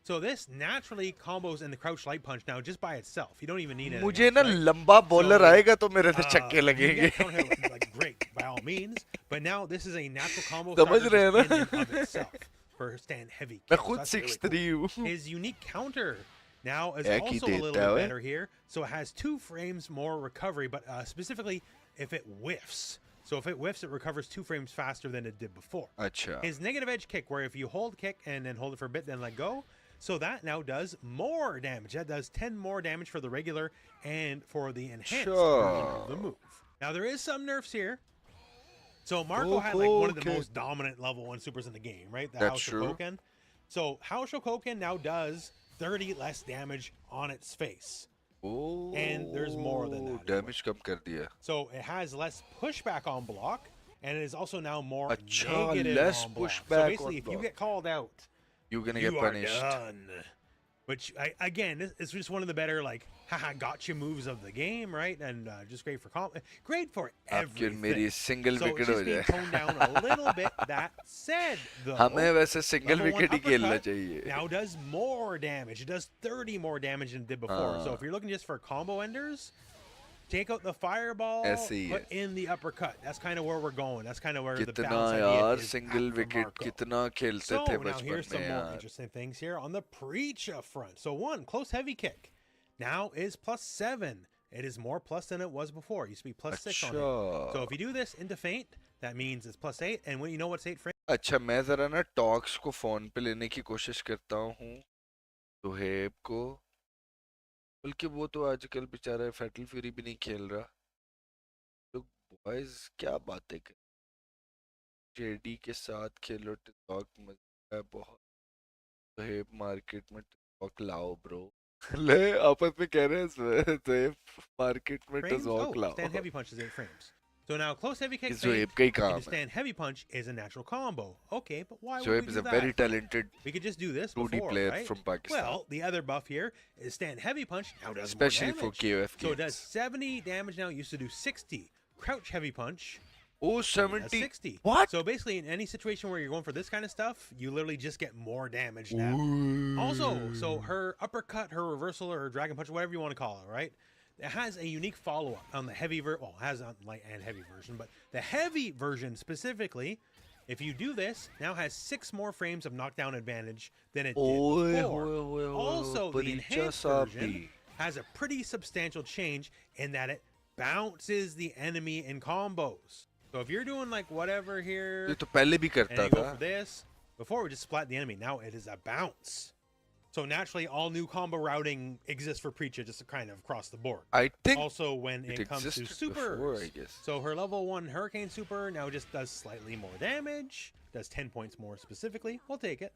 So this naturally combos in the crouch light punch now just by itself. You don't even need it. मुझे ना लंबा बॉलर आएगा तो मेरे से छक्के You लगेंगे. get counter hit, like great by all means, but now this is a natural combo समझ starter रहे हैं just ना? in and of itself for stand heavy. मैं kicks. खुद That's really 6'3" cool. हूँ. His unique counter now is एक ही also a little देता bit है. better here. So it has 2 frames more recovery, but specifically if it whiffs. So if it whiffs, it recovers 2 frames faster than it did before. अच्छा. His negative edge kick, where if you hold kick and then hold it for a bit, then let go. So that now does more damage. That does 10 more damage for the regular and for the enhanced version of the move. Now there is some nerfs here. So Marco had like one of the Okay. most dominant level 1 supers in the game, right? The That's House true. Shokoken. So House Shokoken now does 30 less damage on its face. And there's more than that as well. Damage कम कर दिया. So it has less pushback on block, and it is also now more अच्छा, negative less on block. So pushback basically, on if you block. get called out, You're gonna you get are punished. done. which again, it's just one of the better like haha gotcha moves of the game, right? And just great for great for आपकी everything. मेरी single So wicket it's हो just being जाए. toned down a little bit. That said, though, हमें वैसे single level one wicket ही खेलना uppercut चाहिए. now does more damage. It does 30 more damage than it did before. So if you're looking just for combo enders, take out the fireball, ऐसे ही put है. in the uppercut. That's kind of where we're going. That's kind of where the कितना balance idea यार is single at for wicket Marco. कितना खेलते So थे now here's बचपन some में more यार. interesting things here on the Preacher front. So one, close heavy kick now is +7. It is more plus than it was before. It used to be +6 on it. अच्छा. So if you do this into feint, that means it's +8. And when you know what's 8 frames? अच्छा मैं जरा ना talks को phone पे लेने की कोशिश करता हूँ सुहेब को बल्कि वो तो आजकल बेचारा फैटल फ्यूरी भी नहीं खेल रहा तो बॉयज क्या बातें कर जेडी के साथ खेलो टिकटॉक मजा है बहुत सुहेब मार्केट में टिकटॉक लाओ ब्रो ले आपस में कह रहे हैं सुहेब मार्केट में टिकटॉक लाओ Stand heavy punch is 8 frames. So now close heavy kick Suhaib feint का ही and काम a है stand heavy punch is a natural combo. Okay, but why would Suhaib we is do a that? very talented We could just do this 2D before, player right? from Pakistan. Well, the other buff here is stand heavy punch now does Especially more for damage. KOF So it does games. 70 damage now. It used to do 60. Crouch heavy punch. Oh, That's 70. 60. What? So basically, in any situation where you're going for this kind of stuff, you literally just get more damage now. Also, so her uppercut, her reversal, or her dragon punch, whatever you want to call it, right? It has a unique follow-up on the heavy version. Well, it has on light and heavy version, but the heavy version specifically, if you do this, now has 6 more frames of knockdown advantage than it did before. Also, the enhanced version has a pretty substantial change in that it bounces the enemy in combos. So if you're doing like whatever here, ये तो पहले भी and करता you go था for this, before we just splat the enemy. Now it is a bounce. So naturally, all new combo routing exists for Preacher just kind of across the board. I think Also, when it comes to existed supers, before, I guess. so her level 1 Hurricane Super now just does slightly more damage, does 10 points more specifically. We'll take it.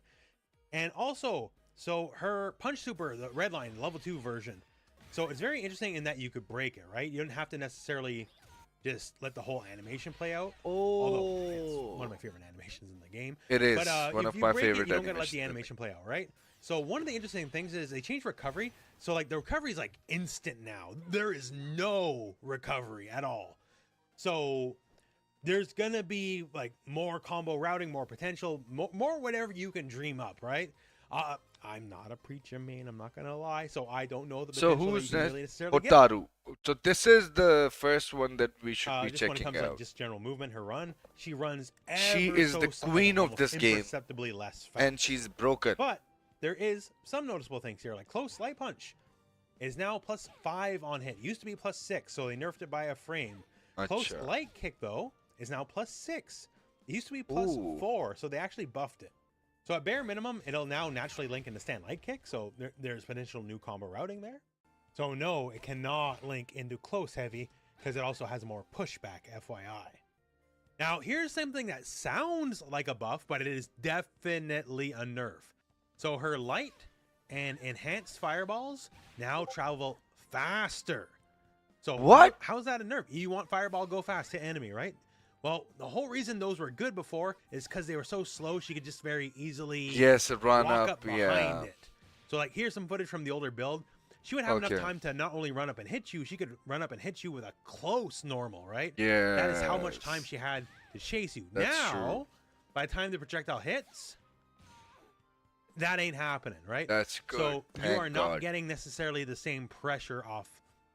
And also, so her Punch Super, the red line, level 2 version. So it's very interesting in that you could break it, right? You don't have to necessarily just let the whole animation play out. Although it's one of my favorite animations in the game. It is one if of you my break it, favorite you don't gotta let the animations animation in the play out, right? So one of the interesting things is they changed recovery. So like the recovery is like instant now. There is no recovery at all. So there's gonna be like more combo routing, more potential, more whatever you can dream up, right? I'm not a Preacher main, I'm not gonna lie, so I don't know the So potential who's that you can next? really necessarily get. Otaru. So this is the first one that we should be Just when it checking comes to like out. just general movement, her run, she runs She ever is so the slightly, queen of almost this game. imperceptibly less fast. And she's broken. But there is some noticeable things here, like close light punch is now +5 on hit. Used to be +6, so they nerfed it by a frame. Close Acha. light kick though is now +6. It used to be +4, so they actually buffed it. So at bare minimum, it'll now naturally link into stand light kick, so there's potential new combo routing there. So no, it cannot link into close heavy because it also has more pushback, FYI. Now here's something that sounds like a buff, but it is definitely a nerf. So her light and enhanced fireballs now travel faster. So What? How's that a nerf? You want fireball go fast to enemy, right? Well, the whole reason those were good before is because they were so slow she could just very easily Run walk up, behind yeah. it. So like here's some footage from the older build. She would have enough Okay. time to not only run up and hit you, she could run up and hit you with a close normal, right? Yeah. That is how much time she had to chase you. That's Now, true. by the time the projectile hits, that ain't happening, right? That's good. So you Thank are not God. getting necessarily the same pressure off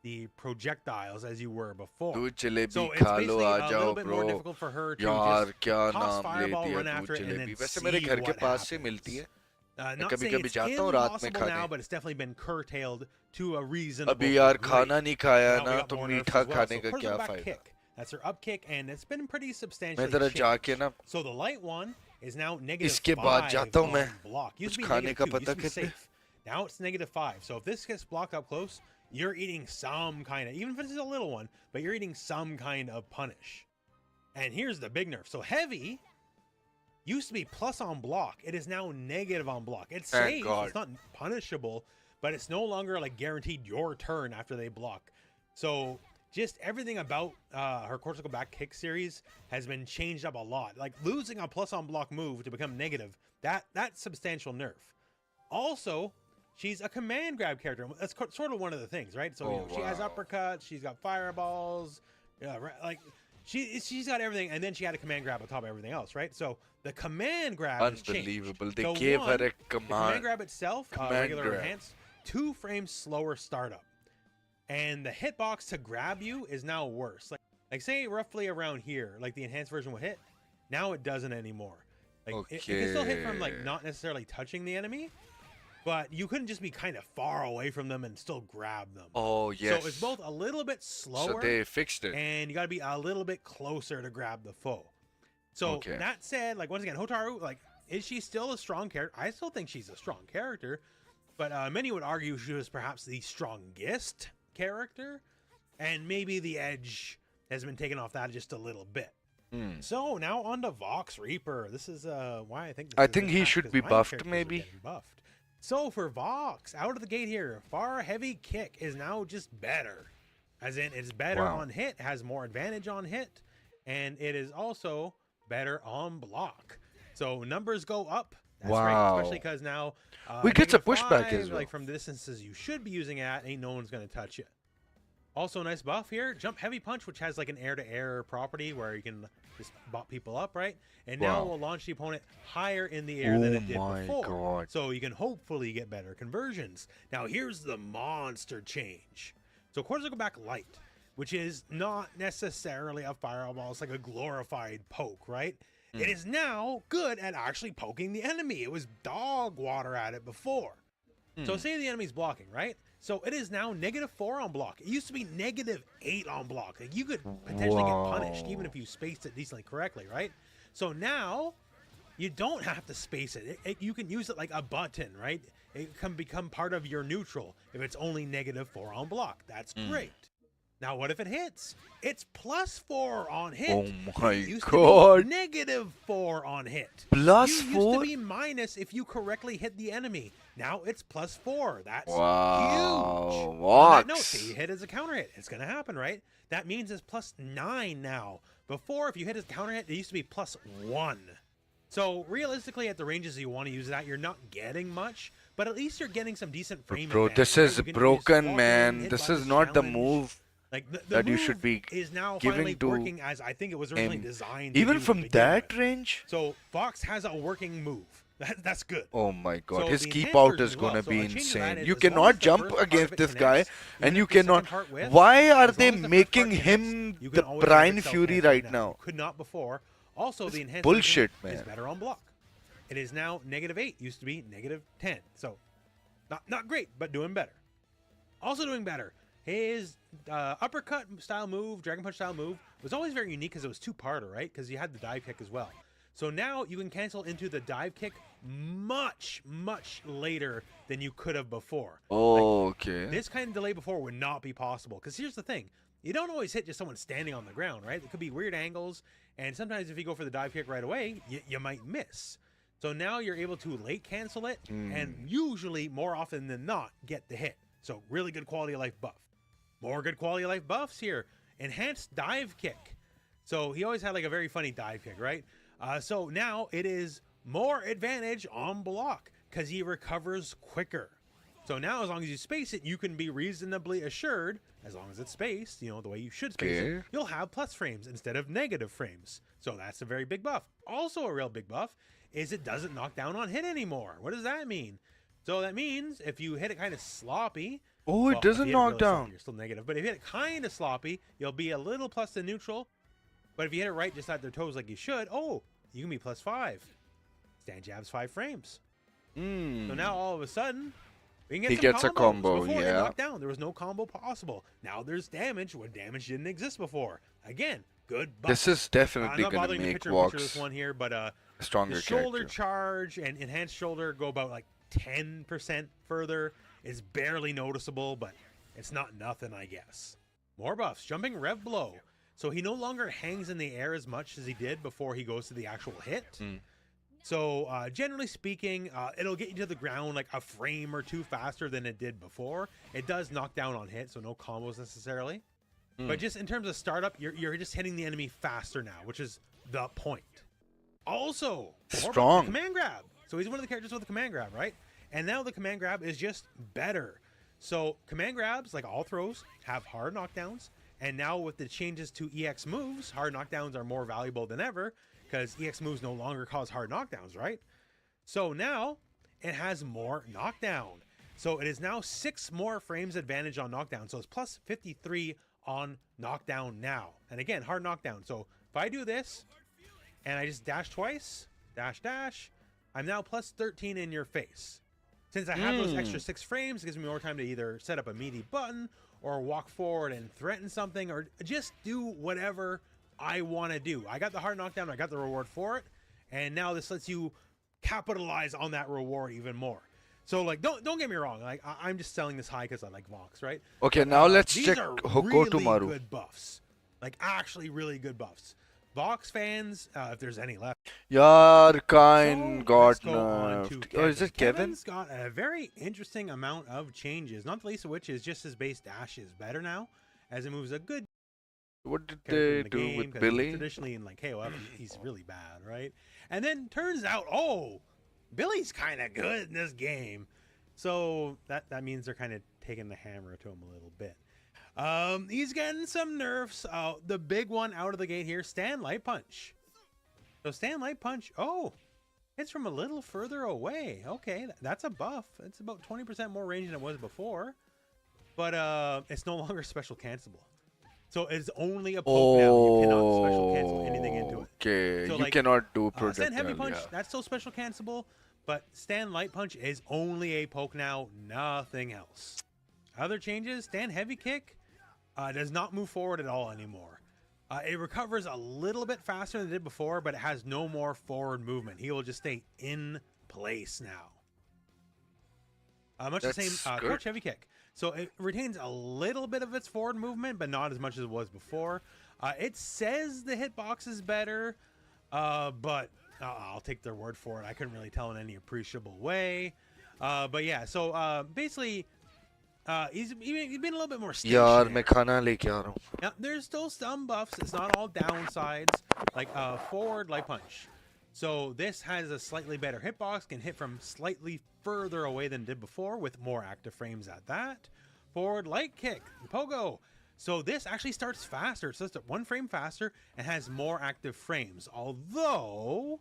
the projectiles as you were before. Dude, jalebi So it's खा लो basically uh a little जाओ bit more bro. difficult for her to यार just क्या toss नाम ले fireball, दिया run दूध after it, and jalebi then वैसे मेरे see घर के what पास से happens. मिलती है Not कभी saying कभी it's जाता हूँ रात में impossible now, खाने but it's definitely been curtailed to a reasonable अभी यार degree. खाना नहीं खाया Now we ना got तो more nerfs मीठा as well. खाने So का horizontal क्या back फायदा kick. That's her up kick, and it's been pretty substantially मैं जरा changed. जाके ना So the light one is now -5 इसके बाद जाता हूँ मैं on block. Used to कुछ be खाने का -2, used पता to be कितने safe. Now it's -5. So if this gets blocked up close, you're eating some kind of, even if it's a little one, but you're eating some kind of punish. And here's the big nerf. So heavy used to be plus on block. It is now negative on block. It's Thank safe. God. It's not punishable, but it's no longer like guaranteed your turn after they block. So just everything about her cortical back kick series has been changed up a lot. Like losing a plus on block move to become negative, that's substantial nerf. Also, she's a command grab character. That's sort of one of the things, right? So you know, she has uppercuts, she's got fireballs, like she's got everything, and then she had a command grab on top of everything else, right? So the command grab Unbelievable. Has They changed. gave her a The command. command grab itself, regular grab. enhanced, 2 frames slower startup, and the hitbox to grab you is now worse. Like say roughly around here, like the enhanced version would hit. Now it doesn't anymore. Like it can still hit from like not necessarily touching the enemy, but you couldn't just be kind of far away from them and still grab them. Oh, yes. So it's both a little bit slower, So they fixed it. and you got to be a little bit closer to grab the foe. So that said, like once again, Hotaru, like, is she still a strong character? I still think she's a strong character, but many would argue she was perhaps the strongest character, and maybe the edge has been taken off that just a little bit. So now on to Vox Reaper. This is why I think he should be buffed, maybe. Buffed. So for Vox, out of the gate here, far heavy kick is now just better. As in, it's better on hit, has more advantage on hit, and it is also better on block. So numbers go up. That's great, especially because now we get a pushback -5, as well. like from the distances you should be using it at, ain't no one's gonna touch it. Also, nice buff here. Jump heavy punch, which has like an air-to-air property where you can just bop people up, right? And now will launch the opponent higher in the air than it did before. God. So you can hopefully get better conversions. Now here's the monster change. So quarters go back light, which is not necessarily a fireball. It's like a glorified poke, right? It is now good at actually poking the enemy. It was dog water at it before. So say the enemy's blocking, right? So it is now -4 on block. It used to be -8 on block. Like you could potentially get punished even if you spaced it decently correctly, right? So now you don't have to space it. You can use it like a button, right? It can become part of your neutral if it's only -4 on block. That's great. Now what if it hits? It's +4 on hit. Oh my It used God. to be -4 on hit. +4? You used to be minus if you correctly hit the enemy. Now it's +4. That's huge. On that note, say you hit as a counter hit. It's going to happen, right? That means it's +9 now. Before, if you hit as a counter hit, it used to be +1. So realistically, at the ranges you want to use that, you're not getting much, but at least you're getting some decent frame Bro, advantage, this right? is You can use broken, walking, man. hit This by is not the challenge. move Like the that you move should be is now giving finally to working as I think it was originally him. designed. To Even do to from begin that with. range? So Fox has a working move. That's good. Oh my God, So his the keep enhanced out version is as well. gonna So be a change of that insane. is You as long cannot as the jump first part of against it this guy, connects, and even you if the second cannot. part whiffs, Why are as they long as the first part making connects, him you the can always have Brian it Fury self-cancel right You now? could not before. Also, the enhanced bullshit, version is man. better on block. It is now -8. Used to be -10. So not great, but doing better. Also doing better. His uppercut style move, Dragon Punch style move, was always very unique because it was two-parter, right? Because you had the dive kick as well. So now you can cancel into the dive kick much later than you could have before. Oh, okay. This kind of delay before would not be possible. Because here's the thing. You don't always hit just someone standing on the ground, right? It could be weird angles. And sometimes if you go for the dive kick right away, you might miss. So now you're able to late cancel it. And usually, more often than not, get the hit. So really good quality of life buff. More good quality of life buffs here. Enhanced dive kick. So he always had like a very funny dive kick, right? So now it is more advantage on block because he recovers quicker. So now as long as you space it, you can be reasonably assured, as long as it's spaced, you know, the way you should space it, you'll have plus frames instead of negative frames. So that's a very big buff. Also a real big buff is it doesn't knock down on hit anymore. What does that mean? So that means if you hit it kind of sloppy, Oh, it well, doesn't if you hit it knock really sloppy, down. you're still negative. But if you hit it kind of sloppy, you'll be a little plus to neutral. But if you hit it right just at their toes like you should, oh, you can be +5. Stand jabs 5 frames. So now all of a sudden, we can get He some gets a combos. combo, Before, yeah. knocked down, there was no combo possible. Now there's damage when damage didn't exist before. Again, good buff. This is definitely I'm not gonna bothering to make picture Vox this one here, but a stronger the shoulder character. charge and enhanced shoulder go about like 10% further. It's barely noticeable, but it's not nothing, I guess. More buffs. Jumping rev blow. So he no longer hangs in the air as much as he did before he goes to the actual hit. So generally speaking, it'll get you to the ground like a frame or two faster than it did before. It does knock down on hit, so no combos necessarily. But just in terms of startup, you're just hitting the enemy faster now, which is the point. Also, more Strong. command grab. So he's one of the characters with a command grab, right? And now the command grab is just better. So command grabs, like all throws, have hard knockdowns. And now with the changes to EX moves, hard knockdowns are more valuable than ever because EX moves no longer cause hard knockdowns, right? So now it has more knockdown. So it is now 6 more frames advantage on knockdown. So it's plus 53 on knockdown now. And again, hard knockdown. So if I do this and I just dash twice, dash, I'm now plus 13 in your face. Since I have those extra 6 frames, it gives me more time to either set up a meaty button or walk forward and threaten something or just do whatever I want to do. I got the hard knockdown, I got the reward for it, and now this lets you capitalize on that reward even more. So like, don't get me wrong, like I'm just selling this high because I like Vox, right? Okay, now let's These check are Hoko really Maru. good buffs, like actually really good buffs. Vox fans, if there's any left. Yaar, Kine So, got let's go on to nerfed. Oh, is it Kevin? Kevin's got a very interesting amount of changes, not the least of which is just his base dash is better now, as it moves a good What did character they in the do game, with 'cause Billy? traditionally in like KOF, he's really bad, right? And then turns out, oh, Billy's kind of good in this game. So that means they're kind of taking the hammer to him a little bit. He's getting some nerfs. The big one out of the gate here, Stan Light Punch. So Stan Light Punch, oh, it's from a little further away. Okay, that's a buff. It's about 20% more range than it was before. But it's no longer special cancelable. So it's only a poke now. You cannot special cancel anything into it. Okay, So, you like, cannot do Stan projectile. Heavy Punch, Yeah. that's still special cancelable. But Stan Light Punch is only a poke now, nothing else. Other changes, Stan Heavy Kick does not move forward at all anymore. It recovers a little bit faster than it did before, but it has no more forward movement. He will just stay in place now. Much the That's same, good. Crouch Heavy Kick. So it retains a little bit of its forward movement, but not as much as it was before. It says the hitbox is better, but I'll take their word for it. I couldn't really tell in any appreciable way. But yeah, so basically, he's been a little bit more यार stationary. मैं खाना लेके आ रहा हूँ. Now, there's still some buffs. It's not all downsides, like forward light punch. So this has a slightly better hitbox, can hit from slightly further away than it did before with more active frames at that. Forward light kick, pogo. So this actually starts faster. So it's 1 frame faster and has more active frames. Although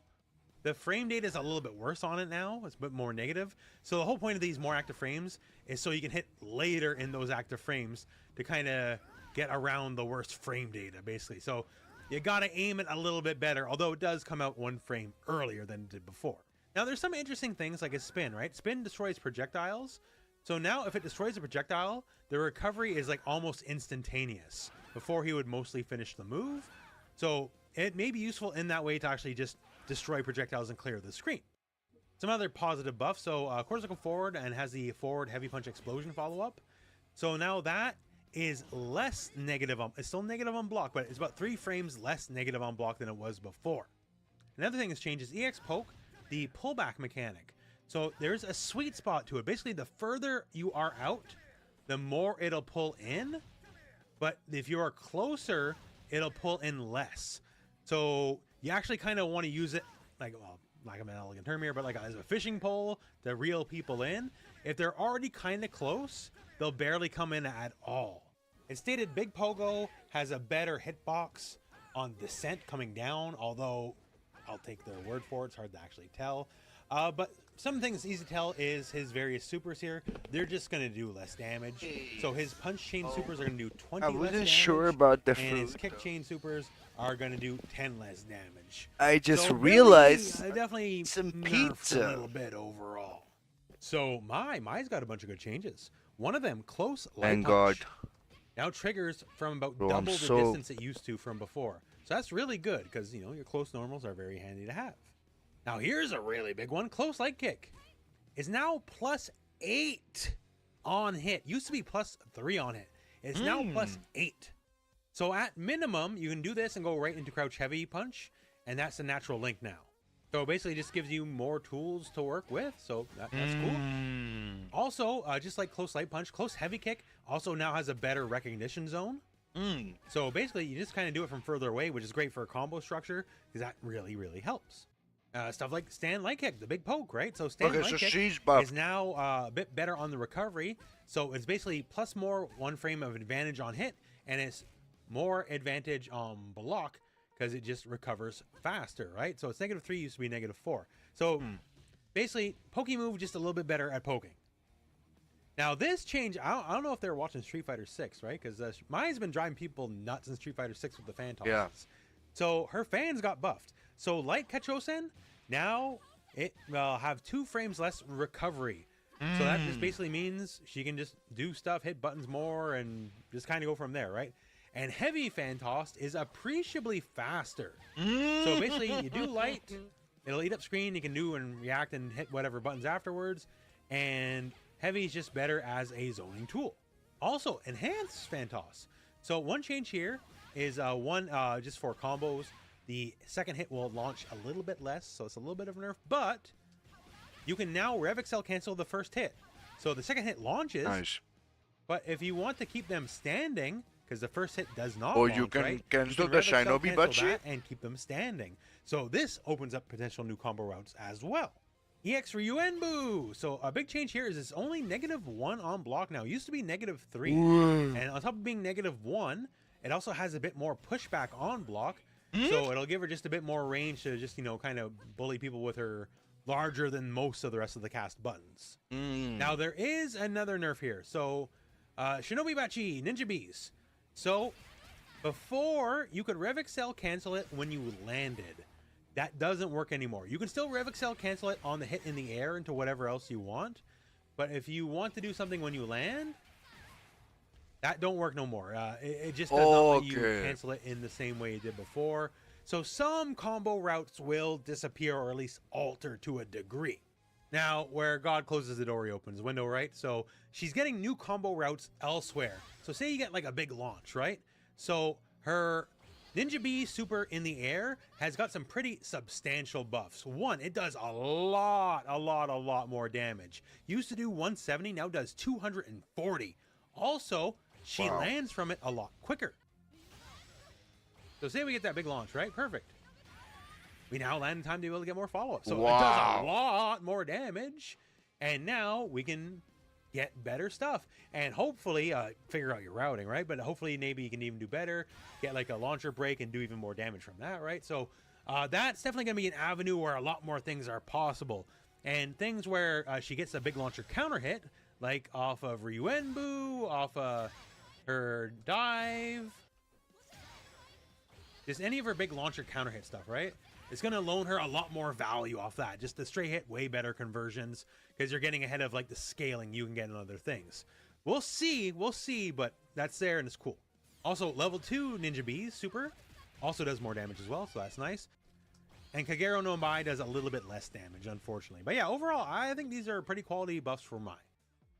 the frame data is a little bit worse on it now. It's a bit more negative. So the whole point of these more active frames is so you can hit later in those active frames to kind of get around the worst frame data, basically. So you got to aim it a little bit better, although it does come out 1 frame earlier than it did before. Now, there's some interesting things like a spin, right? Spin destroys projectiles. So now if it destroys a projectile, the recovery is like almost instantaneous. Before he would mostly finish the move. So it may be useful in that way to actually just destroy projectiles and clear the screen. Some other positive buffs. So Corsical forward and has the forward heavy punch explosion follow-up. So now that is less negative on, it's still negative on block, but it's about 3 frames less negative on block than it was before. Another thing that's changed is EX Poke, the pullback mechanic. So there's a sweet spot to it. Basically, the further you are out, the more it'll pull in. But if you are closer, it'll pull in less. So you actually kind of want to use it like, well, like I'm an elegant term here, but like as a fishing pole to reel people in. If they're already kind of close, they'll barely come in at all. It's stated Big Pogo has a better hitbox on descent coming down, although I'll take their word for it. It's hard to actually tell. But some things easy to tell is his various supers here. They're just going to do less damage. So his punch chain supers are going to do 20 I less wasn't damage. sure about the And his fruit. kick chain supers are going to do 10 less damage. I just So realized Billy, definitely some nerfed pizza. a little bit overall. So Mai's got a bunch of good changes. One of them, close light Thank punch, God. now triggers from about Bro, I'm double the so- distance it used to from before. So that's really good because, you know, your close normals are very handy to have. Now here's a really big one. Close light kick is now +8 on hit. Used to be +3 on hit. It's now +8. So at minimum, you can do this and go right into crouch heavy punch, and that's the natural link now. So basically, it just gives you more tools to work with. So that's cool. Also, just like close light punch, close heavy kick also now has a better recognition zone. So basically, you just kind of do it from further away, which is great for a combo structure because that really, really helps. Stuff like stand light kick, the big poke, right? So stand Okay, light so kick she's buffed. is now a bit better on the recovery. So it's basically plus more 1 frame of advantage on hit, and it's more advantage on block because it just recovers faster, right? So it's -3 used to be -4. So basically, Poke move just a little bit better at poking. Now this change, I don't know if they're watching Street Fighter 6, right? Because Maya's been driving people nuts in Street Fighter 6 with the fan tosses. Yeah. So her fans got buffed. So light Kachosen, now it will have 2 frames less recovery. So that just basically means she can just do stuff, hit buttons more, and just kind of go from there, right? And heavy fan tossed is appreciably faster. So basically, you do light, it'll eat up screen, you can do and react and hit whatever buttons afterwards. And heavy is just better as a zoning tool. Also, enhanced fan toss. So one change here is just for combos. The second hit will launch a little bit less, so it's a little bit of a nerf, but you can now Rev Excel cancel the first hit. So the second hit launches, Nice. but if you want to keep them standing, because the first hit does not Oh, launch, you can right? cancel can the Rev Excel Shinobi cancel butt that shit? and keep them standing. So this opens up potential new combo routes as well. EX for Yuenbu. So a big change here is it's only -1 on block now. It used to be -3. And on top of being -1, it also has a bit more pushback on block. So it'll give her just a bit more range to just, kind of bully people with her larger than most of the rest of the cast buttons. Now there is another nerf here. So Shinobi Bachi, Ninja Bees. So before you could Rev Excel cancel it when you landed. That doesn't work anymore. You can still Rev Excel cancel it on the hit in the air into whatever else you want. But if you want to do something when you land, that don't work no more. It just does not let you cancel it in the same way it did before. So some combo routes will disappear or at least alter to a degree. Now, where God closes the door, he opens the window, right? So she's getting new combo routes elsewhere. So say you get like a big launch, right? So her Ninja Bee Super in the air has got some pretty substantial buffs. One, it does a lot more damage. Used to do 170, now does 240. Also, she lands from it a lot quicker. So say we get that big launch, right? Perfect. We now land in time to be able to get more follow-up. So it does a lot more damage. And now we can get better stuff. And hopefully, figure out your routing, right? But hopefully maybe you can even do better. Get like a launcher break and do even more damage from that, right? So that's definitely going to be an avenue where a lot more things are possible. And things where she gets a big launcher counter hit, like off of Ryuenbu, off her dive. Just any of her big launcher counter hit stuff, right? It's going to loan her a lot more value off that. Just the straight hit, way better conversions, because you're getting ahead of like the scaling you can get in other things. We'll see, but that's there and it's cool. Also, level 2 Ninja Bees Super also does more damage as well, so that's nice. And Kagero no Mai does a little bit less damage, unfortunately. But yeah, overall, I think these are pretty quality buffs for Mai.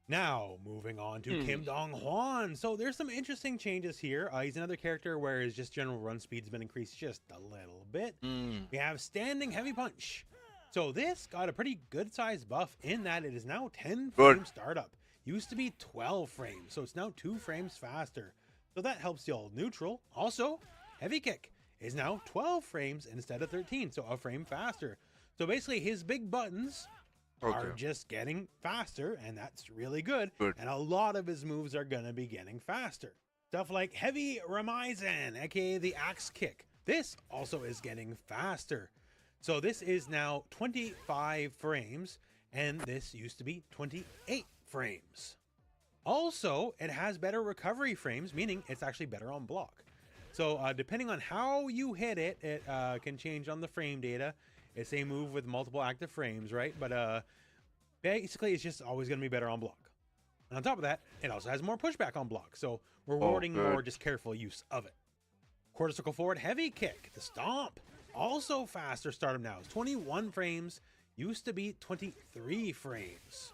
Now, moving on to Kim Dong-hwan. So there's some interesting changes here. He's another character where his just general run speed's been increased just a little bit. We have Standing Heavy Punch. So this got a pretty good sized buff in that it is now 10 frame startup. Used to be 12 frames, so it's now 2 frames faster. So that helps the old neutral. Also, Heavy Kick is now 12 frames instead of 13, so a frame faster. So basically his big buttons are just getting faster, and that's really good. And a lot of his moves are going to be getting faster. Stuff like Heavy Ramaisen, aka the Axe Kick. This also is getting faster. So this is now 25 frames, and this used to be 28 frames. Also, it has better recovery frames, meaning it's actually better on block. So depending on how you hit it, it can change on the frame data. It's a move with multiple active frames, right? But basically, it's just always going to be better on block. And on top of that, it also has more pushback on block. So rewarding more just careful use of it. Quarter circle forward heavy kick. The stomp. Also faster startup now. It's 21 frames. Used to be 23 frames.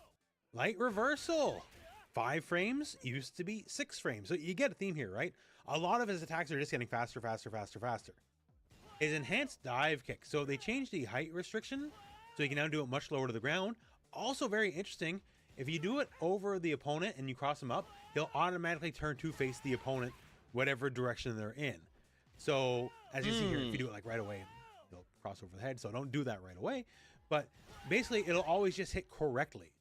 Light reversal. 5 frames. Used to be 6 frames. So you get a theme here, right? A lot of his attacks are just getting faster. His enhanced dive kick. So they changed the height restriction, so you can now do it much lower to the ground. Also very interesting, if you do it over the opponent and you cross him up, he'll automatically turn to face the opponent, whatever direction they're in. So as you see here, if you do it like right away, he'll cross over the head, so don't do that right away. But basically, it'll always just hit correctly.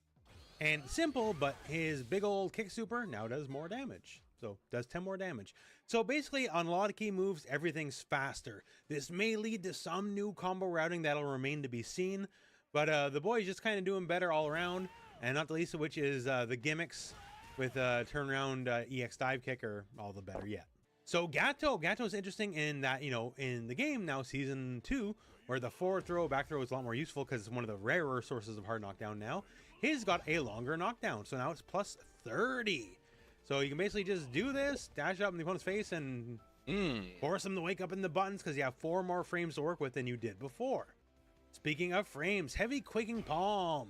And simple, but his big old kick super now does more damage. So does 10 more damage. So basically, on a lot of key moves, everything's faster. This may lead to some new combo routing that'll remain to be seen. But the boy's just kind of doing better all around. And not the least of which is the gimmicks with turnaround EX dive kick are all the better yet. So Gato's interesting in that, you know, in the game now, Season 2, where the forward throw, back throw is a lot more useful because it's one of the rarer sources of hard knockdown now. His got a longer knockdown, so now it's plus 30. So you can basically just do this, dash up in the opponent's face, and force him to wake up in the buttons because you have 4 more frames to work with than you did before. Speaking of frames, heavy quaking palm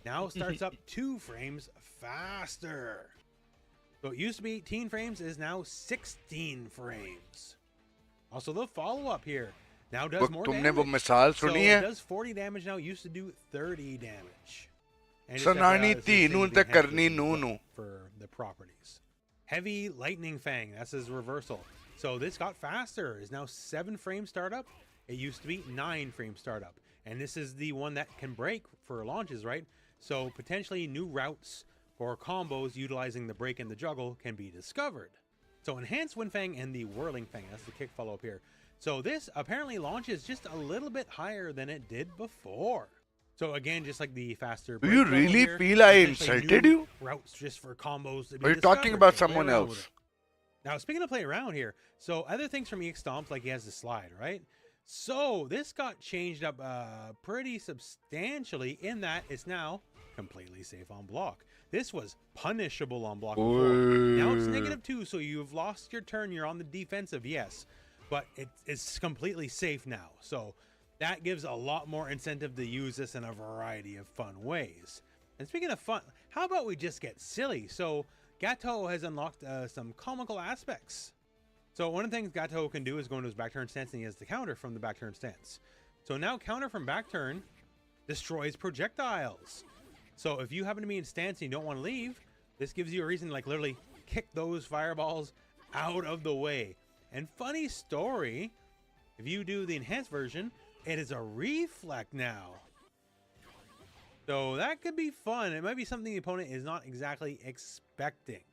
now starts up 2 frames faster. So it used to be 18 frames, is now 16 frames. Also, the follow-up here now does more damage. So it does 40 damage now, used to do 30 damage. And for the properties. Heavy lightning fang, that's his reversal. So this got faster, is now 7 frame startup. It used to be 9 frame startup. And this is the one that can break for launches, right? So potentially new routes for combos utilizing the break and the juggle can be discovered. So enhanced wind fang and the whirling fang, that's the kick follow up here. So this apparently launches just a little bit higher than it did before. So again, just like the faster. Do you really feel I insulted you? Routes just for combos. Are you talking about someone else? Now, speaking of play around here, so other things from EX Stomps, like he has the slide, right? So this got changed up pretty substantially in that it's now completely safe on block. This was punishable on block before. Now it's -2, so you've lost your turn. You're on the defensive, yes, but it's completely safe now. So that gives a lot more incentive to use this in a variety of fun ways. And speaking of fun, how about we just get silly? So Gato has unlocked some comical aspects. So one of the things Gato can do is go into his back turn stance, and he has the counter from the back turn stance. So now counter from back turn destroys projectiles. So if you happen to be in stance and you don't want to leave, this gives you a reason to like literally kick those fireballs out of the way. And funny story, if you do the enhanced version, it is a reflect now. So that could be fun. It might be something the opponent is not exactly expecting.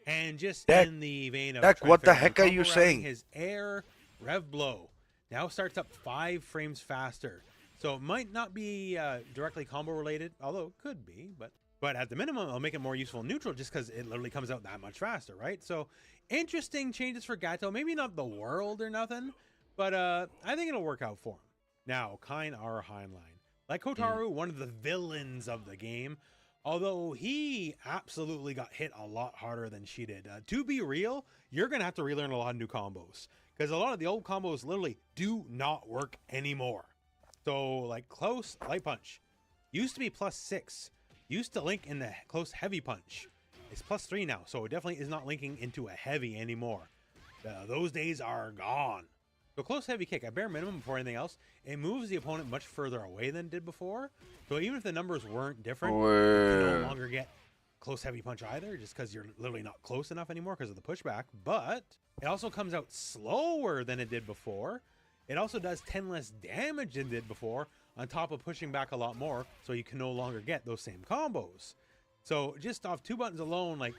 And just in the vein of what the heck are you saying? His air rev blow now starts up 5 frames faster. So it might not be directly combo related, although it could be, but at the minimum, it'll make it more useful in neutral just because it literally comes out that much faster, right? So interesting changes for Gato. Maybe not the world or nothing, but I think it'll work out for him. Now, Kain our Heinlein. Like Kotaru, one of the villains of the game, although he absolutely got hit a lot harder than she did. To be real, you're going to have to relearn a lot of new combos because a lot of the old combos literally do not work anymore. So like close light punch used to be +6, used to link in the close heavy punch. It's +3 now, so it definitely is not linking into a heavy anymore. Those days are gone. So close heavy kick, at bare minimum before anything else, it moves the opponent much further away than it did before. So even if the numbers weren't different, you can no longer get close heavy punch either, just because you're literally not close enough anymore because of the pushback. But it also comes out slower than it did before. It also does 10 less damage than it did before, on top of pushing back a lot more, so you can no longer get those same combos. So just off 2 buttons alone, like,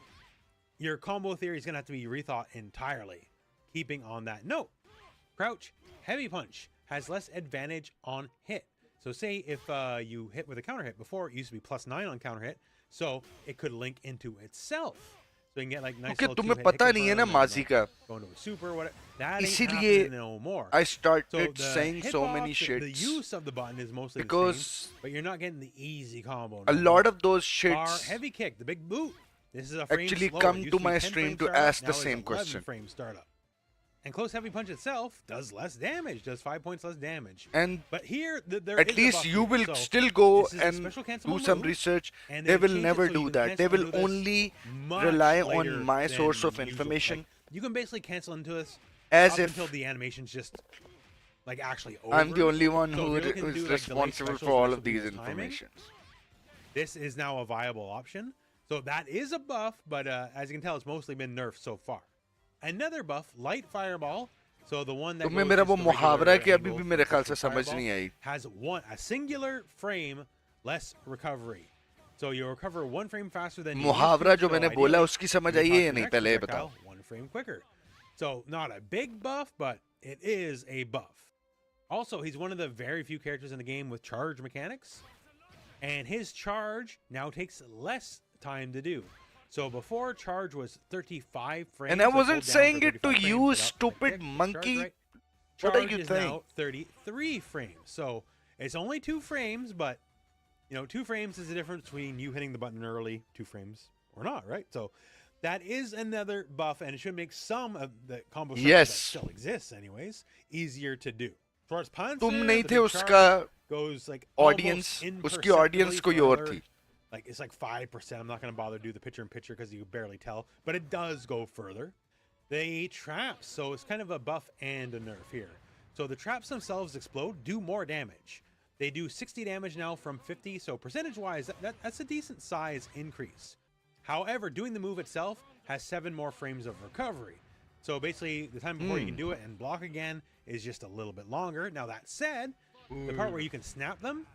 your combo theory is going to have to be rethought entirely. Keeping on that note, crouch heavy punch has less advantage on hit. So say if you hit with a counter hit, before it used to be +9 on counter hit, so it could link into itself. So you can get like nice little तुम्हें पता नहीं है ना माजी का. Going to a super, what that इसीलिए no more. I started So saying so many shits. The use of the button is mostly because the same, but you're not getting the easy combo. A lot of those Our shits heavy kick, the big boot. This is a frame actually slower. come It used to be my 10 stream frame to startup, ask the now it's same 11 question. frame startup. And close heavy punch itself does less damage, does 5 points less damage. And but here, there at is a least buff you here. will So still go this is a and special do cancelable some move, research. and They will changed it never so do you can that. They cancel will into this only much rely later on my than source of usual. information. Like, you can basically cancel into this As up if until the animation's just like actually over. I'm the only one So who if you're looking to is do, like, delayed responsible specials for all versus of these people's timing, informations. This is now a viable option. So that is a buff, but as you can tell, it's mostly been nerfed so far. Another buff, light fireball. So the one that तुम्हें goes मेरा just वो the मुहावरा है कि regular अभी angle भी मेरे ख्याल for से समझ fireball नहीं आई has a singular frame less recovery. So you recover 1 frame faster than you used मुहावरा to. जो So मैंने बोला ideally, उसकी समझ you आई can है toss या your नहीं next पहले ये projectile बताओ 1 frame quicker. So not a big buff, but it is a buff. Also, he's one of the very few characters in the game with charge mechanics, and his charge now takes less time to do. So before, charge was 35 frames. And I so hold wasn't down saying for it to 35 frames you, without stupid kick, monkey. Charge, right? What are Charge you is saying? now 33 frames. So it's only 2 frames, but 2 frames is the difference between you hitting the button early, 2 frames, or not, right? So that is another buff, and it should make some of the combo structure that still exists anyways easier to do. As far as punches, तुम नहीं the थे big उसका charge goes like audience, almost उसकी audience imperceptibly कोई और further. थी. Like it's like 5%. I'm not going to bother to do the picture-in-picture because you barely tell, but it does go further. They traps, so it's kind of a buff and a nerf here. So the traps themselves explode, do more damage. They do 60 damage now from 50, so percentage-wise, that's a decent size increase. However, doing the move itself has 7 more frames of recovery. So basically, the time before you can do it and block again is just a little bit longer. Now that said, the part where you can snap them,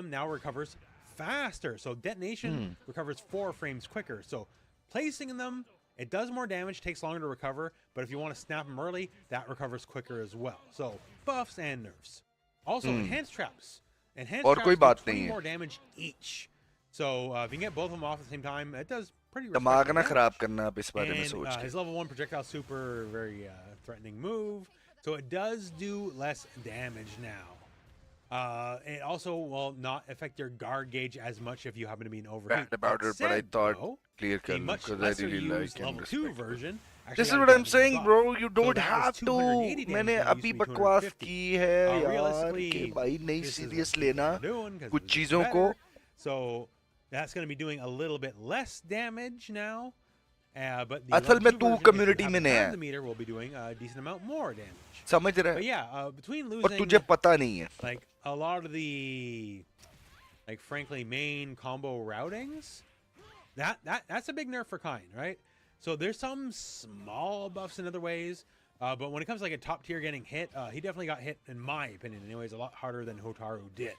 now recovers faster. So detonation recovers 4 frames quicker. So placing them, it does more damage, takes longer to recover, but if you want to snap them early, that recovers quicker as well. So buffs and nerfs. Also, enhanced traps. Enhanced और traps कोई do बात 20 नहीं है. more damage each. So if you can get both of them off at the same time, it does pretty दिमाग respectable ना damage. खराब करना आप इस बारे में And सोच के. his level 1 projectile super, very threatening move. So it does do less damage now. It also will not affect your guard gauge as much if you happen to be an overheat. Bad about That it, but I said, thought though, clear a कर लूं much because I lesser really used like and level 2 respect it. version actually This is has what I'm damage saying, buff. bro. You So don't that was have to. 280 damage, मैंने now it अभी used to be बकवास 250. की है यार Realistically, कि भाई नई this is what serious people लेना are doing 'cause कुछ it's चीजों को. better. So that's going to be doing a little bit less damage now. But the असल level में 2 तू version, if you community have में to नहीं time है. the meter, will be doing a decent amount more damage. समझ रहा But है yeah, between और losing तुझे पता नहीं है. like a lot of the frankly main combo routings, that's a big nerf for Kind, right? So there's some small buffs in other ways, but when it comes to like a top tier getting hit, he definitely got hit, in my opinion anyways, a lot harder than Hotaru did.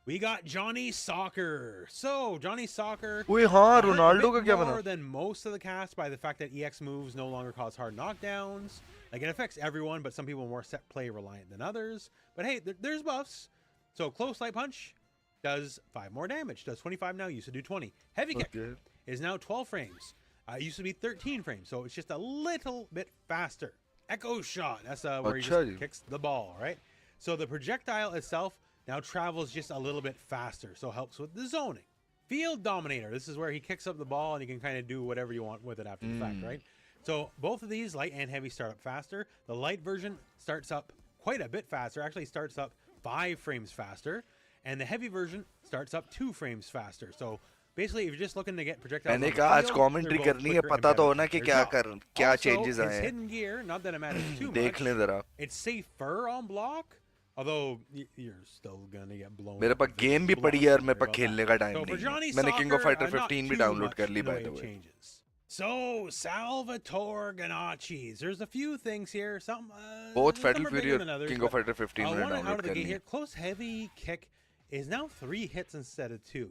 We got Johnny Soccer. So Johnny Soccer, ओए हाँ hurt a Ronaldo bit का क्या more बना? than most of the cast by the fact that EX moves no longer cause hard knockdowns. Like it affects everyone, but some people are more set play reliant than others. But hey, there's buffs. So close light punch does 5 more damage. Does 25 now. Used to do 20. Heavy kick Okay. is now 12 frames. It used to be 13 frames, so it's just a little bit faster. Echo shot. That's where he अच्छा just ji. kicks the ball, right? So the projectile itself now travels just a little bit faster, so helps with the zoning. Field Dominator. This is where he kicks up the ball and you can kind of do whatever you want with it after the fact, right? So both of these, light and heavy, start up faster. The light version starts up quite a bit faster. Actually starts up 5 frames faster. And the heavy version starts up 2 frames faster. So basically, if you're just looking to get projectiles on मैंने the कहा आज field, commentary they're both करनी है, quicker and पता तो better. होना कि There's क्या that. कर क्या Also, changes his आए हैं. hidden gear, not that it matters too देख much. लें जरा. It's safer on block, although you're still gonna get blown. मेरे up pass if game it's भी blocked, पड़ी है और don't मेरे worry पास about खेलने that. का टाइम So for नहीं Johnny है. मैंने King of Soccer, Fighter not 15 भी too डाउनलोड much कर ली in the by way the of way. changes. So Salvatore Ganachis. There's a few things here. Some Both some Fatal are Fury bigger और than others, King but, of Fighter 15 मैंने one out download of the कर gate Lee here. है. Close heavy kick is now 3 hits instead of 2.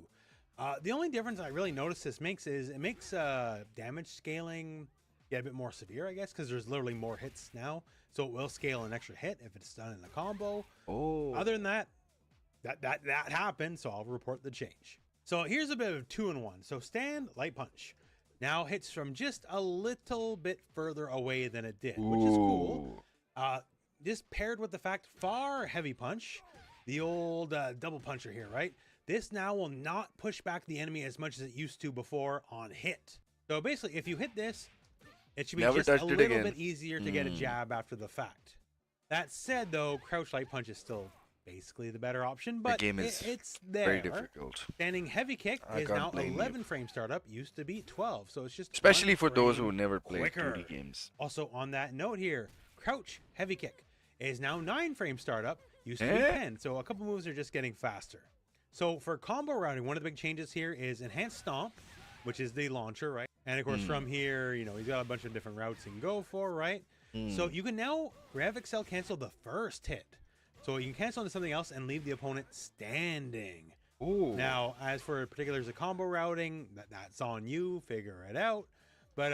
The only difference I really noticed this makes is it makes damage scaling get a bit more severe, I guess, because there's literally more hits now. So it will scale an extra hit if it's done in a combo. Oh. Other than that, that happened, so I'll report the change. So here's a bit of 2-in-1. So stand, light punch. Now hits from just a little bit further away than it did, which is cool. Just paired with the fact far heavy punch, the old double puncher here, right? This now will not push back the enemy as much as it used to before on hit. So basically, if you hit this, it should be Never just a touched it little again. bit easier to get a jab after the fact. That said, though, crouch light punch is still basically the better option, but game is it's there. Very difficult. Standing heavy kick I is can't now blame you. 11 frame startup, used to be 12, so it's just Especially 1 for those frame who never played quicker. 2D games. Also on that note here, crouch heavy kick is now 9 frame startup, used to be Eh? 10, so a couple moves are just getting faster. So for combo routing, one of the big changes here is enhanced stomp, which is the launcher, right? And of course from here, you know, he's got a bunch of different routes he can go for, right? So you can now Rev Excel cancel the first hit. So you can cancel into something else and leave the opponent standing. Ooh. Now, as for particulars of combo routing, that's on you. Figure it out. But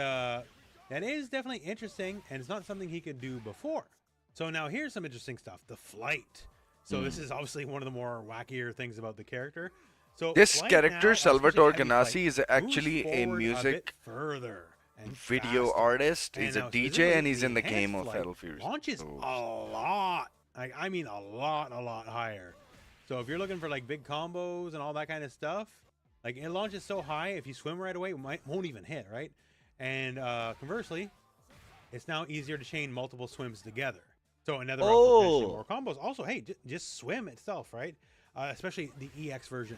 that is definitely interesting, and it's not something he could do before. So now here's some interesting stuff. The flight. So this is obviously one of the more wackier things about the character. So This flight character, now, Salvatore especially heavy Ganassi, flight, is actually moves a forward music bit further and video faster. artist. And He's a now DJ, specifically and he's in the enhanced game of flight Battlefield. launches a lot. I mean a lot higher. So if you're looking for like big combos and all that kind of stuff, like it launches so high, if you swim right away, it won't even hit, right? And conversely, it's now easier to chain multiple swims together. So another route for finishing more combos. Also, hey, just swim itself, right? Especially the EX version.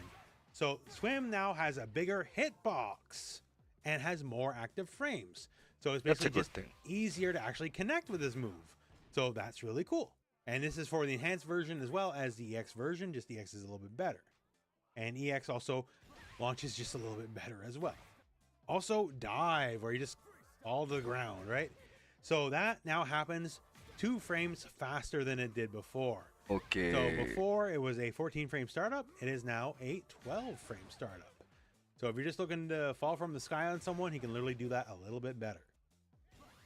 So swim now has a bigger hitbox and has more active frames. So it's basically just easier to actually connect with this move. So that's really cool. And this is for the enhanced version as well as the EX version. Just the EX is a little bit better. And EX also launches just a little bit better as well. Also dive, where you just fall to the ground, right? So that now happens 2 frames faster than it did before. Okay. So before it was a 14 frame startup, it is now a 12 frame startup. So if you're just looking to fall from the sky on someone, he can literally do that a little bit better.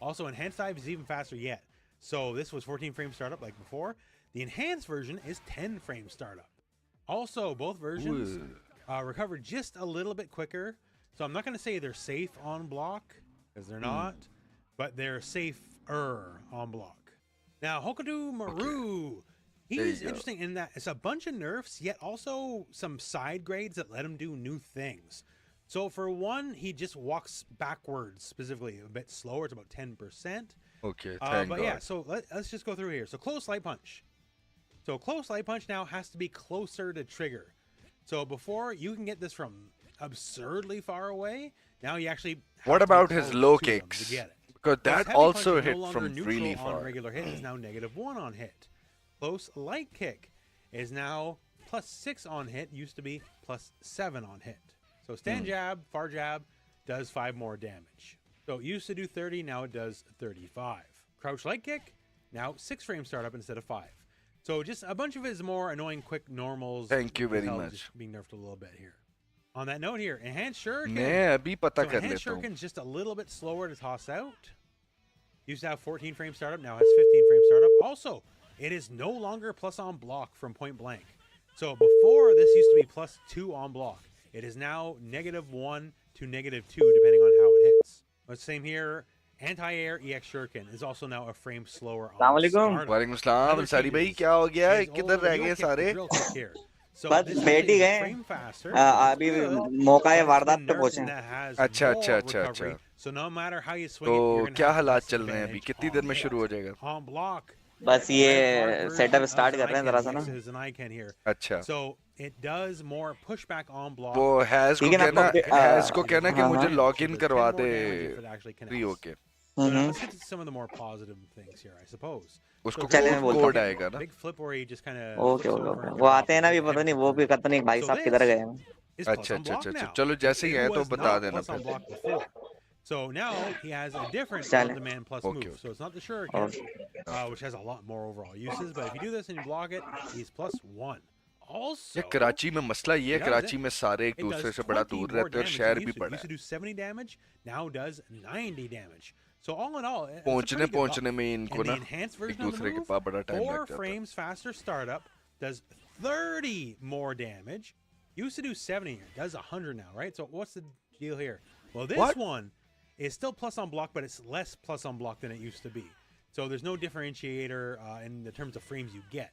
Also, enhanced dive is even faster yet. So this was 14 frame startup like before. The enhanced version is 10 frame startup. Also, both versions recover just a little bit quicker. So I'm not going to say they're safe on block, because they're not, but they're safer on block. Now, Hokuto Maru, he's interesting in that it's a bunch of nerfs, yet also some side grades that let him do new things. So for one, he just walks backwards, specifically a bit slower. It's about 10%. Okay, But yeah, so let's just go through here. So close light punch. So close light punch now has to be closer to trigger. So before, you can get this from absurdly far away. Now you actually have What to be about his close low to them kicks? to get it. Because Plus, that heavy also punch is no hit longer from neutral really on far. regular hit is now -1 on hit. Close light kick is now +6 on hit. Used to be +7 on hit. So stand jab, far jab does 5 more damage. So it used to do 30, now it does 35. Crouch light kick, now 6 frame startup instead of 5. So just a bunch of his more annoying quick normals. Thank you very held much. just being nerfed a little bit here. On that note here, enhanced shuriken. मैं अभी पता So कर enhanced लेता हूँ. shuriken's just a little bit slower to toss out. Used to have 14 frame startup, now has 15 frame startup. Also, it is no longer plus on block from point blank. So before, this used to be +2 on block. It is now -1 to -2 depending on how it hits. But same here, anti-air EX shuriken is also now a frame slower on startup. वालेकुम सलाम अंसारी भाई क्या हो गया है? किधर रह गए सारे? बस बैठ ही गए अभी मौका है वारदात पे पहुंचे अच्छा तो क्या हालात चल रहे हैं अभी कितनी देर में शुरू हो जाएगा बस ये सेटअप स्टार्ट कर रहे हैं जरा सा ना अच्छा So it does more pushback on block. वो हैज को कहना कि मुझे लॉग इन करवा दे फ्री होके So now let's get to some of the more positive things here, I suppose. उसको चले मैं बोलता कोड आएगा ना Big flip where he just kind of okay okay वो आते हैं ना भी पता नहीं वो भी कहते नहीं भाई साहब किधर गए हैं अच्छा चलो जैसे ही है तो बता देना फिर So now he has a different on-demand plus move. So it's not the shuriken, which has a lot more overall uses. But if you do this and you block it, he's +1. Also, Karachi में मसला ये है कराची में सारे एक दूसरे से बड़ा दूर रहते हैं और शहर भी बड़ा है. Used to do 70 damage, now does 90 damage. So all in all, पहुंचने में इनको ना एक दूसरे के पास बड़ा टाइम लग 4 जाता है. frames faster startup does 30 more damage. Used to do 70, does 100 now, right? So what's the deal here? Well, this one is still plus on block, but it's less plus on block than it used to be. So there's no differentiator in the terms of frames you get.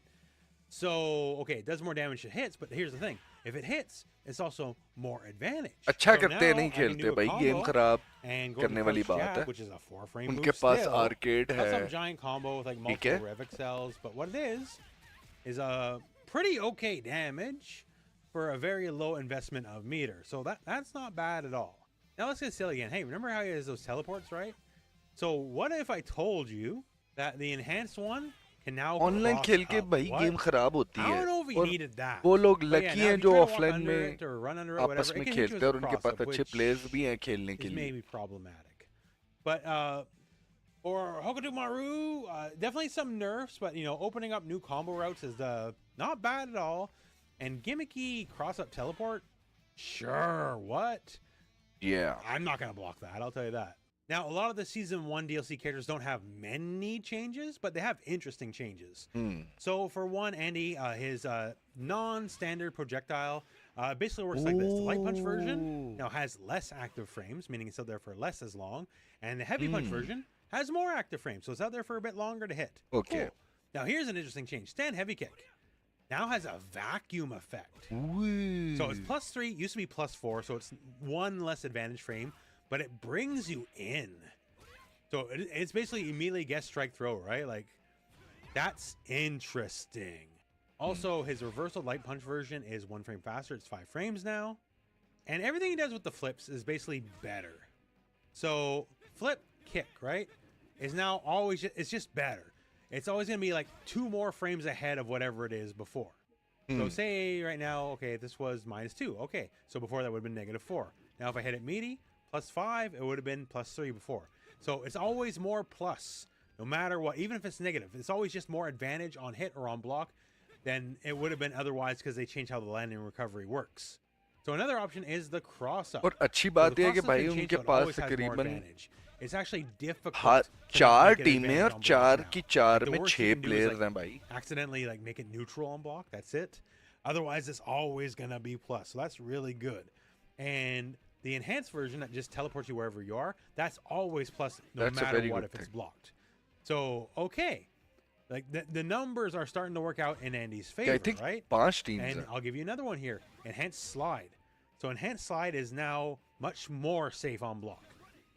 So, okay, it does more damage to hits, but here's the thing. If it hits, it's also more advantage. अच्छा So करते now नहीं I can खेलते do a भाई combo game खराब and go करने to वाली crouch बात jab, है. which is a 4-frame उनके move pass still. Arcade Not है. some giant combo with like ठीक है. multiple rev excels, but what it is a pretty okay damage for a very low investment of meter. So that's not bad at all. Now let's get silly again. Hey, remember how he has those teleports, right? So what if I told you that the enhanced one can now online खेल के भाई game खराब होती I है don't know if he और needed that. वो लोग But yeah, lucky now हैं if you जो try to walk offline under में it or run under it, आपस whatever, में it can hit खेलते you हैं as और a उनके cross-up, पास अच्छे which प्लेयर्स भी हैं खेलने के is लिए. maybe problematic. But For Hokuto definitely some nerfs, but opening up new combo routes is not bad at all. And gimmicky cross-up teleport, sure, what? Yeah. I'm not gonna block that, I'll tell you that. Now, a lot of the Season 1 DLC characters don't have many changes, but they have interesting changes. So for one, Andy, his non-standard projectile basically works like this. The Light Punch version now has less active frames, meaning it's out there for less as long. And the Heavy Punch version has more active frames, so it's out there for a bit longer to hit. Okay. Cool. Now, here's an interesting change. Stand Heavy Kick now has a vacuum effect. Ooh. So it's +3, used to be +4, so it's one less advantage frame, but it brings you in. So it's basically immediately guess strike throw, right? Like, that's interesting. Also, his reversal Light Punch version is 1 frame faster. It's 5 frames now. And everything he does with the flips is basically better. So flip kick, right, is now always, it's just better. It's always going to be like 2 more frames ahead of whatever it is before. So say right now, okay, this was -2. Okay, so before that would have been -4. Now if I hit it meaty, +5, it would have been +3 before. So it's always more plus, no matter what. Even if it's negative, it's always just more advantage on hit or on block than it would have been otherwise, because they changed how the landing recovery works. So another option is the cross-up. और अच्छी बात यह है कि भाई उनके पास तकरीबन It's actually difficult. 4 टीमें और 4 की 4 में 6 प्लेयर्स हैं भाई. Accidentally like make it neutral on block. That's it. Otherwise, it's always gonna be plus. So that's really good. And the enhanced version that just teleports you wherever you are, that's always plus no matter what if it's blocked. So okay, like the numbers are starting to work out in Andy's favor, I think right? 5 teams And I'll give you another one here. Enhanced slide. So enhanced slide is now much more safe on block.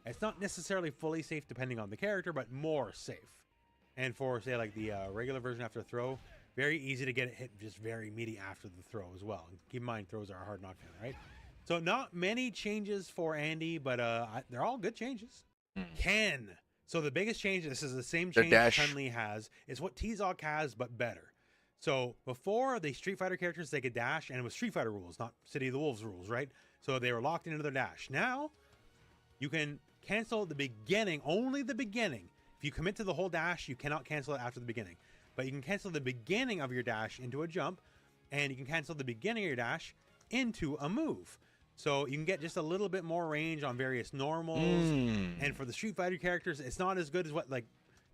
It's not necessarily fully safe depending on the character, but more safe. And for, say, like the regular version after throw, very easy to get it hit just very immediate after the throw as well. And keep in mind, throws are a hard knockdown, right? So not many changes for Andy, but they're all good changes. Ken. So the biggest change, this is the same change Chun-Li has, is what T-Zog has, but better. So before, the Street Fighter characters, they could dash, and it was Street Fighter rules, not City of the Wolves rules, right? So they were locked into their dash. Now, you can cancel the beginning, only the beginning. If you commit to the whole dash, you cannot cancel it after the beginning. But you can cancel the beginning of your dash into a jump, and you can cancel the beginning of your dash into a move. So you can get just a little bit more range on various normals. And for the Street Fighter characters, it's not as good as what like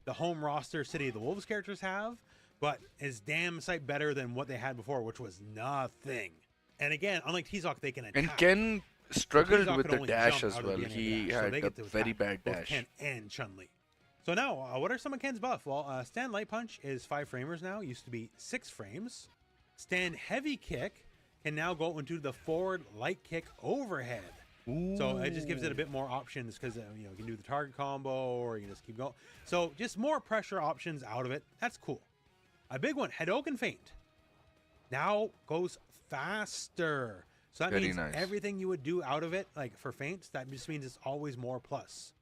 the home roster City of the Wolves characters have, but it's damn sight better than what they had before, which was nothing. And again, unlike T-Zog, they can attack. And Ken struggled with the dash as well. He had a very bad dash. Ken and Chun-Li. So now, what are some of Ken's buff? Well, Stand Light Punch is 5 framers now. Used to be 6 frames. Stand Heavy Kick can now go into the forward light kick overhead. So it just gives it a bit more options because you can do the target combo, or you can just keep going. So just more pressure options out of it. That's cool. A big one, Hadouken Feint, now goes faster. So that means everything you would do out of it, like for feints, that just means it's always more plus.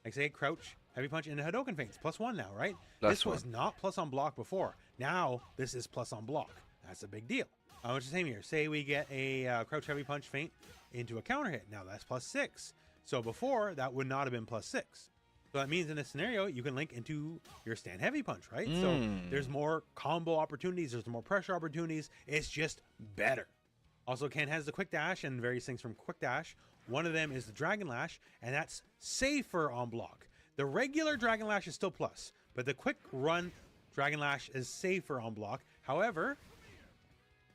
Like say crouch, heavy punch, and Hadouken feints, +1 now, right? This was not plus on block before. Now this is plus on block. That's a big deal. What's the same here? Say we get a crouch heavy punch feint into a counter hit. Now that's +6. So before, that would not have been +6. So that means in this scenario, you can link into your stand heavy punch, right? So there's more combo opportunities. There's more pressure opportunities. It's just better. Also, Ken has the quick dash and various things from quick dash. One of them is the Dragon Lash, and that's safer on block. The regular Dragon Lash is still plus, but the quick run Dragon Lash is safer on block. However,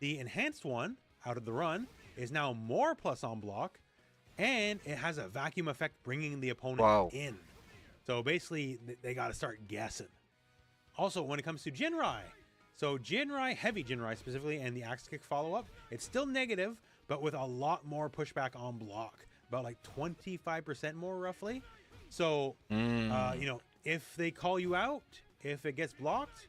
the enhanced one out of the run is now more plus on block, and it has a vacuum effect bringing the opponent in. So basically, they got to start guessing. Also, when it comes to Jinrai, so Jinrai, heavy Jinrai specifically, and the axe kick follow-up, it's still negative, but with a lot more pushback on block, about like 25% more roughly. So, if they call you out, if it gets blocked,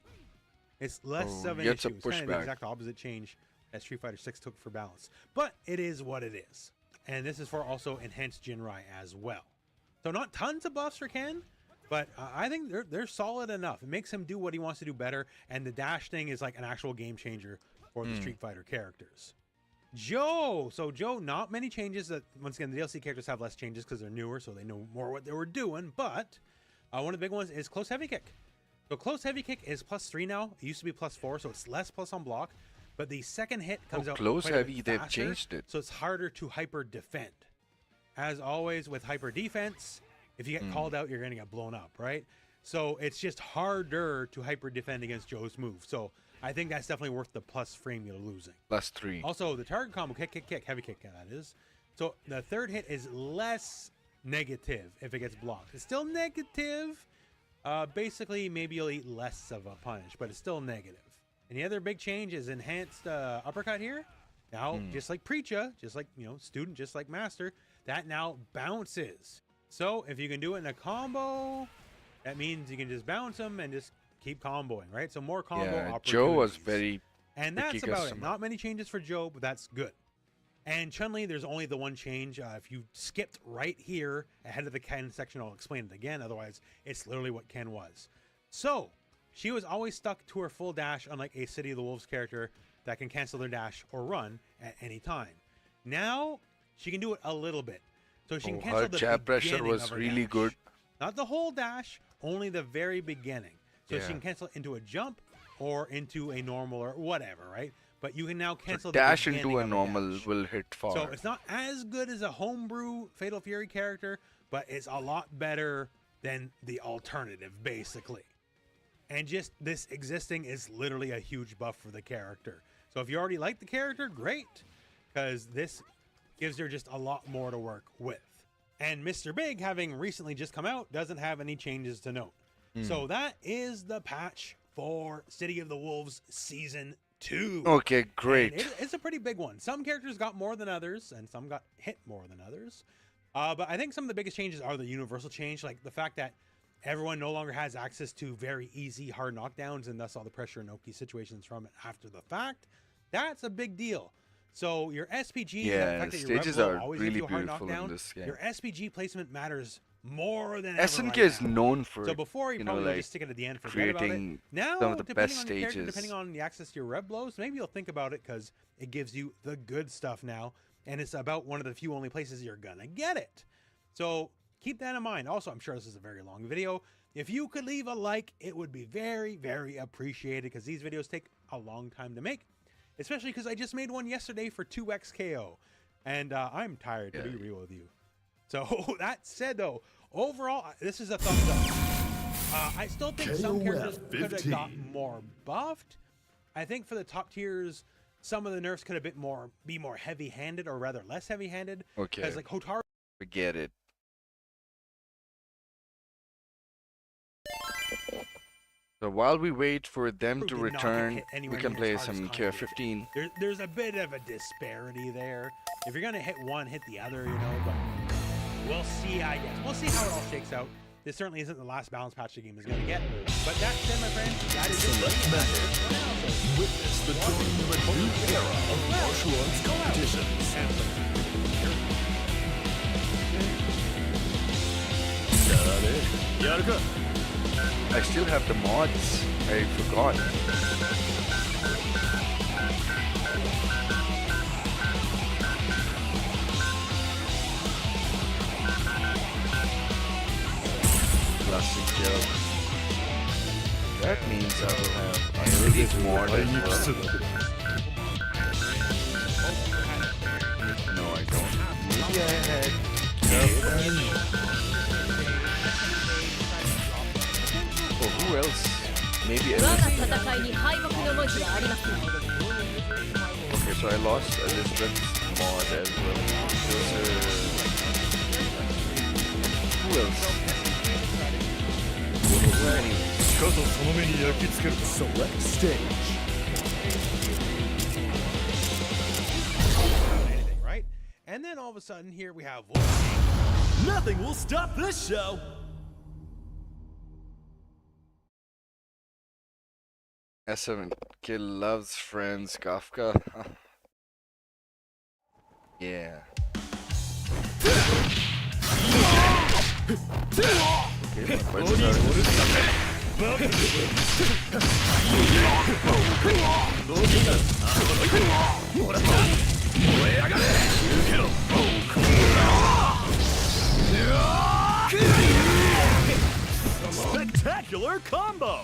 it's less of an issue. It's kind of the exact opposite change that Street Fighter 6 took for balance. But it is what it is. And this is for also enhanced Jinrai as well. So not tons of buffs for Ken, but I think they're solid enough. It makes him do what he wants to do better, and the dash thing is like an actual game changer for the Street Fighter characters. Joe. So Joe, not many changes. Once again, the DLC characters have less changes because they're newer, so they know more what they were doing. But One of the big ones is close heavy kick. So close heavy kick is +3 now. It used to be +4, so it's less plus on block. But the second hit comes out close quite a heavy, bit they've faster, changed it. so it's harder to hyper defend. As always with hyper defense, if you get called out, you're going to get blown up, right? So it's just harder to hyper defend against Joe's move. So I think that's definitely worth the plus frame you're losing. +3. Also, the target combo, kick, kick, kick, heavy kick, that is. So the third hit is less negative if it gets blocked. It's still negative. Basically, maybe you'll eat less of a punish, but it's still negative. And the other big change is enhanced uppercut here. Now, just like Preacha, just like, you know, student, just like master, that now bounces. So if you can do it in a combo, that means you can just bounce them and just keep comboing, right? So more combo opportunities. Joe was very and that's picky about customer. it. Not many changes for Joe, but that's good. And Chun-Li, there's only the one change. If you skipped right here ahead of the Ken section, I'll explain it again. Otherwise, it's literally what Ken was. So she was always stuck to her full dash, unlike a City of the Wolves character that can cancel their dash or run at any time. Now she can do it a little bit. So she can cancel her the jab pressure beginning was of her really dash. good. Not the whole dash, only the very beginning. So Yeah. she can cancel it into a jump or into a normal or whatever, right? But you can now cancel the Dash beginning into a of normal dash. will hit far. So it's not as good as a homebrew Fatal Fury character, but it's a lot better than the alternative, basically. And just this existing is literally a huge buff for the character. So if you already like the character, great, because this gives her just a lot more to work with. And Mr. Big, having recently just come out, doesn't have any changes to note. So that is the patch for City of the Wolves Season 2. Okay, great. And it's a pretty big one. Some characters got more than others, and some got hit more than others. But I think some of the biggest changes are the universal change, like the fact that everyone no longer has access to very easy hard knockdowns, and thus all the pressure and Oki situations from it after the fact. That's a big deal. So your SPG, Yeah, the fact that your stages Rebel are always really gives you a hard beautiful in knockdown, this game. your SPG placement matters more than ever SNK right is now. known for, So before you you probably know, would like just stick it at the end, forget about it. creating Now, some of the depending best on your character, stages. depending on the access to your red blows, maybe you'll think about it because it gives you the good stuff now, and it's about one of the few only places you're gonna get it. So keep that in mind. Also, I'm sure this is a very long video. If you could leave a like, it would be very, very appreciated because these videos take a long time to make, especially because I just made one yesterday for 2x KO, and I'm tired to be real with you. So that said, though, overall, this is a thumbs up. I still think some characters could have got more buffed. I think for the top tiers, some of the nerfs could have be more heavy-handed, or rather less heavy-handed. Okay. Because like Hotaru, Forget it. So while we wait for them to did not get return, hit anywhere we can near play as hard as some Kanye did. KR15. there's a bit of a disparity there. If you're gonna hit one, hit the other, you know. But we'll see. I guess we'll see how it all shakes out. This certainly isn't the last balance patch the game is gonna get. But that said, my friends, that is it. Witness the dawning of a new era of martial arts competitions. I still have the mods. I forgot. Classic joke. That means I will have unlimited mod as well. No, I don't. Maybe I had Oh, who else? Maybe Elizabeth. Okay, so I lost Elizabeth's mod as well. Who else? Anyway. Select stage. Anything, right? And then all of a sudden, here we have Nothing will stop this show. S7 Kid loves friends, Kafka. Yeah. Okay, my friends spectacular combo!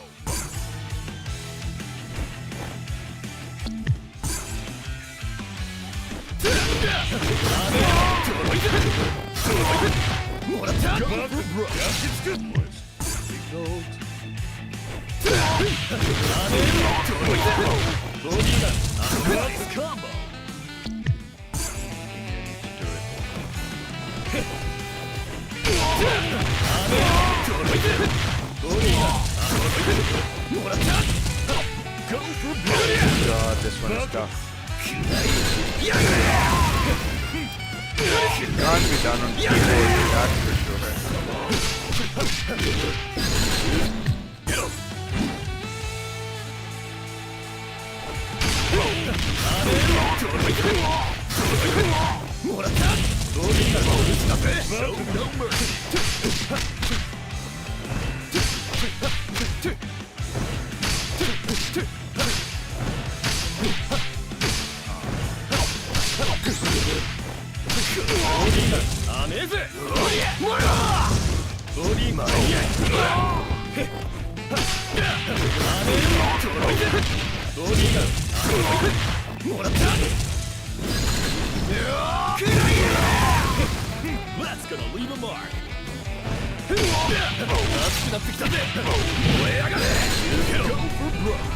Combo! God, this one is tough. It can't be done on keyboard, that's for sure. That's gonna leave a mark. Go for broke.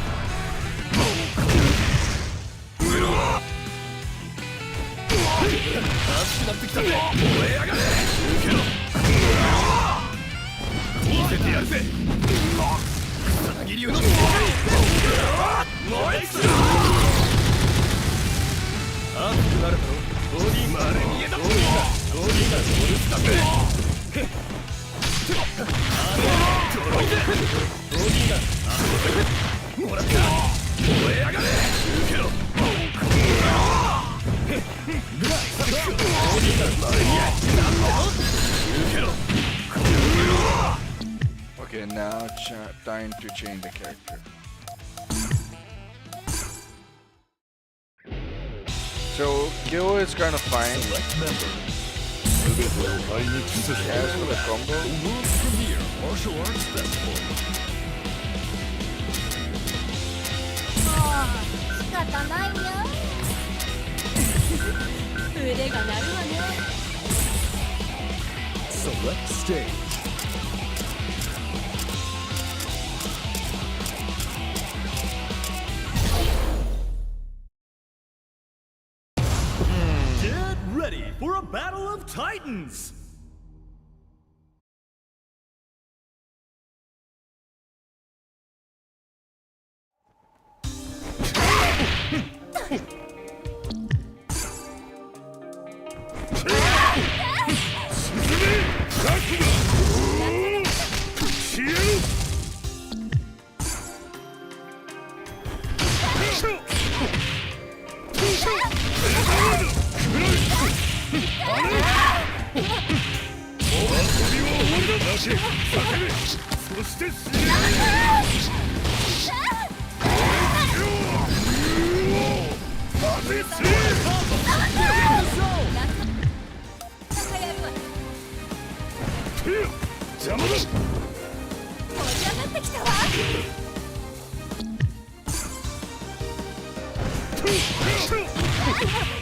Okay, now time to change the character. So, Kyo is kind of fine. As for the combo, World Premiere Martial Arts Festival. 仕方ないよ。腕が鳴るわね。 Select stage. Get ready for a battle of titans!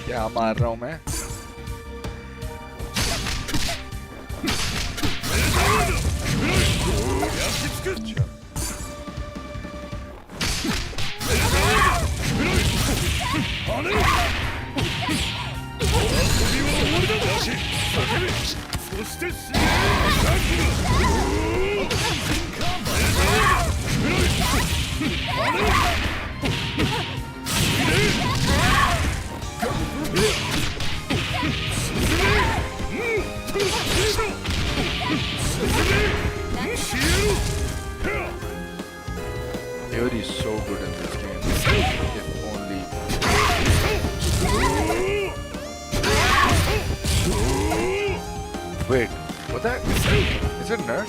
क्या मार रहा हूँ मैं? Dude is so good in this game. If only. Wait, what that? Is it nerf?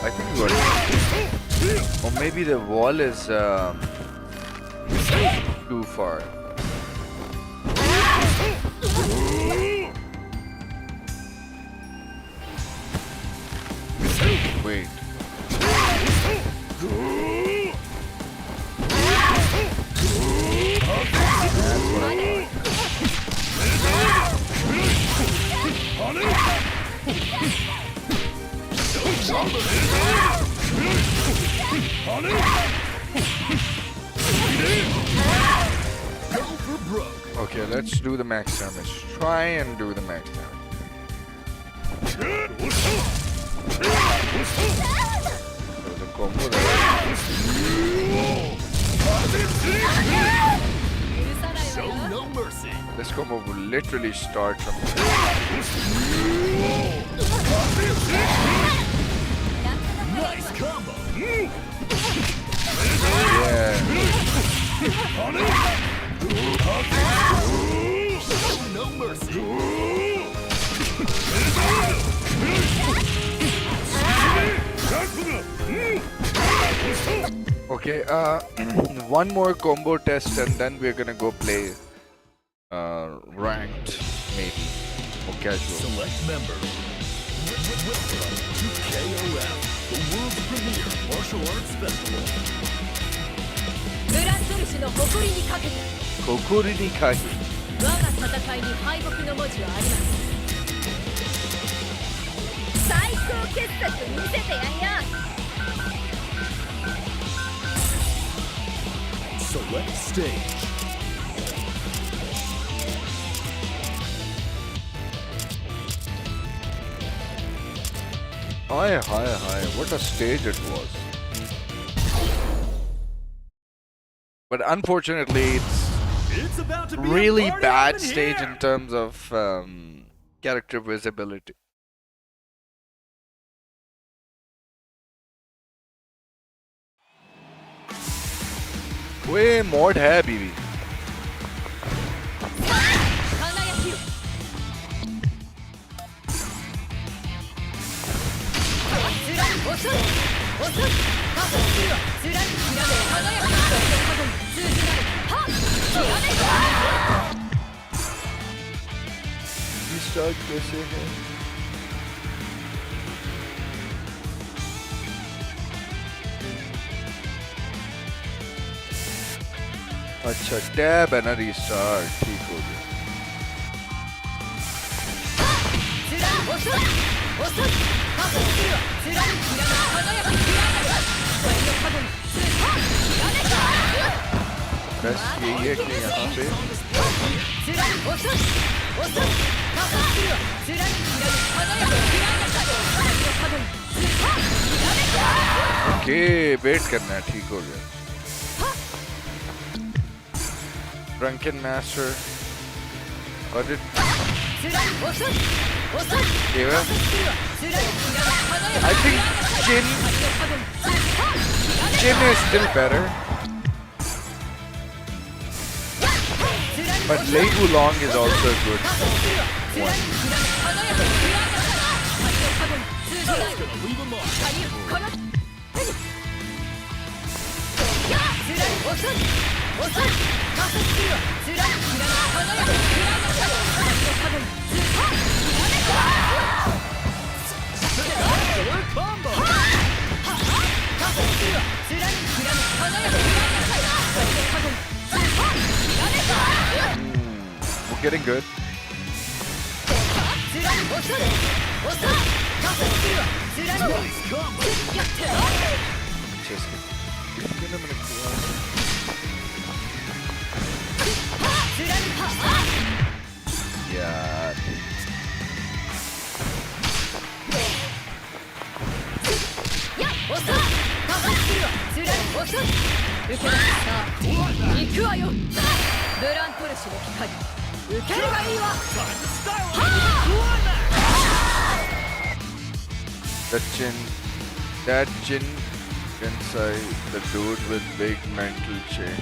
I think we got. Or maybe the wall is too far. Go for broke. Okay, let's do the max damage. Try and do the max damage. There was a combo there. Show no mercy. This combo will literally start from there. Nice combo. Yeah. Show no mercy. Okay, one more combo test and then we're gonna go play ranked, maybe, or casual. Select member. Welcome to KOF, the world's premier martial arts festival. ブランドルシュの誇りにかけて Kokuri ni Kagi. 我が戦いに敗北の文字はあります最高傑作見せてやんよ Select stage. Hi, what a stage it was. But unfortunately, It's about to it's be really a party bad up in stage here. in terms of character visibility. Way mod hai, BB. 輝きよつらに遅い遅い加速するわつらにきらめ輝き過去に通じないはっきらめく Restart कैसे है? अच्छा tab है ना restart ठीक हो गया つら遅い遅い加速するわつらにきらめ輝ききらめくそれの過去に通じはっきらめく बस यही है कि यहाँ पे つらに遅い遅い加速するわつらにきらめ輝ききらめくそれの過去に通じはっきらめく ओके वेट करना है ठीक हो गया Drunken Master और it つらに遅い遅い gave 加 him 速するわつらにきらめ輝き I think Jin それの過去に通じはっきらめく Jin is still better but Lei Wulong is also a good 加速するわつらにきらめ輝ききらめくそれの過去に通じない Gonna leave a mark. 何このつらに遅い遅い加速するわつらにきらめ輝ききらめくそれの過去に通じはっきらめく Spectacular combo. 加速するわつらにきらめ輝ききらめくそれの過去に通じはっきらめく We're getting good つらに遅い遅い加速するわつらに Nice combo. やってろ Just get him in a claw つらにYeah やっ遅い加速するわつらに遅い受け出しさあ行くわよブラントルシュの光受けるがいいわ That Jin inside the dude with big mental chain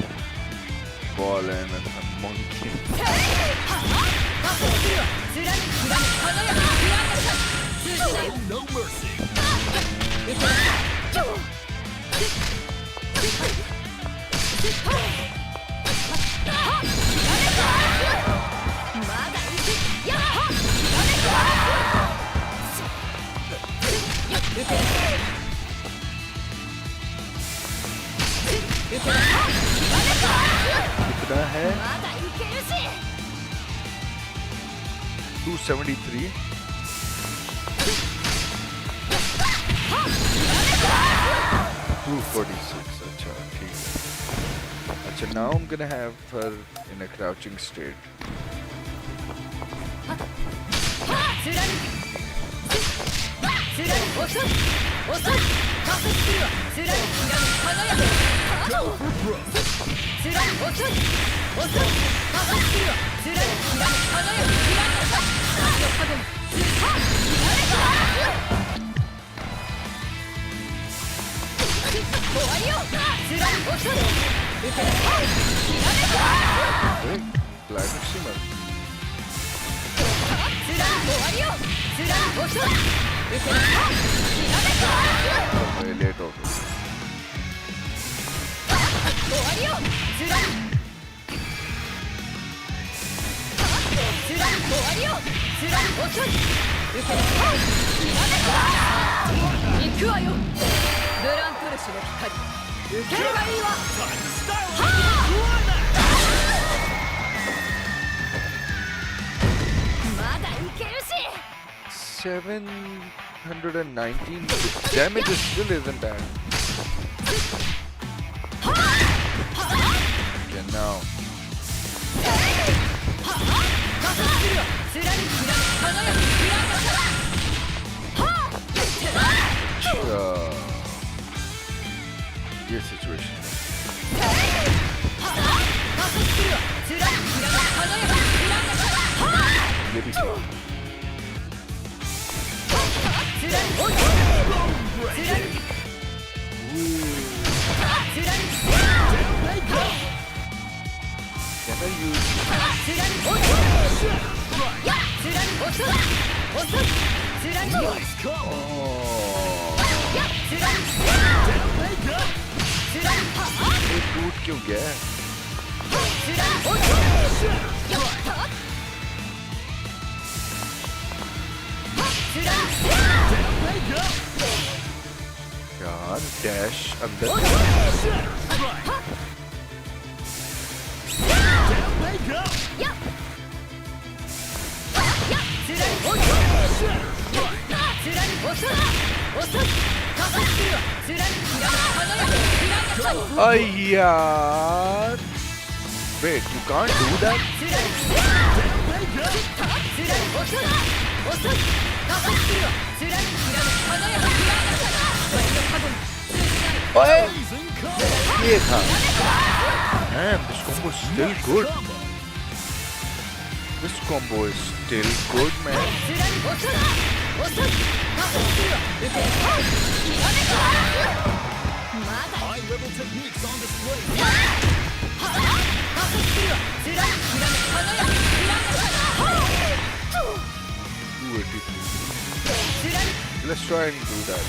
ball in and a monkey 加速するわつらにきらめ輝ききらめく通じない Show no mercy. 受け出まだいくやっはっ受け出受け出 कितना है まだいけるし 273 受 246. अच्छा ठीक है. अच्छा now I'm gonna have her in a crouching state. Okay, climate shimmer. Very late हो गई. $719 damage still isn't bad. Okay, now. This situation. ये भी ठीक. Can I use? ये टूट क्यों गया? यार डैश अंदर. यार. Wait, you can't do that? Oye! ये था. Man, this combo is still good. This combo is still good, man. High-level techniques on display. Let's try and do that.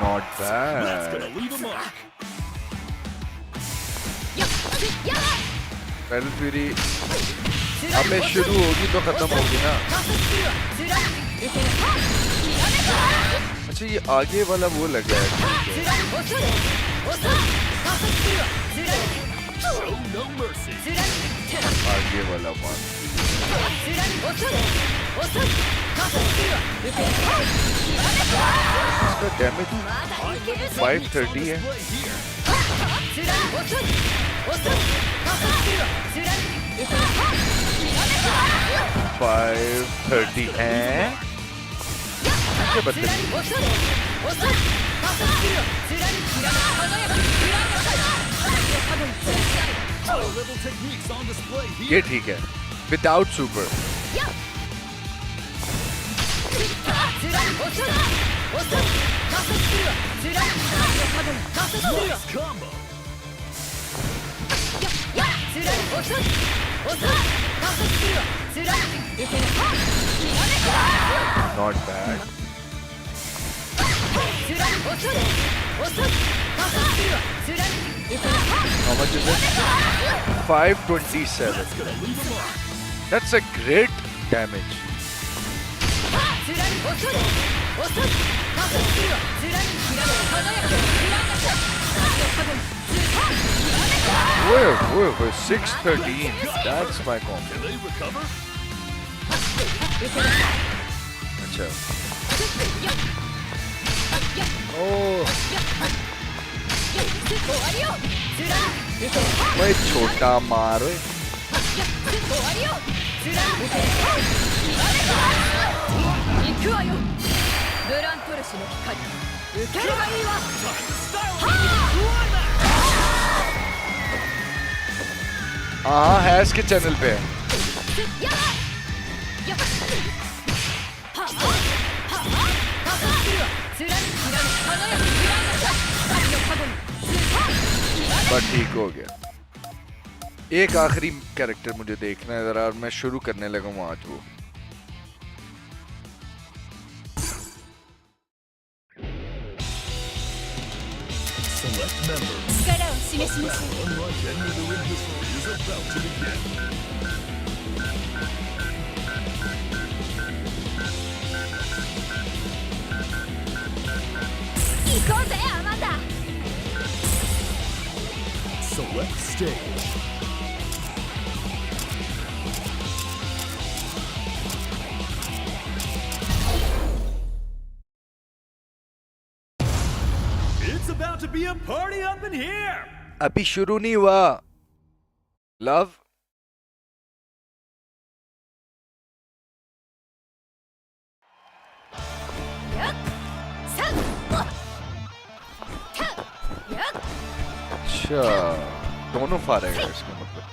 Not bad. That's gonna leave a mark. Battle Fury अब मैं शुरू होगी तो खत्म होगी ना. अच्छा ये आगे वाला वो लगा है. Show no mercy. आगे वाला one. इसका डैमेज 530 है. 530 है. क्या बदल? High-level techniques on display here. ये ठीक है. Without super. Nice combo. Not bad. How much is it? 527. That's gonna leave a mark. That's a great damage. Wait, 613. That's my combo. Can they recover? अच्छा. Oh. भाई छोटा मार ओए. 行くわよブラントルシの光受けるがいいわ हाँ है इसके चैनल पे. बट ठीक हो गया. एक आखिरी कैरेक्टर मुझे देखना है जरा और मैं शुरू करने लगा हूँ आज वो. Select members. The battle unlike any other in history is about to begin. Select stage. It's about to be a party up in here! अभी शुरू नहीं हुआ. Love. अच्छा दोनों फार है इसका मतलब.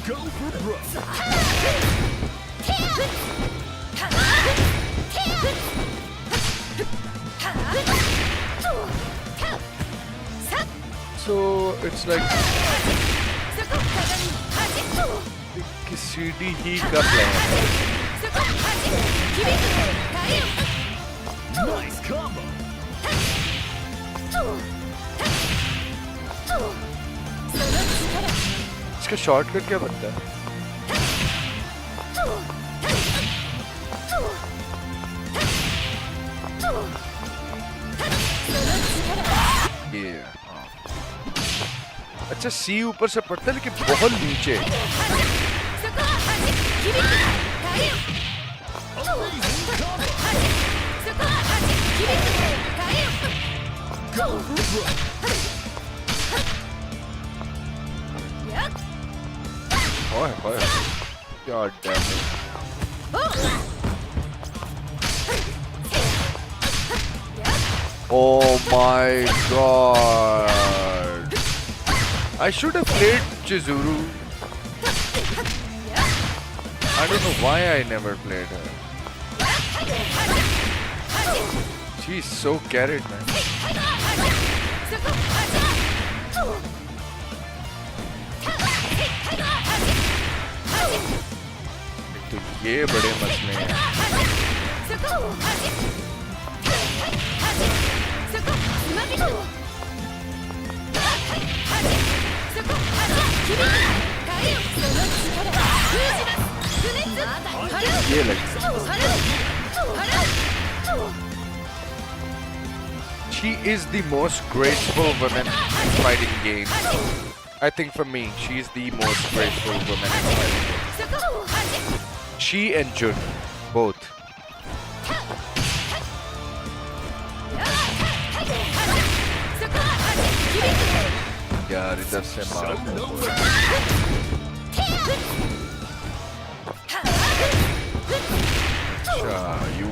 Go for broke. So it's like कि सीडी ही का प्लान है. Nice combo. इसका शॉर्टकट क्या बनता है? ये हाँ. अच्छा सी ऊपर से पड़ता है लेकिन बहुत नीचे. Go for broke. ओए God damn it. Oh my god. I should have played Chizuru. I don't know why I never played her. She's so carried, man. तो ये बड़े मसले हैं. ये लगता है. She is the most graceful woman in fighting games. I think for me, she is the most graceful woman in fighting games. She and Jun, both. यार इधर से मार दो. अच्छा you.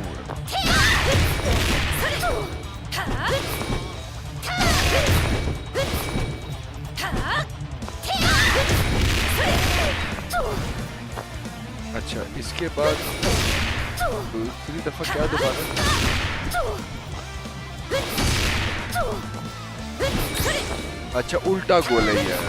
अच्छा इसके बाद दूसरी दफा क्या दोबारा. अच्छा उल्टा गोल है यार.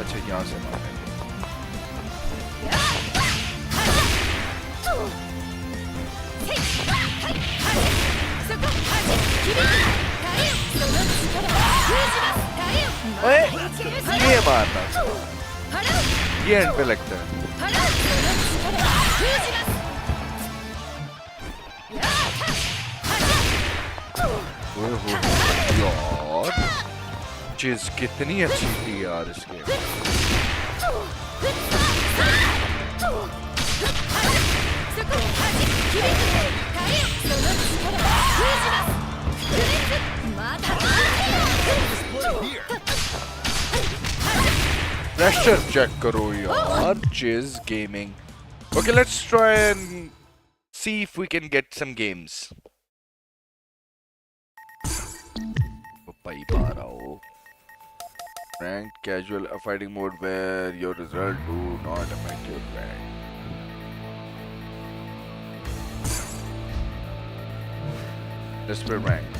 अच्छा यहाँ से मारेंगे. ओए ये मारना ये एंड पे लगता है ओए हो यार चीज कितनी अच्छी थी यार इसके Pressure check karo yaar, Jizz Gaming. Okay, let's try and see if we can get some games. Ranked casual, a fighting mode where your result do not affect your rank. Let's play ranked.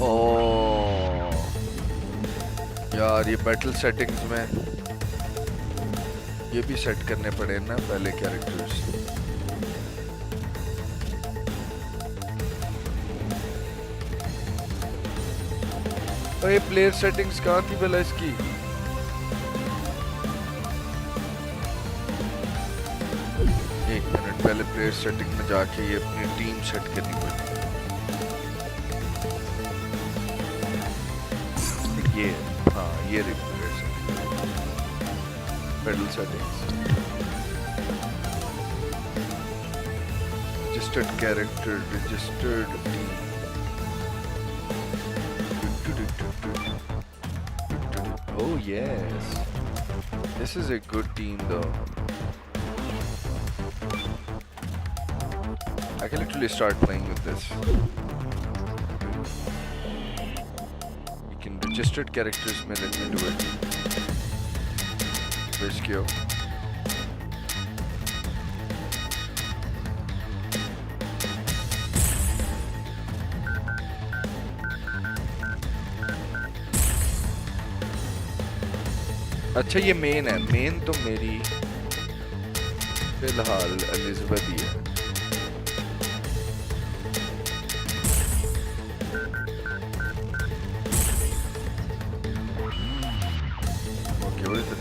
Oh, यार ये battle settings में ये भी set करने पड़े ना पहले characters तो ये प्लेयर सेटिंग्स कहाँ थी भला इसकी एक मिनट पहले प्लेयर सेटिंग में जाके ये अपनी टीम सेट करनी पड़ी ये हाँ ये pedal settings registered character registered team oh yes this is a good team though I can literally start playing with this registered characters में let me do it rescue अच्छा ये मेन है main तो मेरी फिलहाल एलिजाबेथ ही है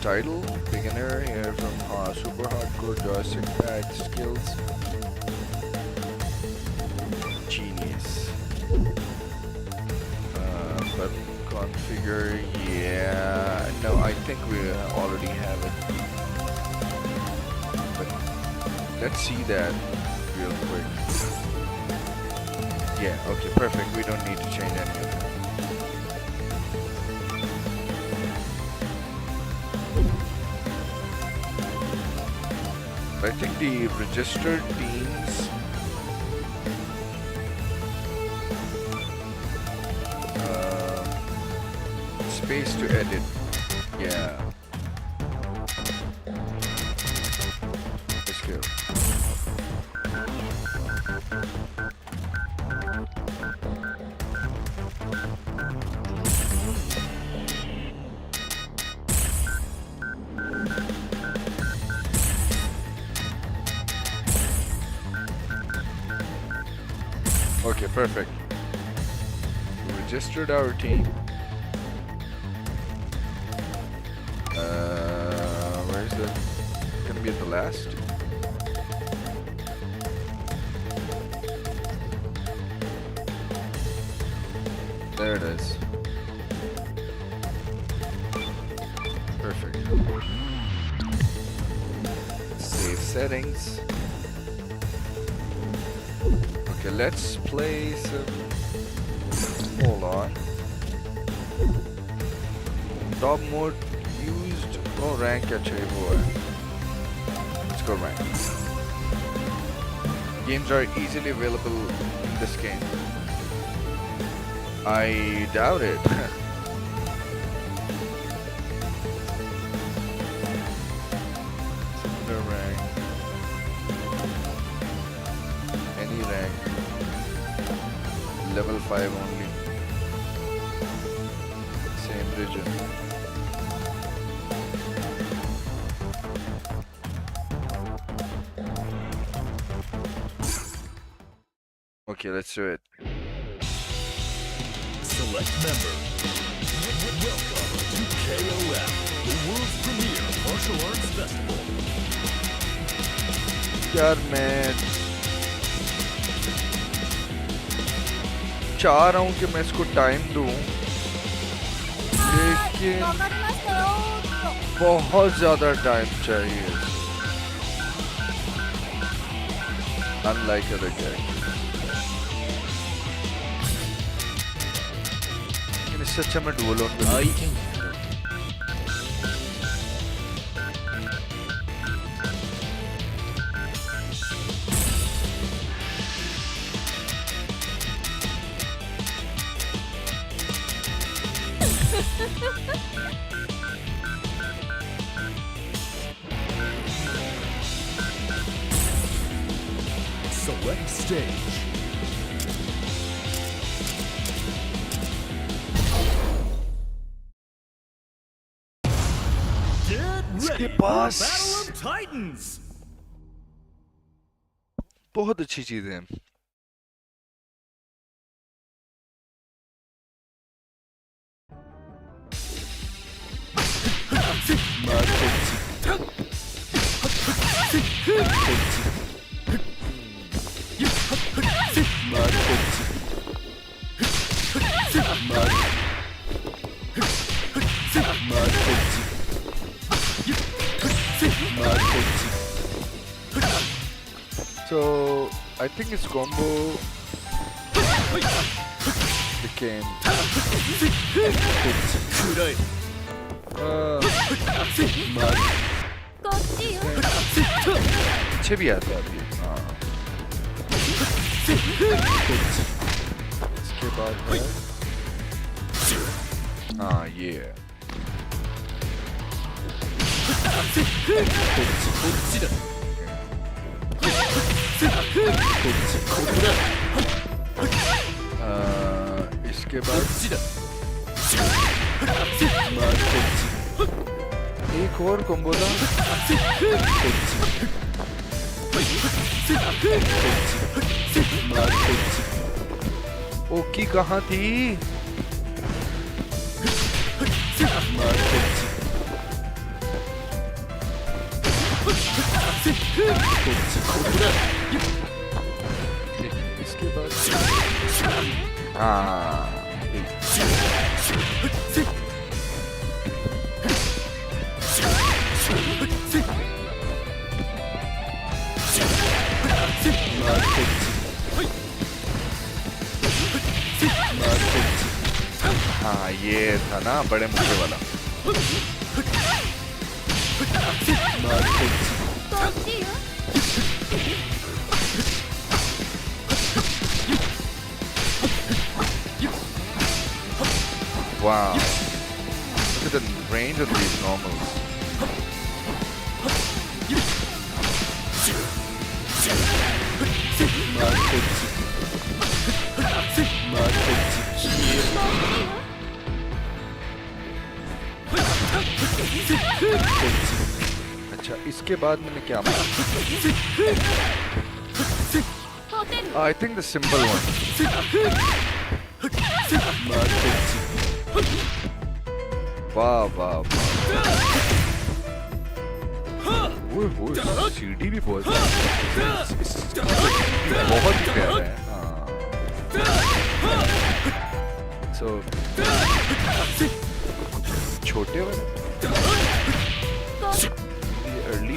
title beginner here from super hardcore joystick pad skills genius but configure yeah no I think we already have it but let's see that real quick yeah okay perfect we don't need to change any of it I think the registered teams space to edit yeah let's go Okay, perfect. We registered our team. Where is it? Gonna be at the last? There it is. Perfect. Save settings. Okay, let's play some. Hold on. Top mode used. Oh, rank अच्छा है वो है. Let's go rank. Games are easily available in this game. I doubt it. level 5 only. Same region. Okay, let's do it. Select member. Welcome to KOF, the world's premier martial arts festival. यार मैं चाह रहा हूँ कि मैं इसको time दूँ, लेकिन बहुत ज़्यादा टाइम चाहिए। Unlike other characters. लेकिन इससे अच्छा मैं डुअल ऑन कर Select stage. Get ready for pass Battle of Titans. बहुत अच्छी चीज़ है। So I think his combo became अच्छे भी आते हैं अभी। हाँ, इसके बाद है हाँ ये है। इसके बाद एक और कॉम्बो था। ओकी कहाँ थी? इसके बाद हाँ हाँ ये था ना बड़े मुझे वाला। Wow, look at the range of these normals. अच्छा इसके बाद मैंने क्या मारा? I think the simple one. वाह वाह वाह, सीढ़ी भी बहुत बहुत ही प्यारा है। हाँ so छोटे वाले अर्ली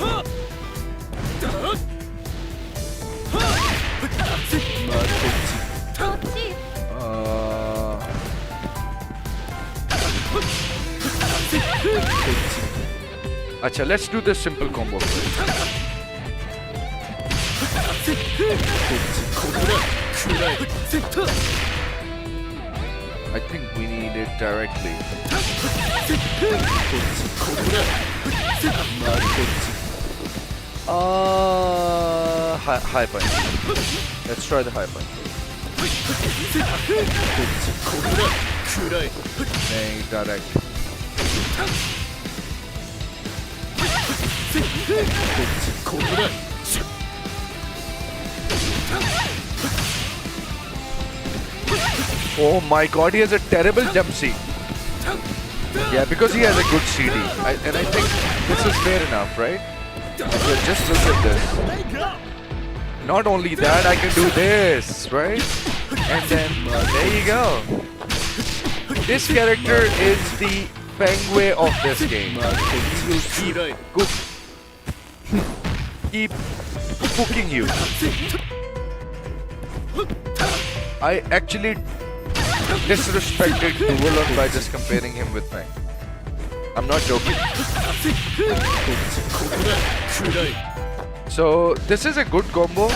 अच्छा let's do this simple combo. I think we need it directly. High punch. Let's try the high punch. Nay, direct. Oh my god, he has a terrible jump seat. Yeah, because he has a good CD. And I think this is fair enough, right? So just look at this. Not only that, I can do this, right? And then, there you go. This character is the Pengway of this game. He will keep cooking you. I actually disrespected Duvalon by just comparing him with Peng. I'm not joking. So this is a good combo.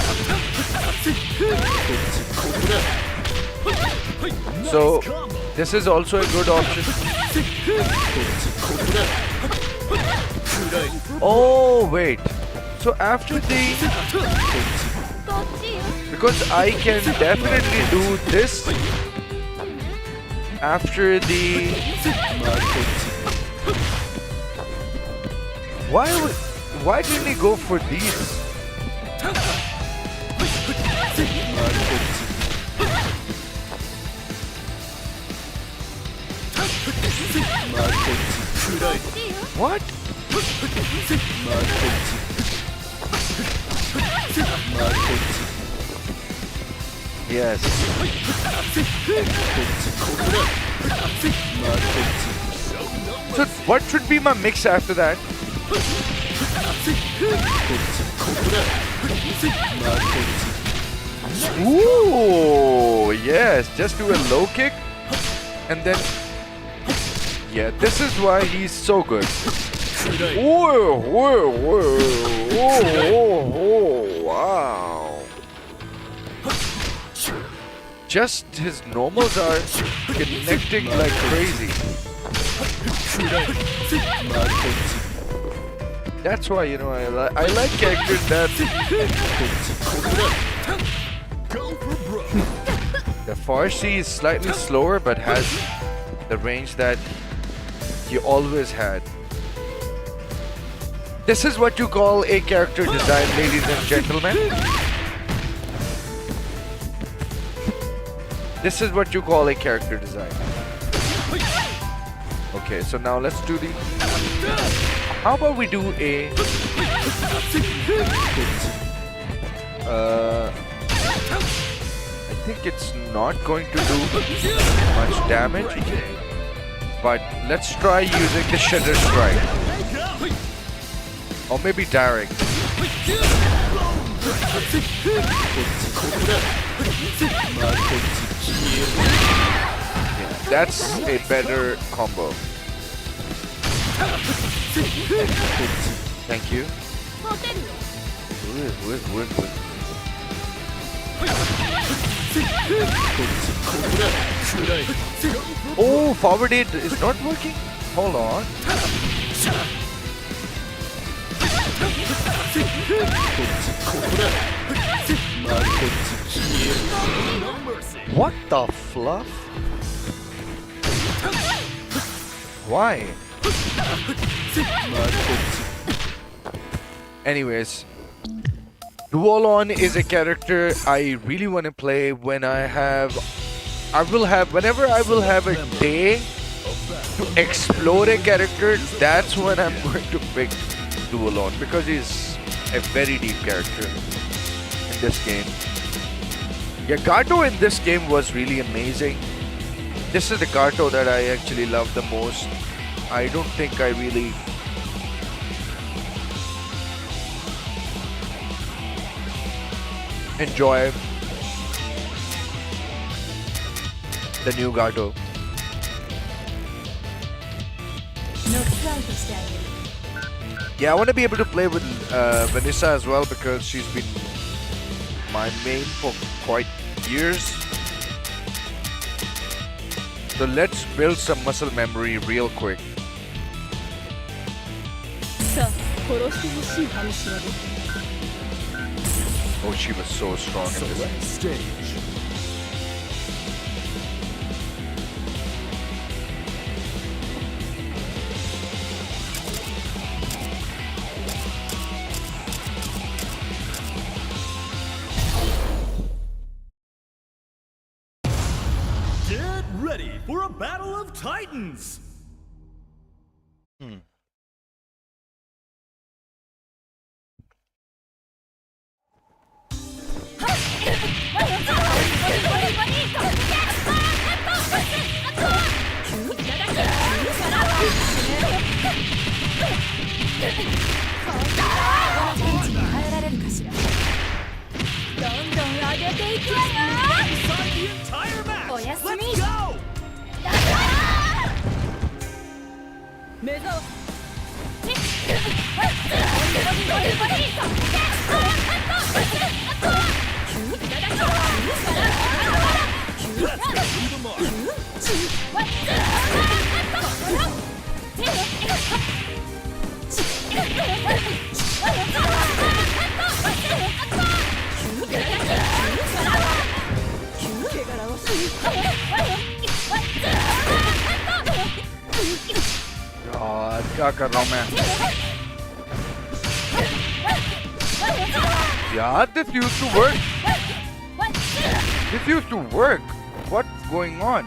So this is also a good option. Oh wait. So after the, because I can definitely do this after the, why didn't he go for these? What? Yes. So what should be my mix after that? Ooh, yes, just do a low kick and then, yeah, this is why he's so good. Whoa, whoa, whoa, whoa, whoa, wow. Just his normals are connecting like crazy. That's why, you know, I like characters that the Farsi is slightly slower but has the range that he always had. This is what you call a character design, ladies and gentlemen. This is what you call a character design. Okay, so now let's do the... How about we do a... I think it's not going to do much damage. But let's try using the Shudder Strike. Or maybe direct. Yeah, that's a better combo. Thank you. Oh, forward aid is not working? Hold on. What the fluff? Why? Anyways, Duolon is a character I really want to play when whenever I will have a day to explore a character, that's when I'm going to pick Duolon, because he's a very deep character in this game. Yeah, Gato in this game was really amazing. This is the Gato that I actually love the most. I don't think I really enjoy the new Gato. Yeah, I want to be able to play with Vanessa as well, because she's been my main for quite years. So let's build some muscle memory real quick. Oh, she was so strong in this. Select stage. of Titans! Inside the entire match! Let's go! 目覚ま Let's go through the mark! God, क्या कर रहा हूँ मैं? Yeah, this used to work. This used to work. What's going on?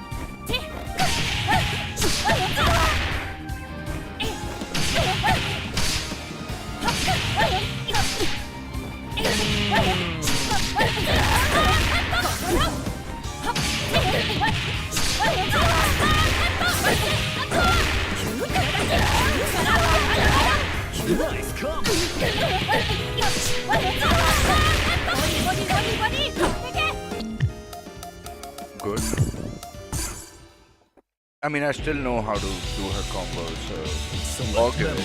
Nice combo! Good. I mean, I still know how to do her combos, so I'll give it.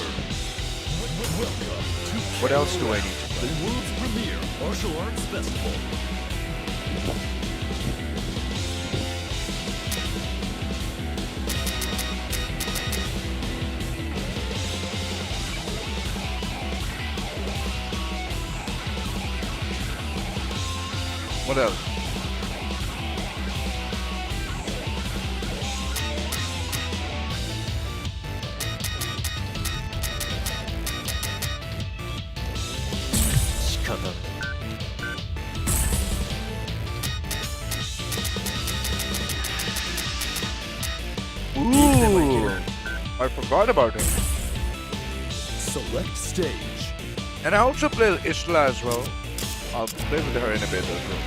What else do I need to The play? world's premier martial arts festival. What else? Ooh, I forgot about him. Select stage. And I also play Isla as well. I'll play with her in a bit as well.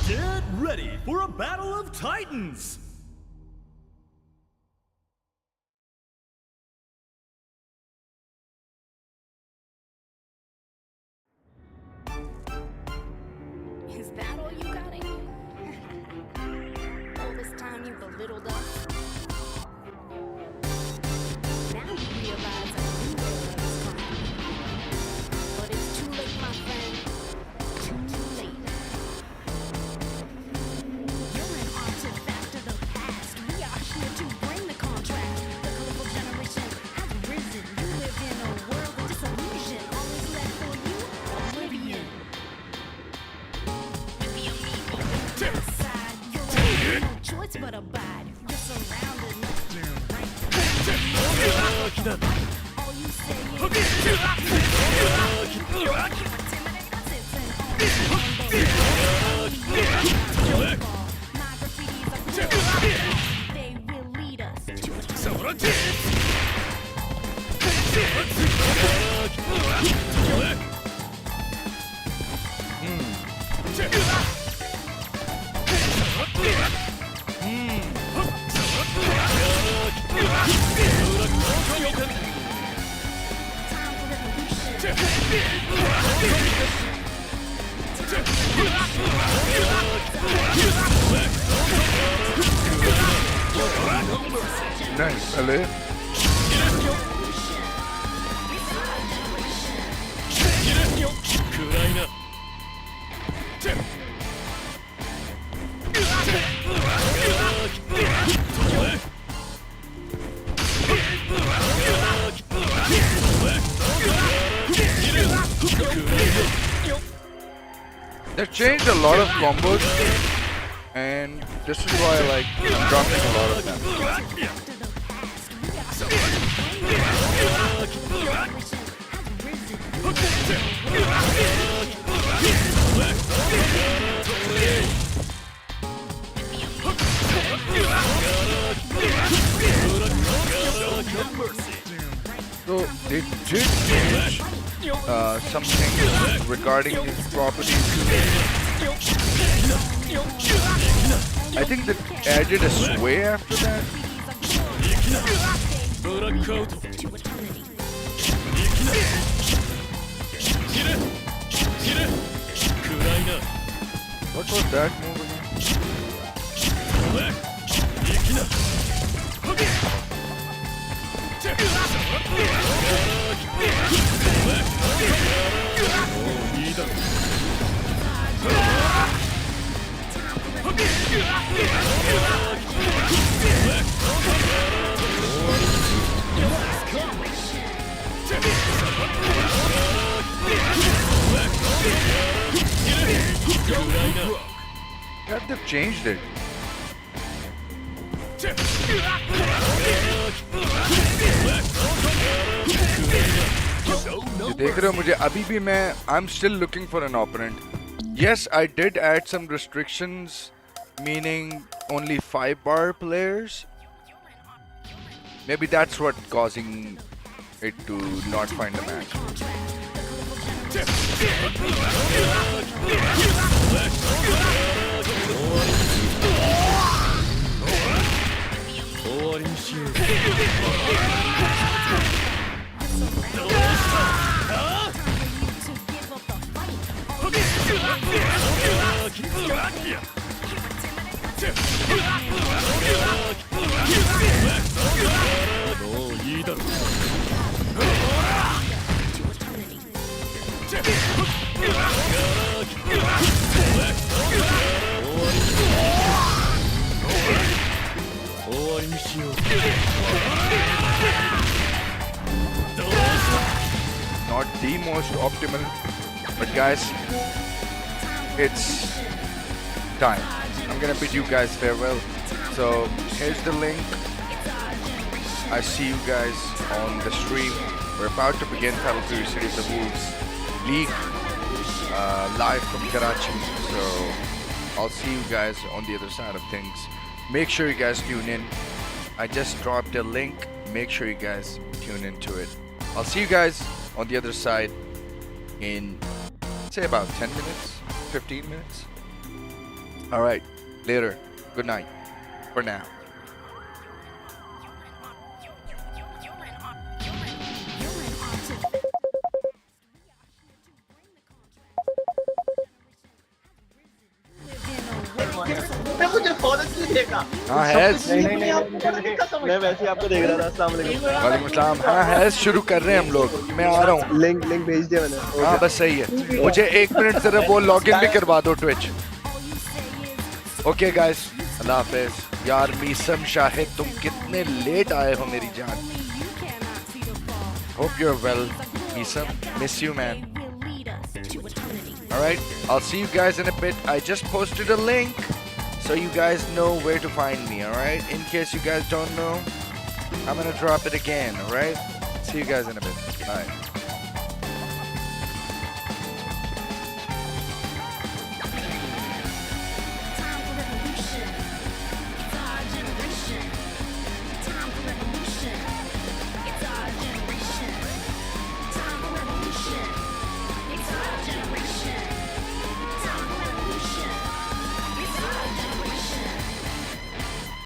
Get ready for a battle of titans! Is that all you got in you? All this time you belittled us? Now you realize I knew where it was coming. But it's too late, my friend. Too late. You're an artifact of the past. We are here to bring the contrast. The colorful generation has risen. You live in a world of disillusion. Always left for you, oblivion. Side, you're no choice but abide. You're surrounded. All you say is intimidate us, it's an my graffitis are real. They will lead us time for revolution. Nice, Ali. They've changed a lot of combos, and this is why I like dropping a lot of them. So they did change something regarding these properties. I think they added a sway after that. What was that move again? Yeah, they've changed it. ये देख रहे हो मुझे अभी भी मैं I'm still looking for an opponent. Yes, I did add some restrictions, meaning only 5-bar players. Maybe that's what causing it to not find a match. Not the most optimal, but guys, it's time. I'm gonna bid you guys farewell. So here's the link. I see you guys on the stream. We're about to begin Battle Fury City of the Wolves League live from Karachi. So I'll see you guys on the other side of things. Make sure you guys tune in. I just dropped a link. Make sure you guys tune into it. I'll see you guys on the other side in, say, about 10 minutes, 15 minutes. All right, later. Good night for now. हाँ has मैं वैसे ही आपको देख रहा था। अस्सलाम वालेकुम। वालेकुम अस्सलाम। हाँ हैज़ शुरू कर रहे हैं हम लोग। मैं आ रहा हूँ। लिंक भेज दिया मैंने। हाँ बस सही है। मुझे 1 मिनट जरा वो लॉगिन भी करवा दो ट्विच। ओके गाइस, अल्लाह हाफिज़। यार मीसम शाहिद तुम कितने लेट आए हो मेरी जान। Hope you're well, Misam. Miss you, man. Alright, I'll see you guys in a bit. I just posted a link so you guys know where to find me, alright? In case you guys don't know, I'm gonna drop it again, alright? See you guys in a bit. Bye.